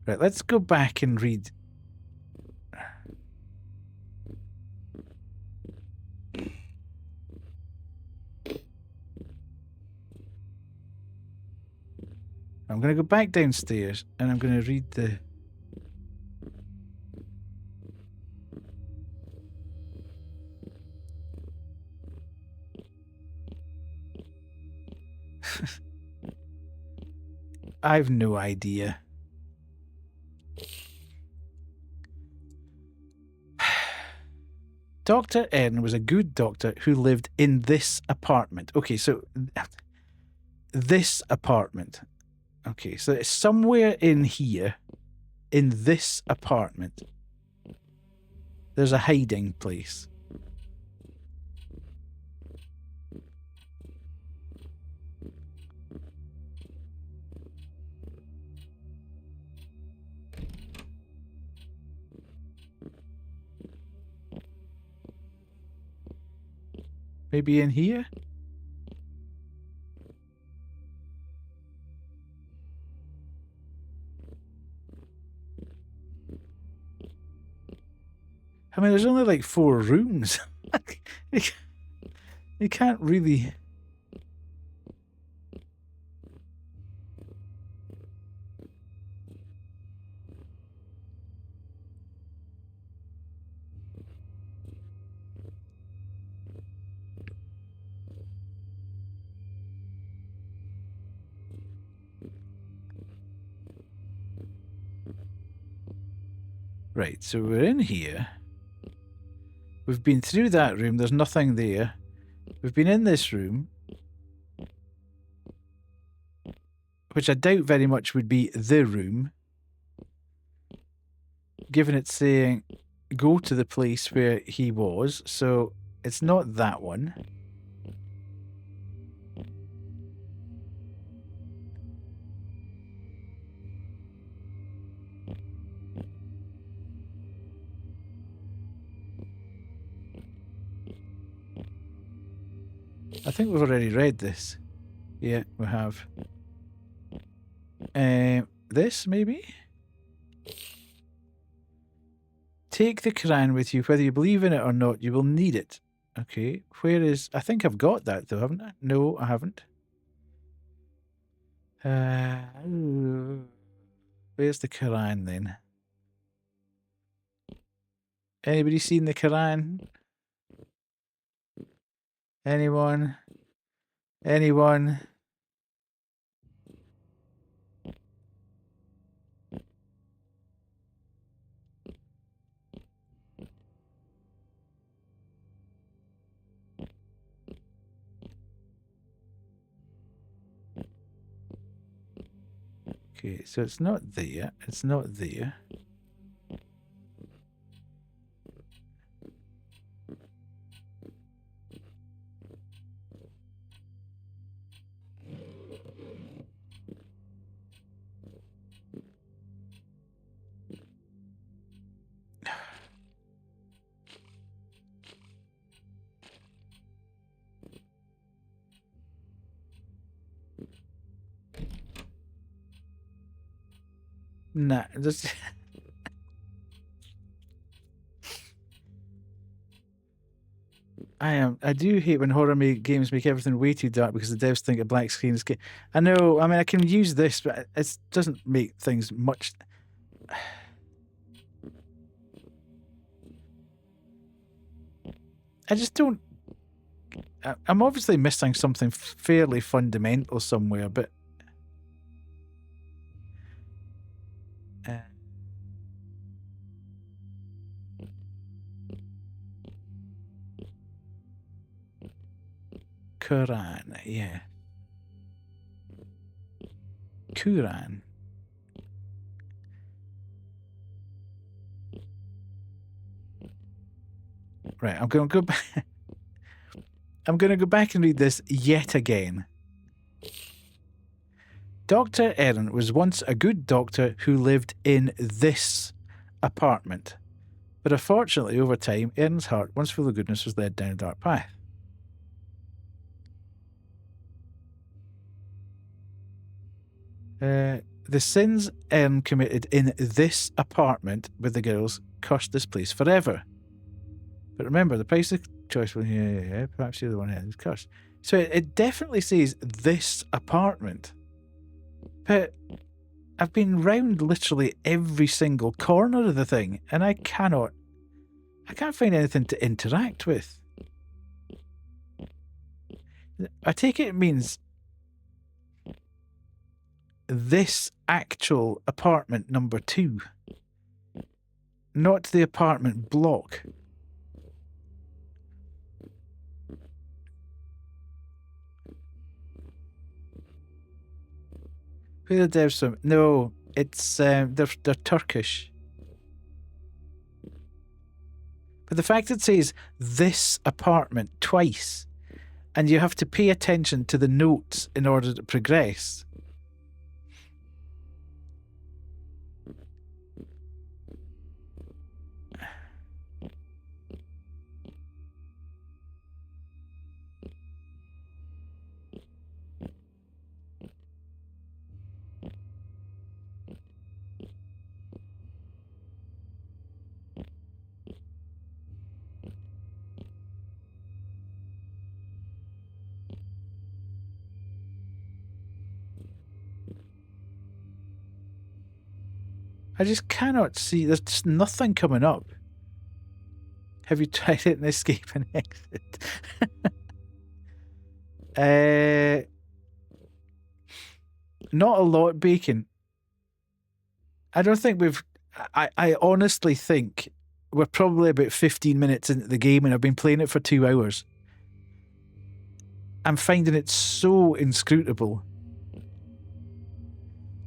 Right, let's go back and read. I'm going to go back downstairs and I'm going to read the... I've no idea. Dr. N was a good doctor who lived in this apartment. Okay, so this apartment. Okay, so it's somewhere in here, in this apartment, there's a hiding place. Maybe in here? I mean, there's only like 4 rooms. You can't really... Right, so we're in here. We've been through that room, there's nothing there. We've been in this room, which I doubt very much would be the room, given it's saying go to the place where he was, so it's not that one. I think we've already read this. Yeah, we have. This, maybe? Take the Quran with you. Whether you believe in it or not, you will need it. Okay, where is... I think I've got that, though, haven't I? No, I haven't. Where's the Quran, then? Anybody seen the Quran? Anyone? Anyone? Okay, so it's not there. It's not there. Nah, just... I do hate when horror games make everything way too dark because the devs think a black screen is... I know, I mean, I can use this, but it doesn't make things much... I just don't... I'm obviously missing something fairly fundamental somewhere, but Quran, yeah. Quran. Right, I'm going to go back. I'm going to go back and read this yet again. Dr. Erin was once a good doctor who lived in this apartment. But unfortunately, over time, Erin's heart, once full of goodness, was led down a dark path. The sins Erin committed in this apartment with the girls cursed this place forever. But remember, the price of choice was, yeah, perhaps the other one is cursed. So it definitely says this apartment. But I've been round literally every single corner of the thing, and I can't find anything to interact with. I take it means this actual apartment number 2, not the apartment block. Who the devs from? No, it's they're Turkish. But the fact it says this apartment twice, and you have to pay attention to the notes in order to progress. I just cannot see. There's just nothing coming up. Have you tried it in escape and exit? Not a lot, Bacon. I don't think we've... I honestly think we're probably about 15 minutes into the game and I've been playing it for 2 hours. I'm finding it so inscrutable.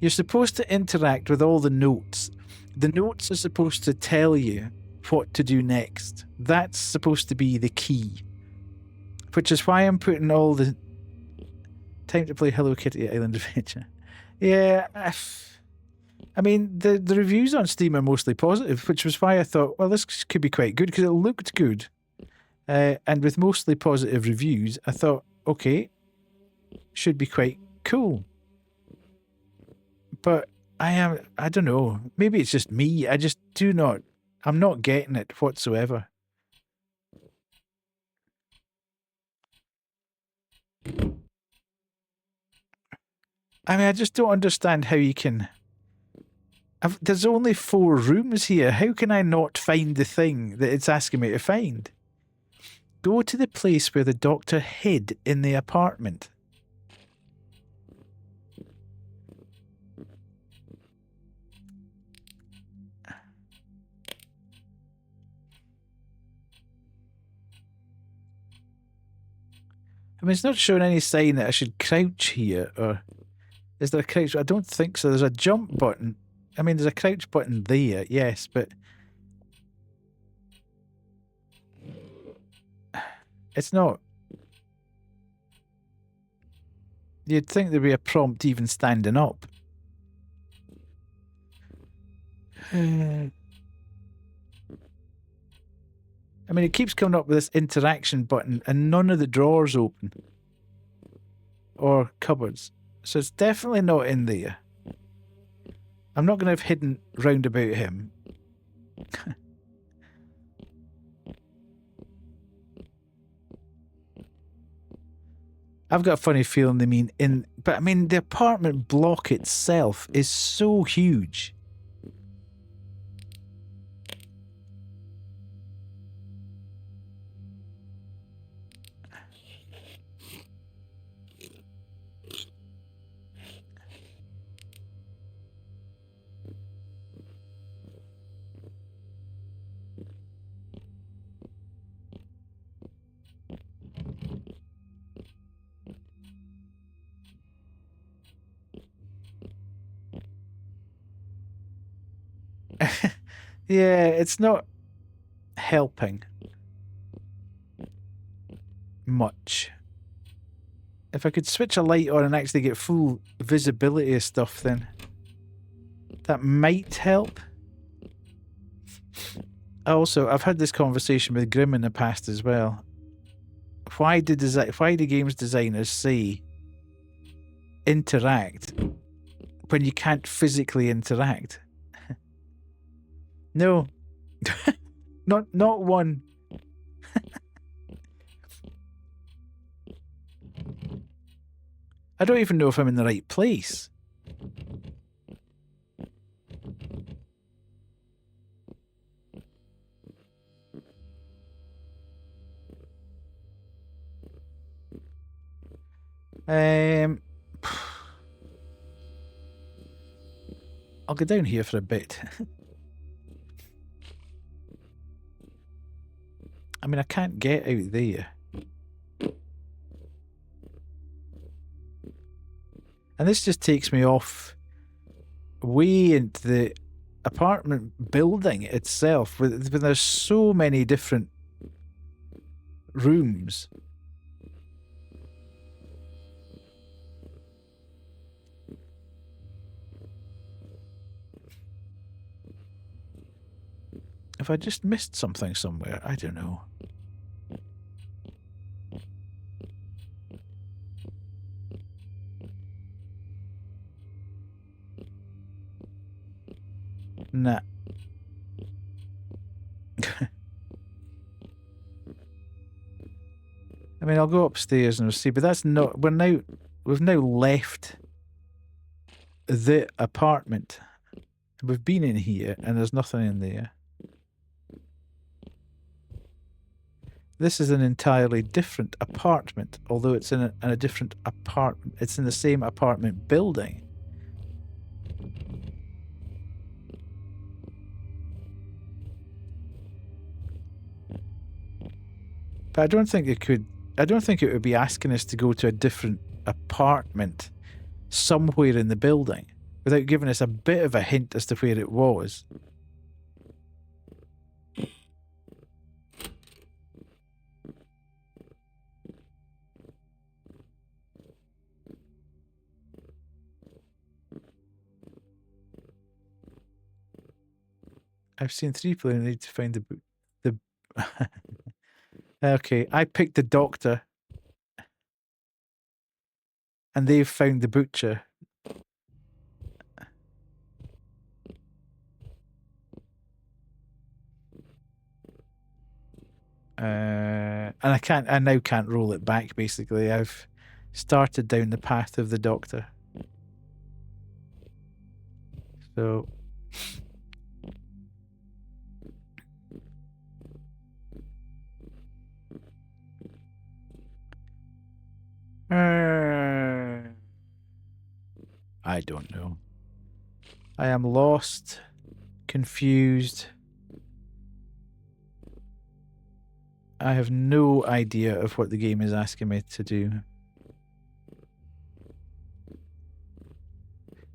You're supposed to interact with all the notes. The notes are supposed to tell you what to do next. That's supposed to be the key. Which is why I'm putting all the... Time to play Hello Kitty Island Adventure. Yeah, I mean, the reviews on Steam are mostly positive, which was why I thought, well, this could be quite good, because it looked good. And with mostly positive reviews, I thought, okay, should be quite cool. But I don't know, maybe it's just me. I'm not getting it whatsoever. I mean, I just don't understand how you can... there's only 4 rooms here. How can I not find the thing that it's asking me to find? Go to the place where the doctor hid in the apartment. I mean, it's not showing any sign that I should crouch here, or... Is there a crouch? I don't think so. There's a jump button. I mean, there's a crouch button there, yes, but... It's not... You'd think there'd be a prompt even standing up. I mean, it keeps coming up with this interaction button and none of the drawers open. Or cupboards. So it's definitely not in there. I'm not going to have hidden round about him. I've got a funny feeling they mean in... But I mean, the apartment block itself is so huge. Yeah, it's not helping much. If I could switch a light on and actually get full visibility of stuff, then that might help. Also, I've had this conversation with Grim in the past as well. Why do games designers say interact when you can't physically interact? No. not one. I don't even know if I'm in the right place. I'll go down here for a bit. I mean, I can't get out there. And this just takes me off way into the apartment building itself, when there's so many different rooms. If I just missed something somewhere, I don't know. Nah. I mean, I'll go upstairs and we'll see, but that's not... We've now left the apartment. We've been in here and there's nothing in there. This is an entirely different apartment, although it's in a different apartment. It's in the same apartment building. But I don't think it would be asking us to go to a different apartment somewhere in the building without giving us a bit of a hint as to where it was. I've seen 3 people and I need to find the Okay, I picked the doctor. And they've found the butcher. And I now can't roll it back, basically. I've started down the path of the doctor. So... I don't know. I am lost, confused. I have no idea of what the game is asking me to do.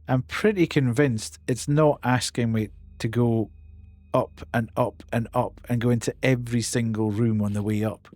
I'm pretty convinced it's not asking me to go up and up and up and go into every single room on the way up.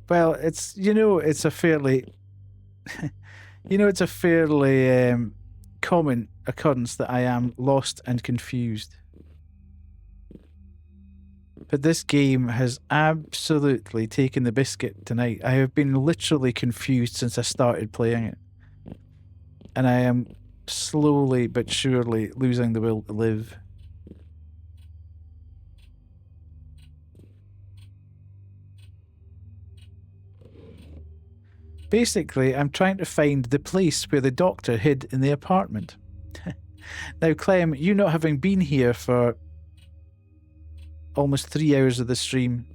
Well, it's a fairly common occurrence that I am lost and confused. But this game has absolutely taken the biscuit tonight. I have been literally confused since I started playing it. And I am slowly but surely losing the will to live. Basically, I'm trying to find the place where the doctor hid in the apartment. Now, Clem, you not having been here for almost 3 hours of the stream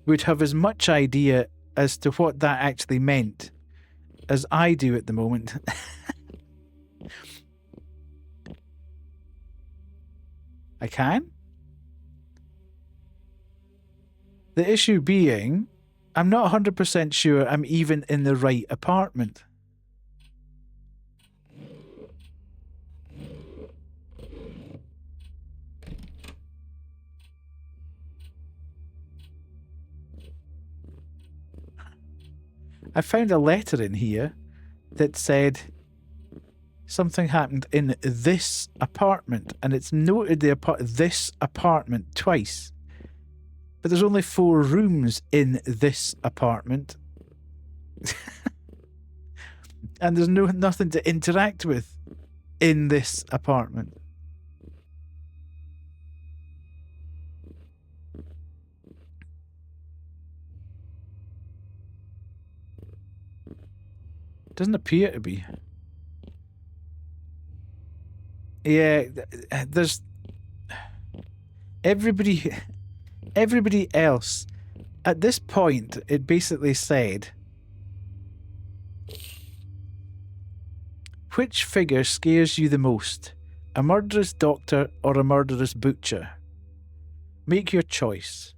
would have as much idea as to what that actually meant as I do at the moment. I can? The issue being, I'm not 100% sure I'm even in the right apartment. I found a letter in here that said something happened in this apartment, and it's noted this apartment twice. But there's only 4 rooms in this apartment. And there's nothing to interact with in this apartment. Doesn't appear to be. Yeah, there's everybody else at this point. It basically said, which figure scares you the most, a murderous doctor or a murderous butcher? Make your choice.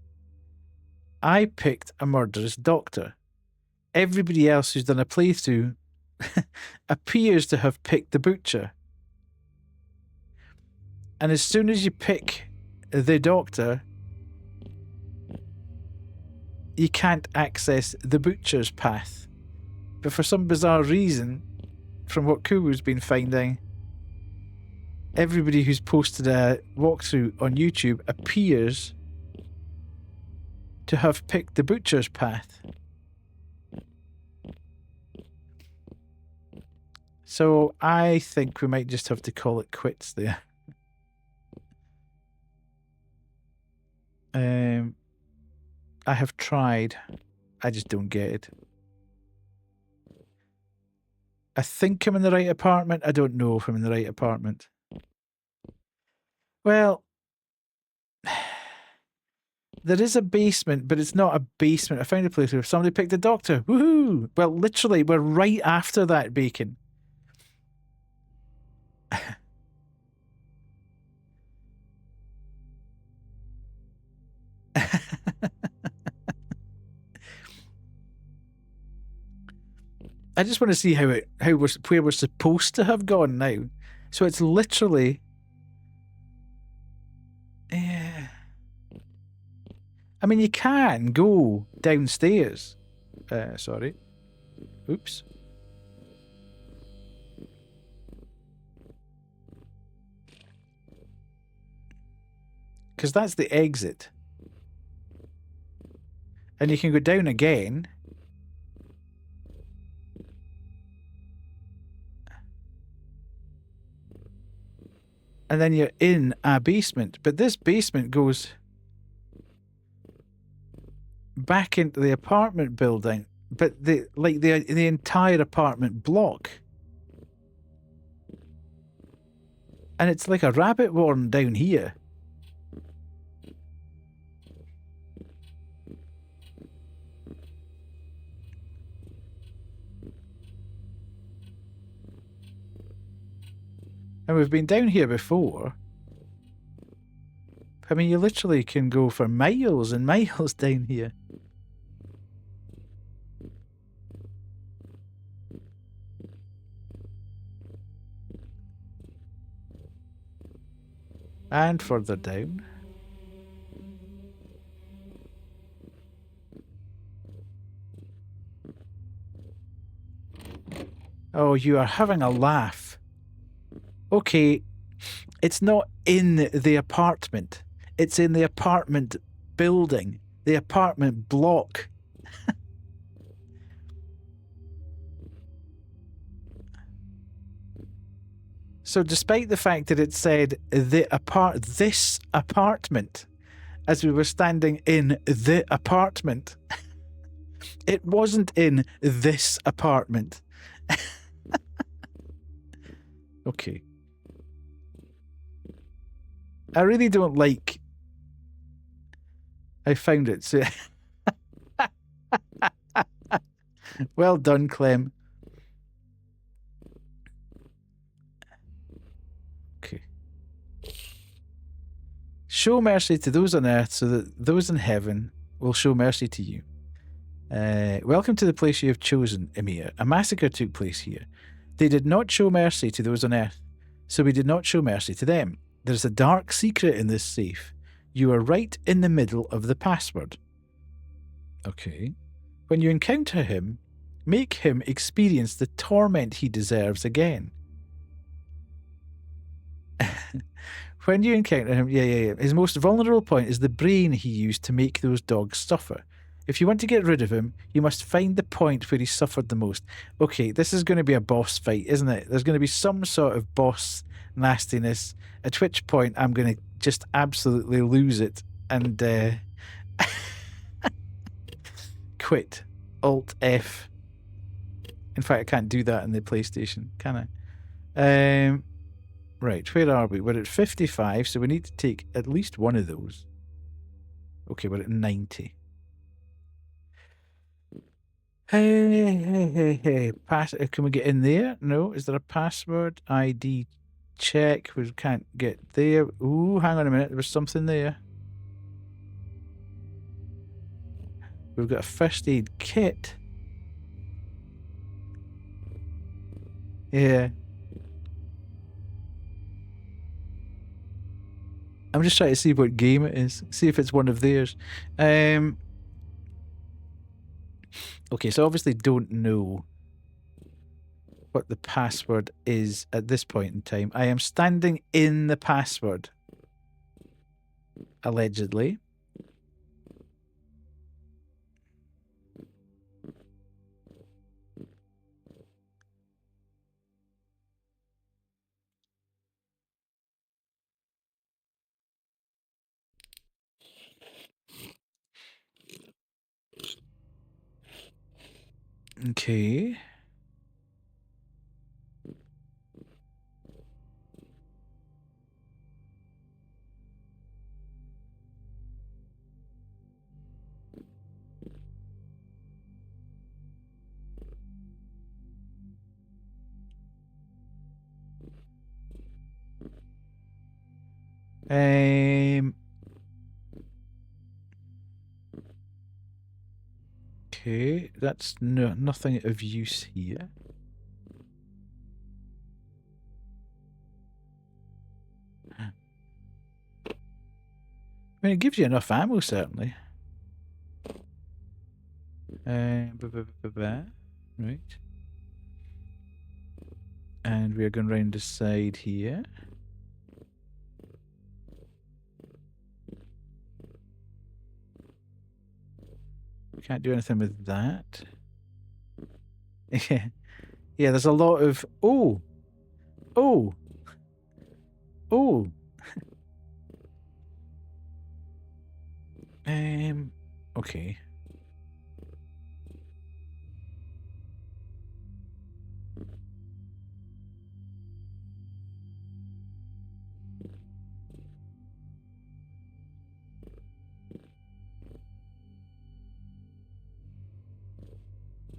I picked a murderous doctor. Everybody else who's done a playthrough appears to have picked the butcher. And as soon as you pick the doctor, you can't access the butcher's path. But for some bizarre reason, from what Kubu's been finding, everybody who's posted a walkthrough on YouTube appears to have picked the butcher's path. So I think we might just have to call it quits there. I have tried. I just don't get it. I think I'm in the right apartment. I don't know if I'm in the right apartment. Well, there is a basement, but it's not a basement. I found a place where somebody picked a doctor. Woohoo! Well, literally, we're right after that, Bacon. I just want to see where we're supposed to have gone now. So it's literally, I mean, you can go downstairs. Sorry. Oops. Because that's the exit. And you can go down again. And then you're in a basement. But this basement goes back into the apartment building. But the entire apartment block. And it's like a rabbit warren down here. And we've been down here before. I mean, you literally can go for miles and miles down here. And further down. Oh, you are having a laugh. Okay, it's not in the apartment. It's in the apartment building, the apartment block. So despite the fact that it said this apartment, as we were standing in the apartment, It wasn't in this apartment. Okay. I really don't like... I found it. So... Well done, Clem. Okay. Show mercy to those on earth so that those in heaven will show mercy to you. Welcome to the place you have chosen, Emir. A massacre took place here. They did not show mercy to those on earth, so we did not show mercy to them. There's a dark secret in this safe. You are right in the middle of the password. Okay. When you encounter him, make him experience the torment he deserves again. When you encounter him, yeah. His most vulnerable point is the brain he used to make those dogs suffer. If you want to get rid of him, you must find the point where he suffered the most. Okay, this is going to be a boss fight, isn't it? There's going to be some sort of boss nastiness, at which point I'm going to just absolutely lose it and quit. Alt F. In fact, I can't do that in the PlayStation, can I? Right, where are we? We're at 55, so we need to take at least one of those. Okay, we're at 90. Hey. Can we get in there? No. Is there a password? ID check. We can't get there. Ooh, hang on a minute. There was something there. We've got a first aid kit. Yeah. I'm just trying to see what game it is. See if it's one of theirs. Okay, so obviously don't know what the password is at this point in time. I am standing in the password. Allegedly. Okay. Okay, that's nothing of use here. I mean, it gives you enough ammo, certainly. Right. And we're going round the side here. Can't do anything with that. Yeah, there's a lot of... Oh! Okay.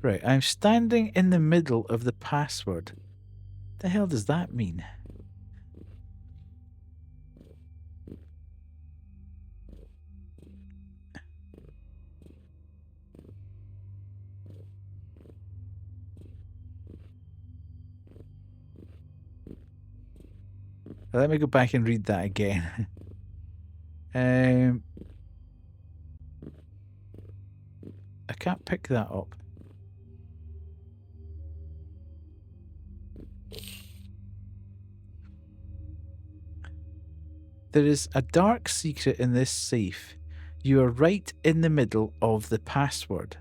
Right, I'm standing in the middle of the password. The hell does that mean? Let me go back and read that again. I can't pick that up. There is a dark secret in this safe. You are right in the middle of the password.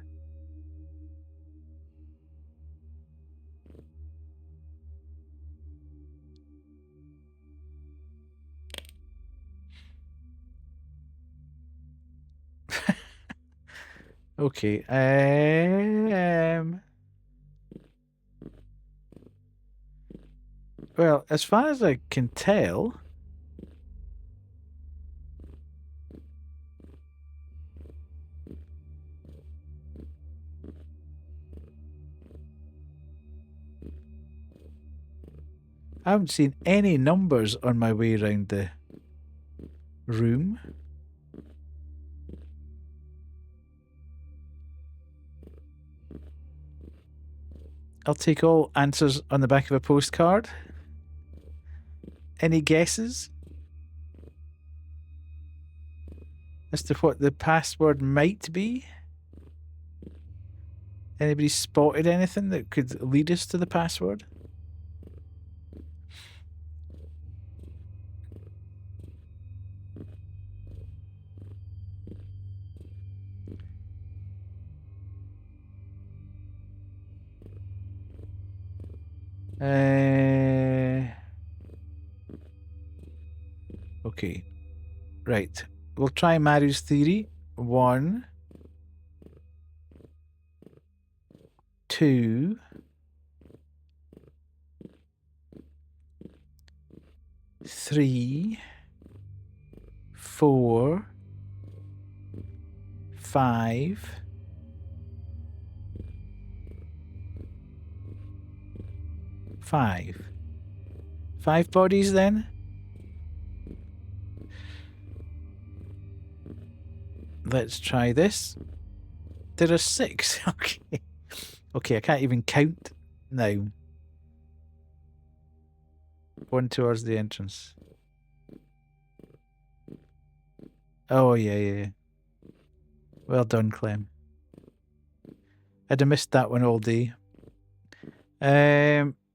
Okay. Well, as far as I can tell, I haven't seen any numbers on my way around the room. I'll take all answers on the back of a postcard. Any guesses as to what the password might be? Anybody spotted anything that could lead us to the password? Okay. Right. We'll try Maru's theory. 1, 2, 3, 4, 5. 5. 5 bodies then? Let's try this. There are 6. Okay. Okay, I can't even count now. 1 towards the entrance. Oh, yeah. Well done, Clem. I'd have missed that one all day.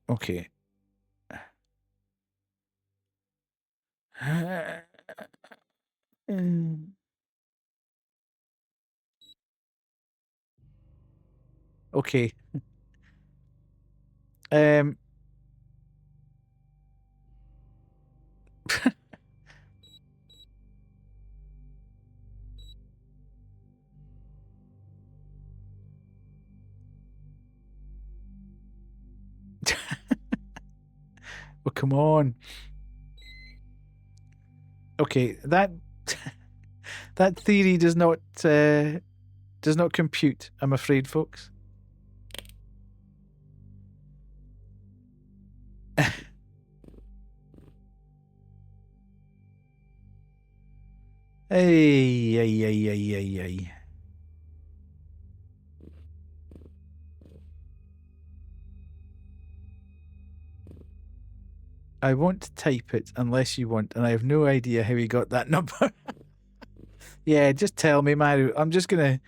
Okay. Okay. Well, come on. Okay, that that theory does not compute, I'm afraid, folks. Ay. I won't type it unless you want, and I have no idea how he got that number. Yeah, just tell me, Maru. I'm just gonna...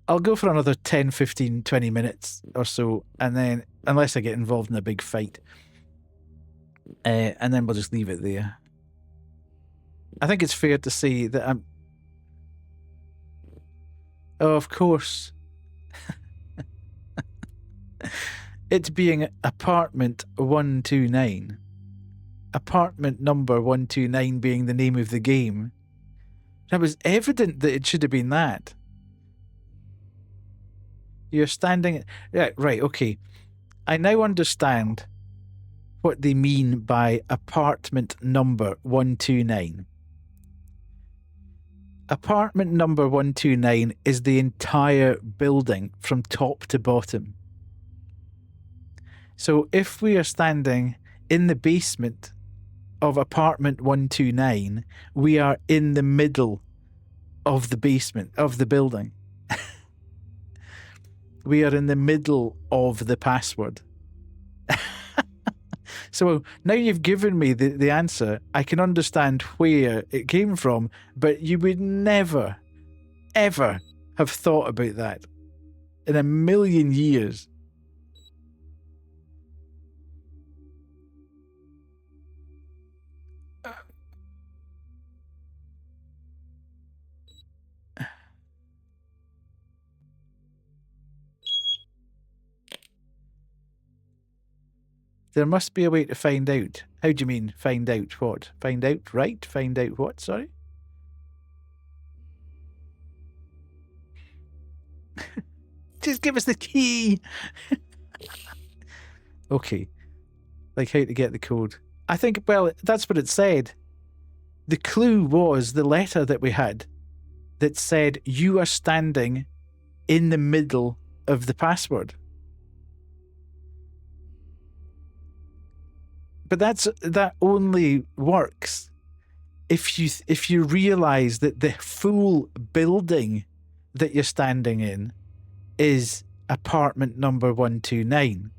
I'll go for another 10, 15, 20 minutes or so, and then, unless I get involved in a big fight, and then we'll just leave it there. I think it's fair to say that I'm... Oh, of course. It's being apartment 129. Apartment number 129 being the name of the game. It was evident that it should have been that. You're standing... Yeah, right, okay. I now understand what they mean by apartment number 129. Apartment number 129 is the entire building from top to bottom. So if we are standing in the basement of apartment 129, we are in the middle of the basement of the building. We are in the middle of the password. So now you've given me the answer. I can understand where it came from, but you would never, ever have thought about that in a million years. There must be a way to find out. How do you mean, find out what? Find out right? Find out what, sorry? Just give us the key. Okay. Like how to get the code. I think, well, that's what it said. The clue was the letter that we had that said, you are standing in the middle of the password. But that only works if you realize that the full building that you're standing in is apartment number 129.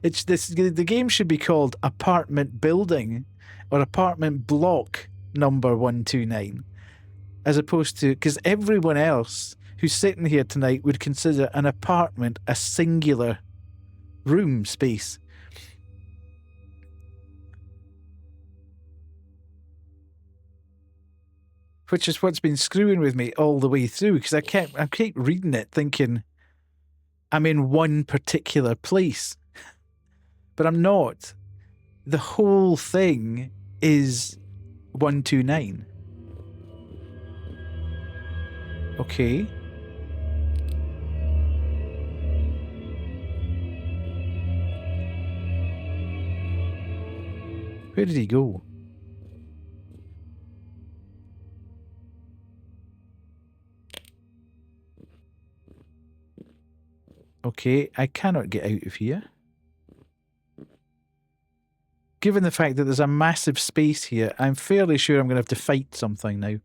The game should be called Apartment Building or Apartment Block number 129, as opposed to, because everyone else who's sitting here tonight would consider an apartment a singular room space. Which is what's been screwing with me all the way through, because I keep reading it thinking I'm in one particular place. But I'm not. The whole thing is 129. Okay. Where did he go? Okay, I cannot get out of here. Given the fact that there's a massive space here, I'm fairly sure I'm going to have to fight something now.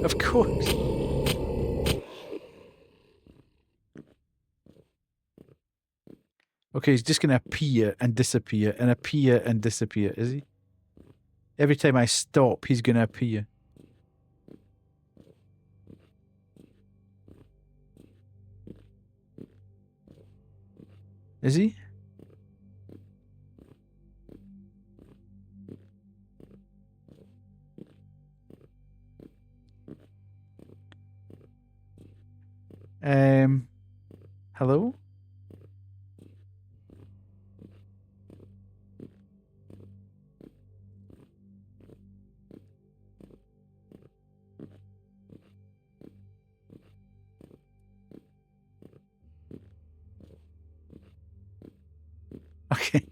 Of course. Okay, he's just going to appear and disappear and appear and disappear, is he? Every time I stop, he's going to appear. Is he? Hello? Okay.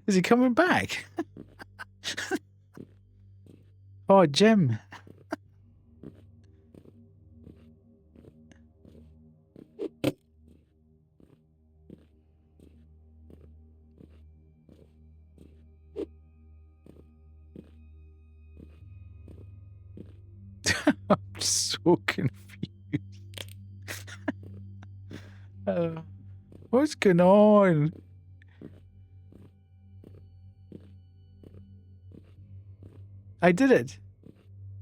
Is he coming back? Oh, Jim. I'm so confused. What's going on? I did it.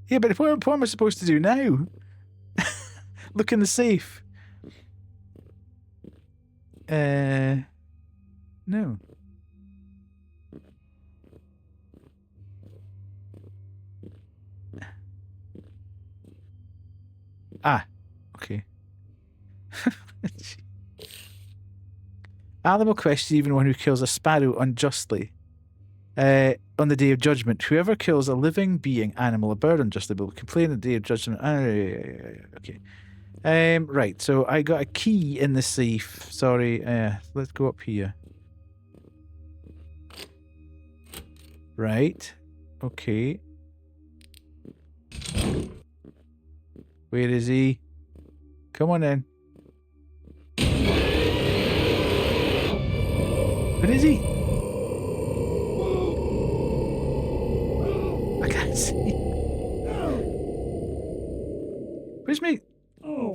Yeah, but what am I supposed to do now? Look in the safe. No. Ah, okay. Allah will question even one who kills a sparrow unjustly. On the day of judgment, whoever kills a living being, animal, or bird unjustly will complain on the day of judgment. Okay. Right, so I got a key in the safe. Sorry, let's go up here. Right. Okay. Where is he? Come on in. Where is he? I can't see. Where's me?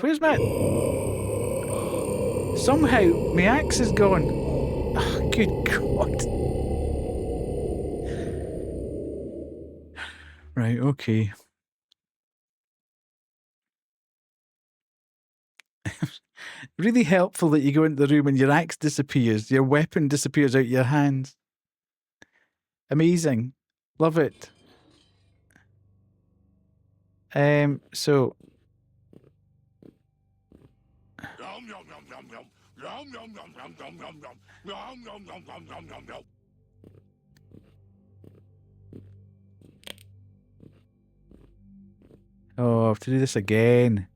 Where's my... Somehow, my axe is gone. Oh, good God. Right, okay. Really helpful that you go into the room and your axe disappears. Your weapon disappears out your hands. Amazing. Love it. So oh, I have to do this again.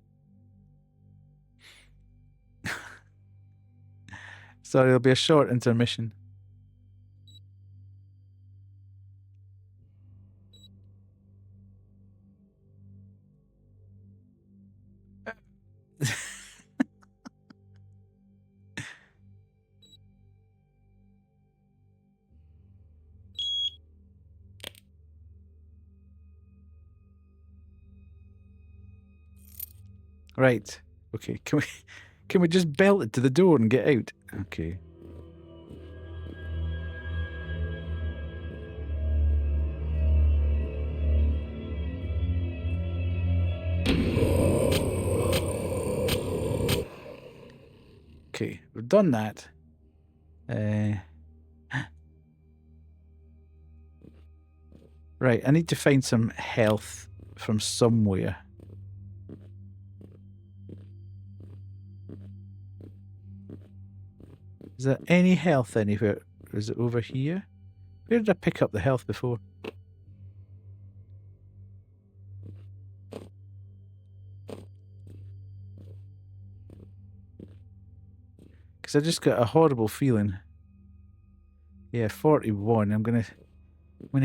Sorry, it'll be a short intermission. Right. Okay. Can we just belt it to the door and get out? Okay. Okay, we've done that. Right, I need to find some health from somewhere. Is there any health anywhere? Is it over here? Where did I pick up the health before? Because I just got a horrible feeling. Yeah, 41. I'm gonna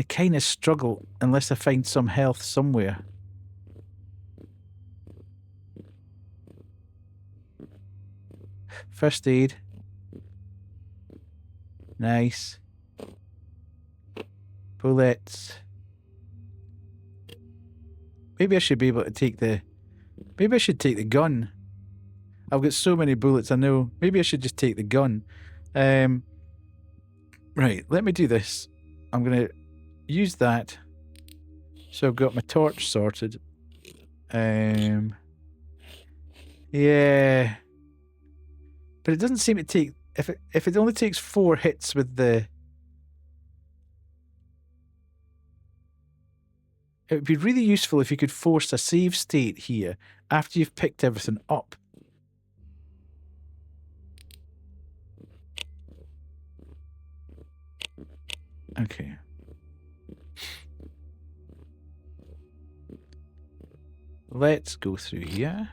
kind of struggle unless I find some health somewhere. First aid. Nice. Bullets. Maybe I should be able to take the... Maybe I should take the gun. I've got so many bullets, I know. Maybe I should just take the gun. Right, let me do this. I'm going to use that. So I've got my torch sorted. Yeah. But it doesn't seem to take... If it only takes 4 hits with the... It would be really useful if you could force a save state here after you've picked everything up. Okay. Let's go through here.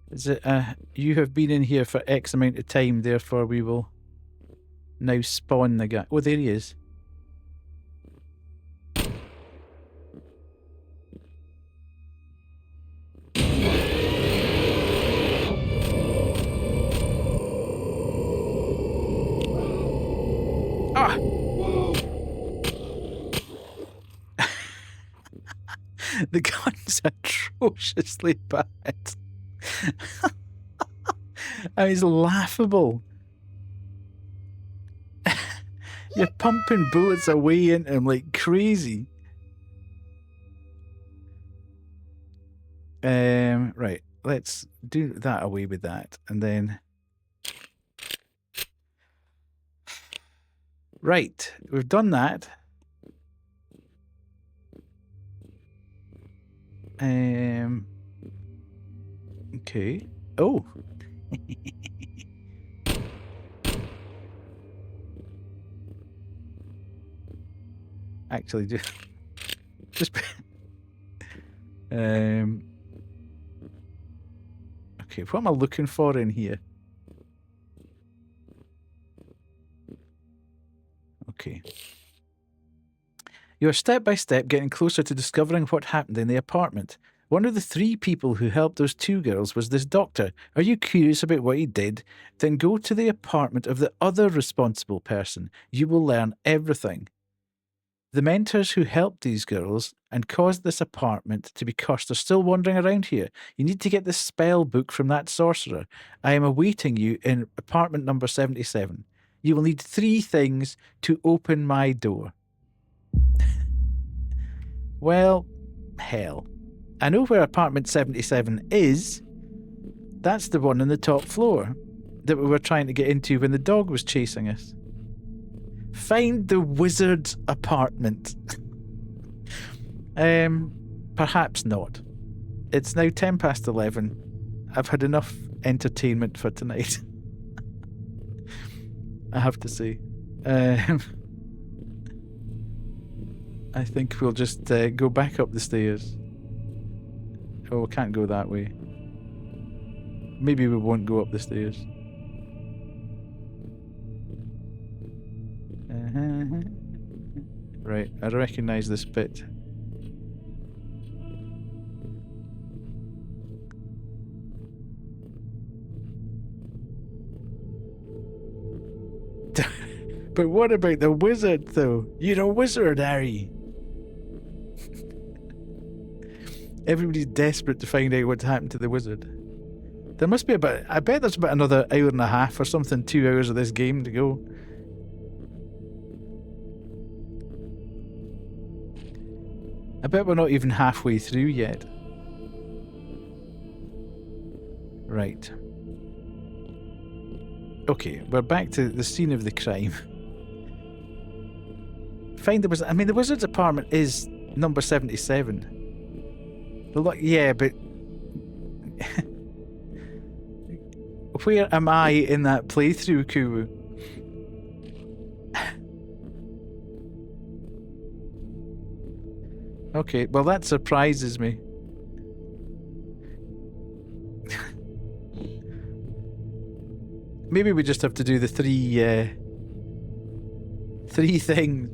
Is it, you have been in here for X amount of time, therefore we will now spawn the guy. Oh, there he is. Ah! The gun's atrociously bad. And it's laughable. You're pumping bullets away into him like crazy. Right, let's do that away with that, and then... Right, we've done that. Okay. Oh. Actually, just okay, what am I looking for in here? Okay. You're step by step getting closer to discovering what happened in the apartment. One of the 3 people who helped those 2 girls was this doctor. Are you curious about what he did? Then go to the apartment of the other responsible person. You will learn everything. The mentors who helped these girls and caused this apartment to be cursed are still wandering around here. You need to get the spell book from that sorcerer. I am awaiting you in apartment number 77. You will need 3 things to open my door. Well, hell. I know where apartment 77 is. That's the one on the top floor that we were trying to get into when the dog was chasing us. Find the wizard's apartment. Perhaps not. It's now 11:10. I've had enough entertainment for tonight. I have to say. I think we'll just go back up the stairs. Oh, we can't go that way. Maybe we won't go up the stairs. Right, I recognise this bit. But what about the wizard, though? You're a wizard, Harry. Everybody's desperate to find out what's happened to the wizard. There must be about... I bet there's about another hour and a half or something, 2 hours of this game to go. I bet we're not even halfway through yet. Right. Okay, we're back to the scene of the crime. Find the wizard. I mean, the wizard's apartment is number 77. Yeah, but where am I in that playthrough, Kuwu? Okay, well that surprises me. Maybe we just have to do the three things.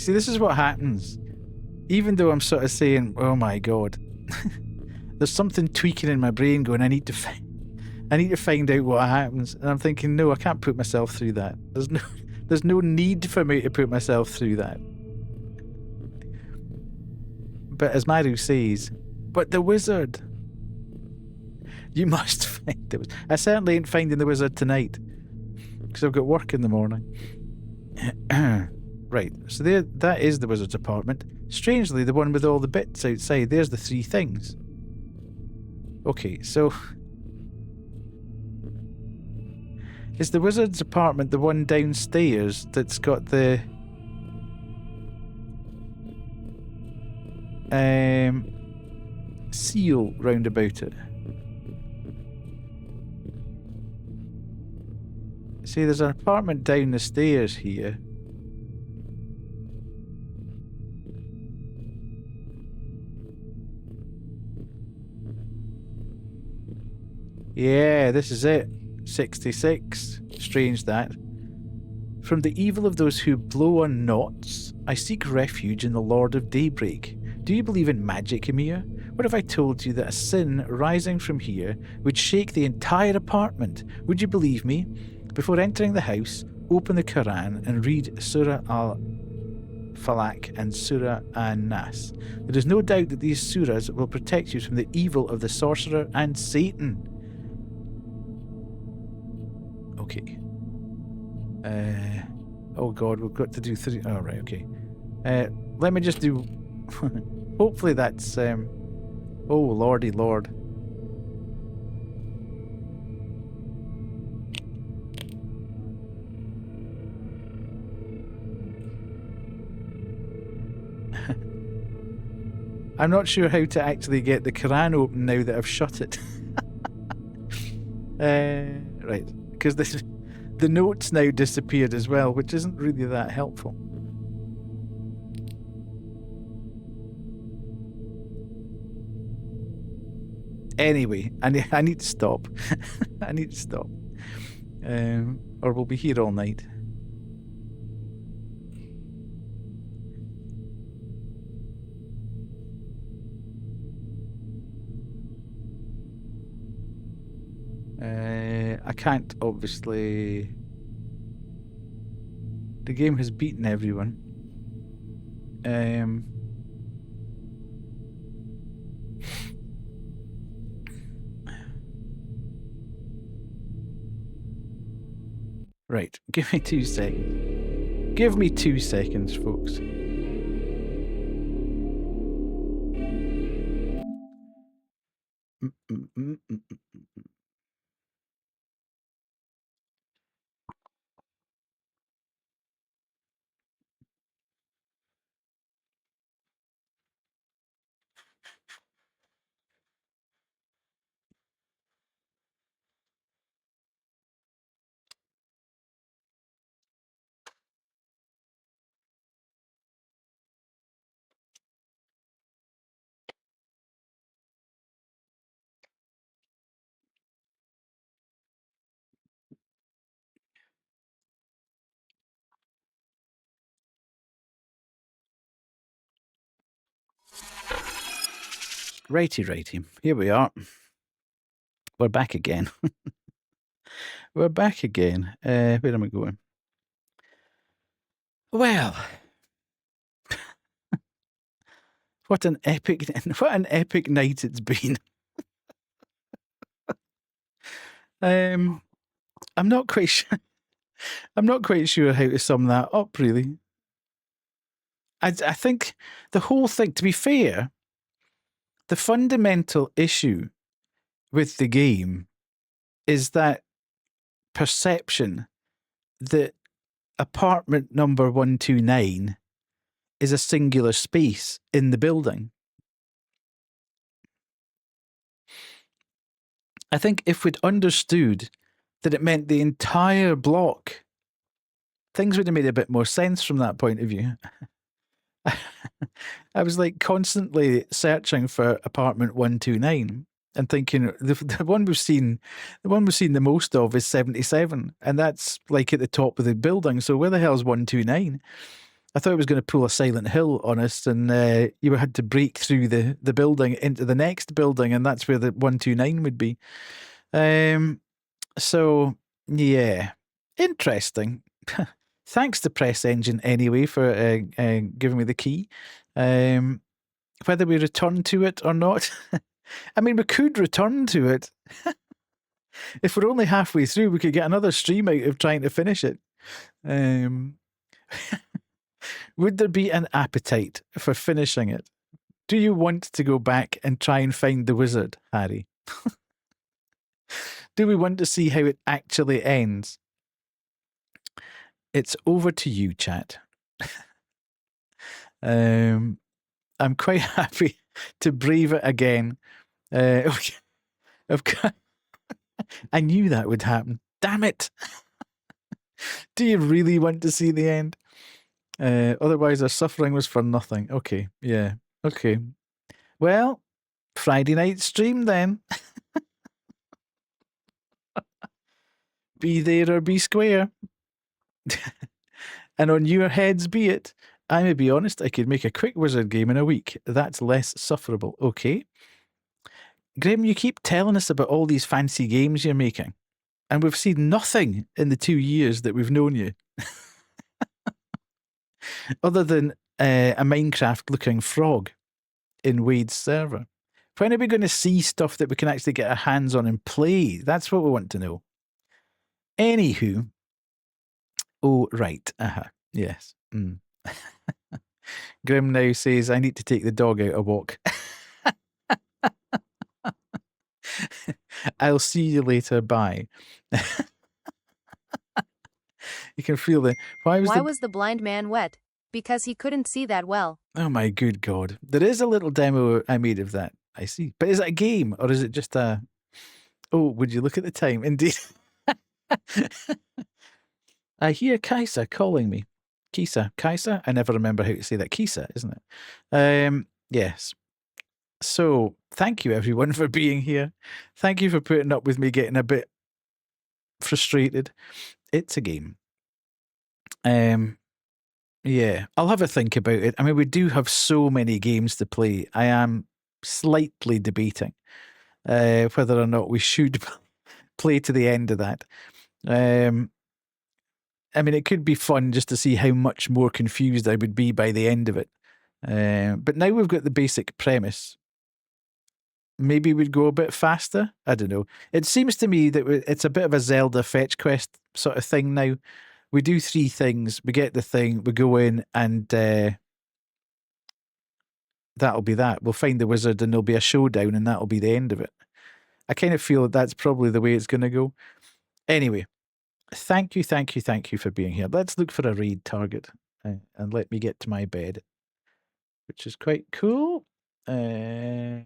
See, this is what happens. Even though I'm sort of saying, oh my god, there's something tweaking in my brain going, I need to find out what happens. And I'm thinking, no, I can't put myself through that. There's no need for me to put myself through that. But as Maru says, but the wizard. You must find the wizard. I certainly ain't finding the wizard tonight, because I've got work in the morning. Right, so that is the wizard's apartment. Strangely, the one with all the bits outside. There's the three things. Okay, so... is the wizard's apartment the one downstairs that's got the... seal round about it? See, there's an apartment down the stairs here. Yeah, this is it. 66. Strange that. From the evil of those who blow on knots, I seek refuge in the Lord of Daybreak. Do you believe in magic, Ymir? What if I told you that a sin rising from here would shake the entire apartment? Would you believe me? Before entering the house, open the Quran and read Surah Al-Falaq and Surah An-Nas. There is no doubt that these surahs will protect you from the evil of the sorcerer and Satan. Okay. Oh god, we've got to do 3... oh, right, okay. Let me just do... hopefully that's... oh, lordy lord. I'm not sure how to actually get the Quran open now that I've shut it. Right, because the notes now disappeared as well, which isn't really that helpful. Anyway, I need to stop. I need to stop. Or we'll be here all night. I can't, obviously. The game has beaten everyone. Right, give me 2 seconds. Give me 2 seconds, folks. Righty. Here we are. We're back again. We're back again. Where am I going? Well, what an epic night it's been. I'm not quite sure. I'm not quite sure how to sum that up, really. I think the whole thing, to be fair, the fundamental issue with the game is that perception that apartment number 129 is a singular space in the building. I think if we'd understood that it meant the entire block, things would have made a bit more sense from that point of view. I was like constantly searching for apartment 129 and thinking the one we've seen the most of is 77, and that's like at the top of the building. So where the hell is 129? I thought it was going to pull a Silent Hill on us, and you had to break through the building into the next building, and that's where the 129 would be. So yeah, interesting. Thanks to Press Engine anyway for giving me the key. Whether we return to it or not, I mean, we could return to it. If we're only halfway through, we could get another stream out of trying to finish it. Would there be an appetite for finishing it? Do you want to go back and try and find the wizard, Harry? Do we want to see how it actually ends? It's over to you, chat. I'm quite happy to brave it again. I knew that would happen. Damn it. Do you really want to see the end? Otherwise, our suffering was for nothing. Okay, yeah. Okay. Well, Friday night stream then. Be there or be square. And on your heads be it. I may be honest, I could make a quick wizard game in a week. That's less sufferable. Okay. Graham, you keep telling us about all these fancy games you're making, and we've seen nothing in the 2 years that we've known you. Other than a Minecraft-looking frog in Wade's server. When are we going to see stuff that we can actually get our hands on and play? That's what we want to know. Anywho. Oh, right. Yes. Grim now says, I need to take the dog out a walk. I'll see you later. Bye. You can feel the... Why was the blind man wet? Because he couldn't see that well. Oh my good God. There is a little demo I made of that. I see. But is it a game or is it just a... Oh, would you look at the time? Indeed. I hear Kaisa calling me. Kaisa? I never remember how to say that. Kisa, isn't it? Yes. So, thank you everyone for being here. Thank you for putting up with me getting a bit frustrated. It's a game. Yeah, I'll have a think about it. I mean, we do have so many games to play. I am slightly debating whether or not we should play to the end of that. I mean, it could be fun just to see how much more confused I would be by the end of it. But now we've got the basic premise. Maybe we'd go a bit faster. I don't know. It seems to me that it's a bit of a Zelda fetch quest sort of thing now. We do 3 things. We get the thing. We go in and that'll be that. We'll find the wizard and there'll be a showdown and that'll be the end of it. I kind of feel that that's probably the way it's going to go. Anyway, thank you for being here. Let's look for a raid target and let me get to my bed, which is quite cool. Who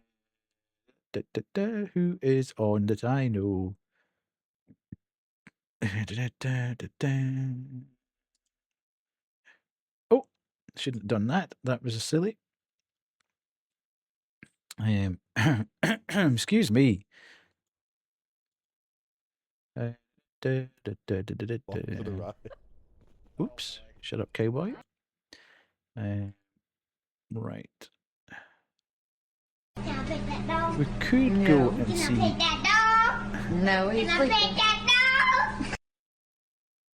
is on that I know? Oh, shouldn't have done that. That was silly. Excuse me. Oops. Shut up, cowboy. Right. We could go and see. No, he's sleeping.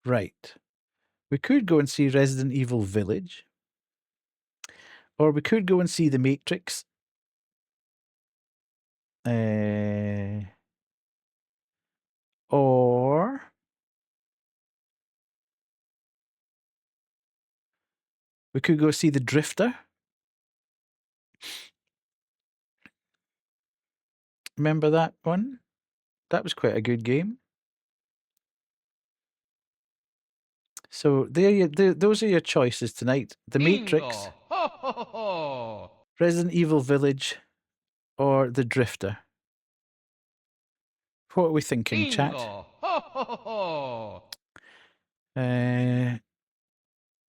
Right. We could go and see Resident Evil Village. Or we could go and see The Matrix. Or we could go see The Drifter. Remember that one? That was quite a good game. So those are your choices tonight. The Matrix, Resident Evil Village, or The Drifter. What are we thinking, chat?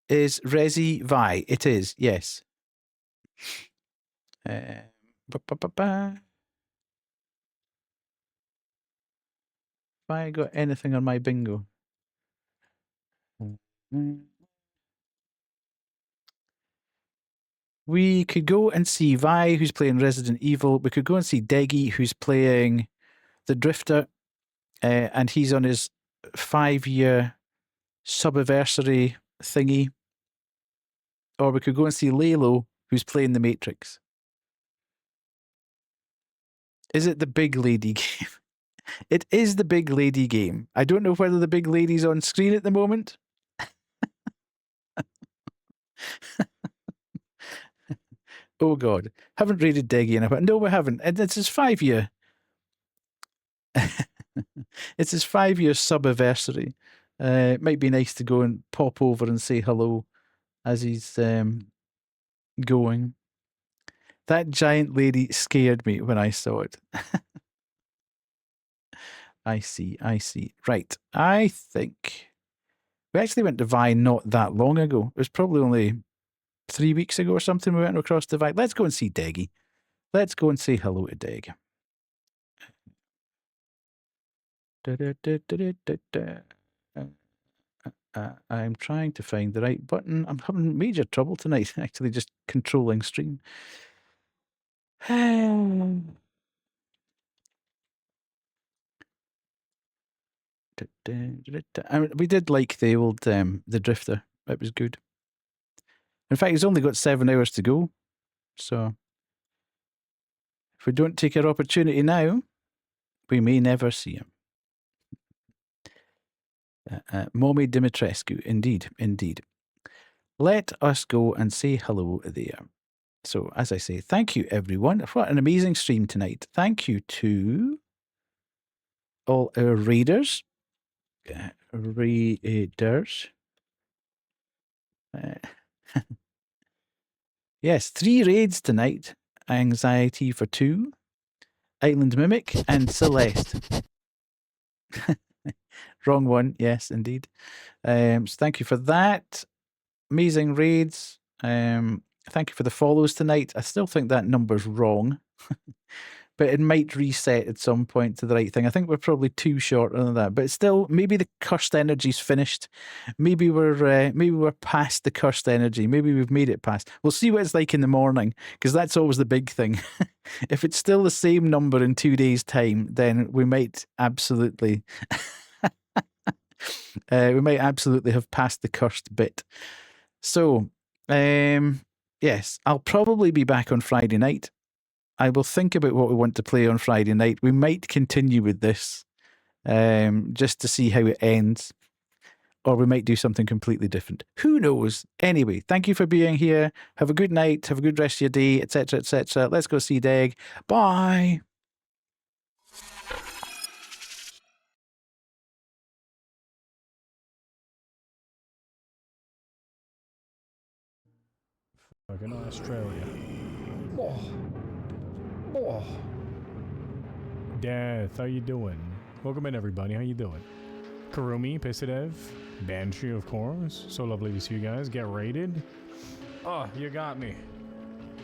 Is Resi Vi? It is, yes. Have I got anything on my bingo? We could go and see Vi, who's playing Resident Evil. We could go and see Deggy, who's playing The Drifter, and he's on his 5-year subiversary thingy. Or we could go and see Lalo, who's playing The Matrix. Is it the big lady game? It is the big lady game. I don't know whether the big lady's on screen at the moment. Oh God, haven't raided Deggy in a while. No, we haven't. It's his 5-year. It's his 5-year subiversary. It might be nice to go and pop over and say hello as he's going. That giant lady scared me when I saw it. I see. Right. I think we actually went to Vi not that long ago. It was probably only 3 weeks ago or something we went across the Vi. Let's go and see Deggy. Let's go and say hello to Deg. I'm trying to find the right button. I'm having major trouble tonight, actually, just controlling stream. We did like the old The Drifter. It was good. In fact, he's only got 7 hours to go. So if we don't take our opportunity now, we may never see him. Mommy Dimitrescu, indeed. Let us go and say hello there. So, as I say, thank you, everyone. What an amazing stream tonight. Thank you to all our raiders. Yes, 3 raids tonight. Anxiety for 2. Island Mimic and Celeste. Wrong one. Yes, indeed. So thank you for that. Amazing raids. Thank you for the follows tonight. I still think that number's wrong, but it might reset at some point to the right thing. I think we're probably too short on that, but still, maybe the cursed energy's finished. Maybe we're past the cursed energy. Maybe we've made it past. We'll see what it's like in the morning, because that's always the big thing. If it's still the same number in 2 days' time, then we might absolutely, have passed the cursed bit. So, yes, I'll probably be back on Friday night. I will think about what we want to play on Friday night. We might continue with this just to see how it ends, or we might do something completely different. Who knows? Anyway, thank you for being here. Have a good night. Have a good rest of your day, etc., etc. Let's go see Deg. Bye. Fucking Australia. Oh. Death, how you doing? Welcome in, everybody. How you doing? Karumi, Pisadev, Banshee, of course. So lovely to see you guys. Get raided. Oh, you got me.